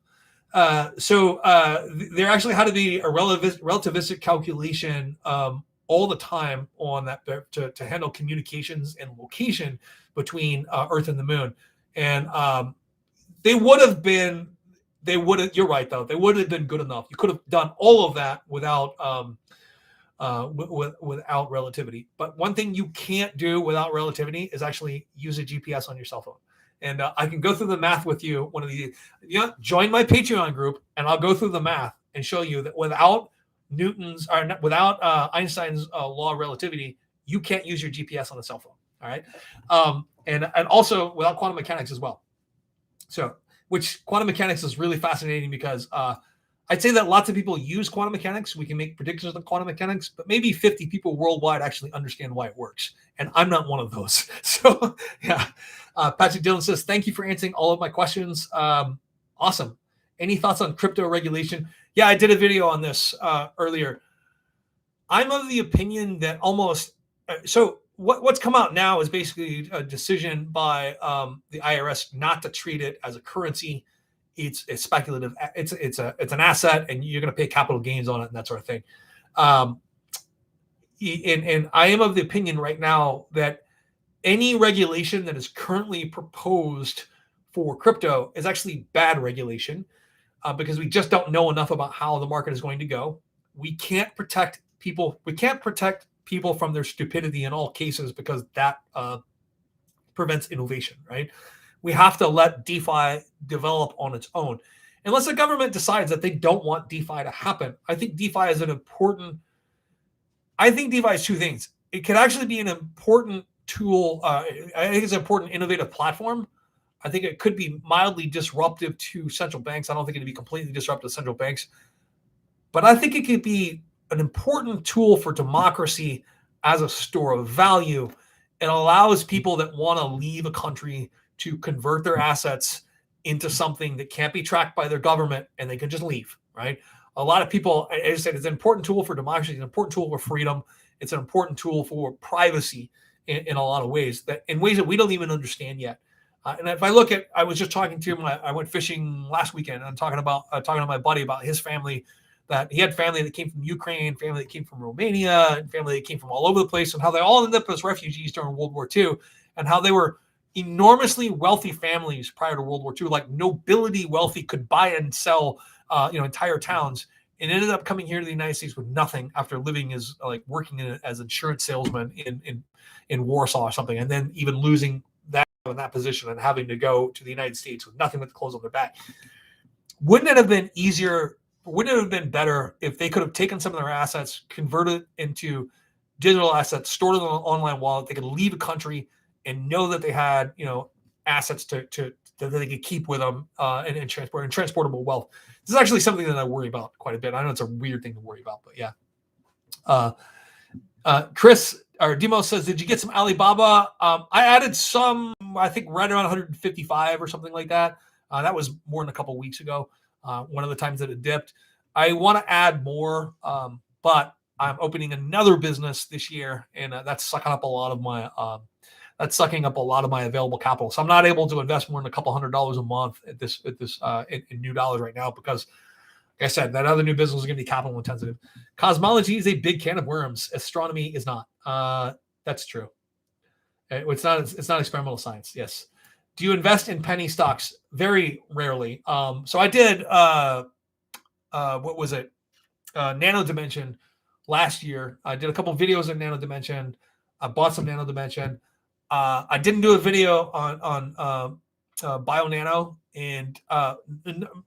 There actually had to be a relativistic calculation all the time on that to handle communications and location between Earth and the moon. And you're right, though. They would have been good enough. You could have done all of that without relativity. But one thing you can't do without relativity is actually use a GPS on your cell phone. And I can go through the math with you. One of the, join my Patreon group, and I'll go through the math and show you that without Einstein's law of relativity, you can't use your GPS on a cell phone. All right, and also without quantum mechanics as well. So, which quantum mechanics is really fascinating because I'd say that lots of people use quantum mechanics. We can make predictions on quantum mechanics, but maybe 50 people worldwide actually understand why it works. And I'm not one of those. So, yeah. Patrick Dillon says, thank you for answering all of my questions. Awesome. Any thoughts on crypto regulation? Yeah, I did a video on this earlier. I'm of the opinion that almost what's come out now is basically a decision by the IRS not to treat it as a currency. It's speculative. It's an asset, and you're going to pay capital gains on it and that sort of thing. And I am of the opinion right now that any regulation that is currently proposed for crypto is actually bad regulation because we just don't know enough about how the market is going to go. We can't protect people. We can't protect people from their stupidity in all cases because that prevents innovation, right? We have to let DeFi develop on its own. Unless the government decides that they don't want DeFi to happen. I think DeFi is two things. It can actually be an important tool. I think it's an important innovative platform. I think it could be mildly disruptive to central banks. I don't think it'd be completely disruptive to central banks. But I think it could be an important tool for democracy as a store of value. It allows people that want to leave a country to convert their assets into something that can't be tracked by their government, and they can just leave, right? A lot of people, as I said, it's an important tool for democracy, it's an important tool for freedom, it's an important tool for privacy in a lot of ways, that in ways that we don't even understand yet. And if I look at, I was just talking to him, I went fishing last weekend, and I'm talking to my buddy about his family, that he had family that came from Ukraine, family that came from Romania, and family that came from all over the place, and how they all ended up as refugees during World War II, and how they were enormously wealthy families prior to World War II, like nobility wealthy, could buy and sell, entire towns, and ended up coming here to the United States with nothing after living as working as insurance salesman in Warsaw or something, and then even losing that in that position and having to go to the United States with nothing but the clothes on their back. Wouldn't it have been easier? Wouldn't it have been better if they could have taken some of their assets, converted into digital assets, stored in an online wallet? They could leave a country and know that they had, assets that they could keep with them and transportable wealth. This is actually something that I worry about quite a bit. I know it's a weird thing to worry about, but yeah. Chris or Demo says, did you get some Alibaba? I added some, I think right around 155 or something like that. That was more than a couple of weeks ago. One of the times that it dipped. I want to add more, but I'm opening another business this year, and that's sucking up a lot of my available capital. So I'm not able to invest more than a couple $100 a month in new dollars right now because, like I said, that other new business is going to be capital intensive. Cosmology is a big can of worms. Astronomy is not. That's true. It's not experimental science. Yes. Do you invest in penny stocks? Very rarely. So I did, what was it? Nano Dimension last year. I did a couple videos on Nano Dimension. I bought some Nano Dimension. I didn't do a video on Bio Nano, and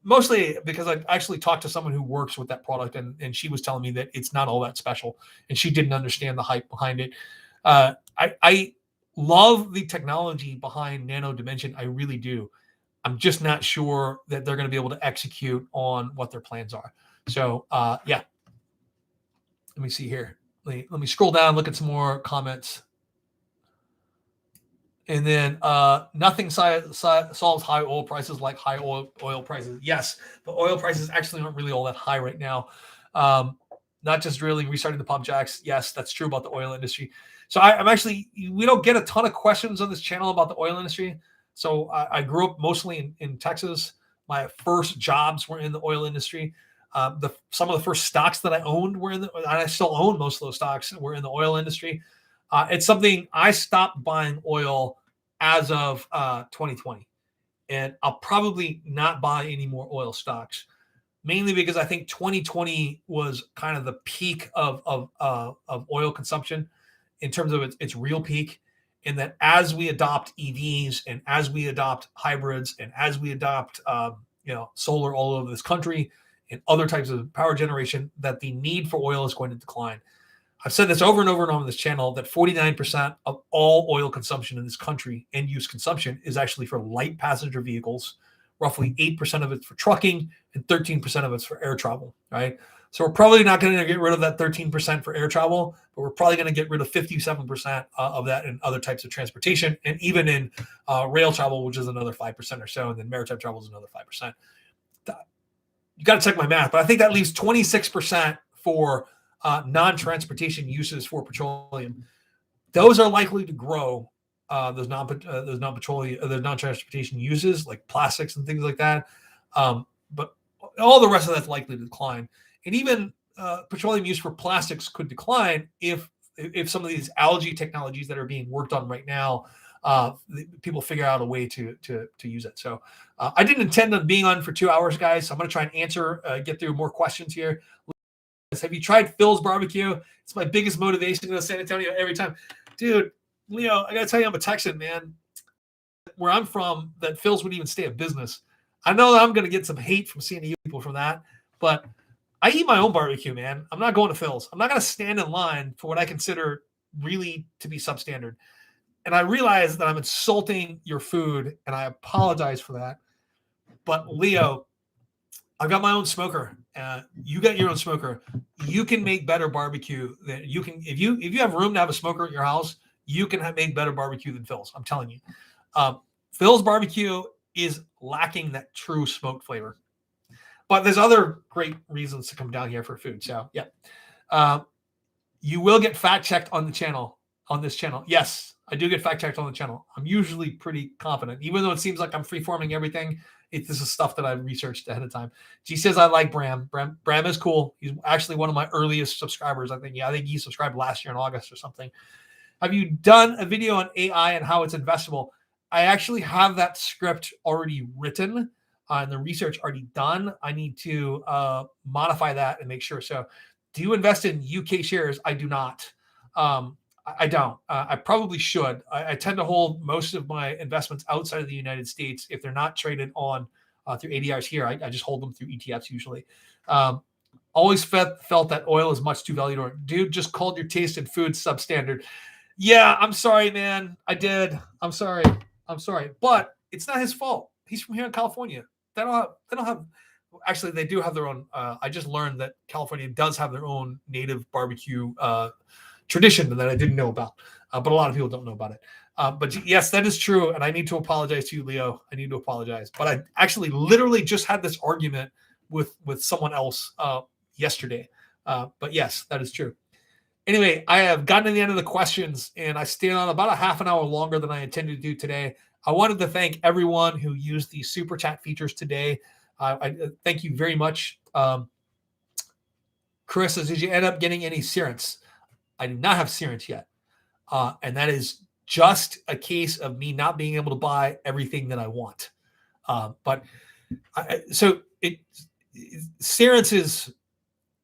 mostly because I actually talked to someone who works with that product, and she was telling me that it's not all that special, and she didn't understand the hype behind it. I love the technology behind Nano Dimension. I really do. I'm just not sure that they're going to be able to execute on what their plans are. So, yeah. Let me see here. Let me scroll down, look at some more comments. And then nothing solves high oil prices like high oil prices. Yes, but oil prices actually aren't really all that high right now. Not just really restarting the pump jacks. Yes, that's true about the oil industry. So we don't get a ton of questions on this channel about the oil industry. So I grew up mostly in Texas. My first jobs were in the oil industry. Some of the first stocks that I owned and I still own most of those stocks, were in the oil industry. It's something I stopped buying oil as of 2020, and I'll probably not buy any more oil stocks, mainly because I think 2020 was kind of the peak of oil consumption in terms of its real peak. And that as we adopt EVs and as we adopt hybrids and as we adopt solar all over this country and other types of power generation, that the need for oil is going to decline. I've said this over and over and over on this channel that 49% of all oil consumption in this country, end use consumption, is actually for light passenger vehicles, roughly 8% of it's for trucking, and 13% of it's for air travel, right? So we're probably not going to get rid of that 13% for air travel, but we're probably going to get rid of 57% of that in other types of transportation, and even in rail travel, which is another 5% or so, and then maritime travel is another 5%. You got to check my math, but I think that leaves 26% for non-transportation uses for petroleum. Those are likely to grow. Those non-transportation uses like plastics and things like that, but all the rest of that's likely to decline. And even petroleum use for plastics could decline if some of these algae technologies that are being worked on right now, people figure out a way to use it. So I didn't intend on being on for 2 hours, guys. So I'm going to try and answer, get through more questions here. Have you tried Phil's barbecue? It's my biggest motivation to San Antonio every time. Dude, Leo, I got to tell you, I'm a Texan, man. Where I'm from, that Phil's would even stay a business. I know that I'm going to get some hate from San Diego people from that, but I eat my own barbecue, man. I'm not going to Phil's. I'm not going to stand in line for what I consider really to be substandard. And I realize that I'm insulting your food, and I apologize for that. But Leo, I've got my own smoker. You got your own smoker. You can make better barbecue than you can. If you have room to have a smoker at your house, you can make better barbecue than Phil's. I'm telling you. Phil's barbecue is lacking that true smoked flavor. But there's other great reasons to come down here for food. So yeah, you will get fact checked on the channel. On this channel, yes, I do get fact checked on the channel. I'm usually pretty confident, even though it seems like I'm free-forming everything. This is stuff that I've researched ahead of time. She says I like Bram. Bram is cool. He's actually one of my earliest subscribers. I think he subscribed last year in August or something. Have you done a video on AI and how it's investable? I actually have that script already written and the research already done. I need to modify that and make sure. So, do you invest in UK shares? I do not. I don't. I probably should. I tend to hold most of my investments outside of the United States. If they're not traded on through ADRs here, I just hold them through ETFs usually. Always felt that oil is much too valuable. Dude, just called your taste in food substandard. Yeah, I'm sorry, man. I did. I'm sorry. But it's not his fault. He's from here in California. They don't have. Actually, they do have their own. I just learned that California does have their own native barbecue tradition that I didn't know about, but a lot of people don't know about it. But yes, that is true, and I need to apologize to you, Leo. I need to apologize. But I actually literally just had this argument with someone else yesterday. But yes, that is true. Anyway, I have gotten to the end of the questions, and I stayed on about a half an hour longer than I intended to do today. I wanted to thank everyone who used the super chat features today. I thank you very much. Chris says, did you end up getting any Searants? I do not have Searants yet. And that is just a case of me not being able to buy everything that I want. Searants is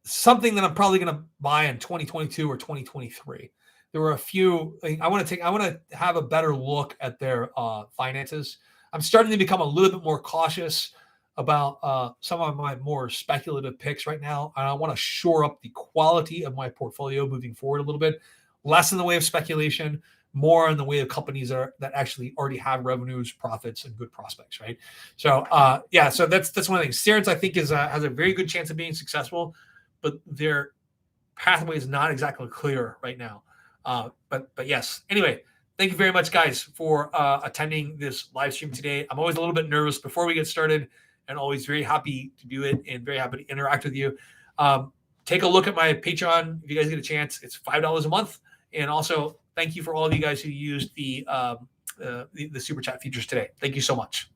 something that I'm probably going to buy in 2022 or 2023. There were a few. I want to have a better look at their finances. I'm starting to become a little bit more cautious about some of my more speculative picks right now. And I want to shore up the quality of my portfolio moving forward a little bit. Less in the way of speculation, more in the way of companies that actually already have revenues, profits, and good prospects, right? So so that's one of the things. Searants, I think, has a very good chance of being successful, but their pathway is not exactly clear right now. But yes. Anyway, thank you very much, guys, for attending this live stream today. I'm always a little bit nervous before we get started, and always very happy to do it and very happy to interact with you. Take a look at my Patreon if you guys get a chance. It's $5 a month. And also, thank you for all of you guys who used the super chat features today. Thank you so much.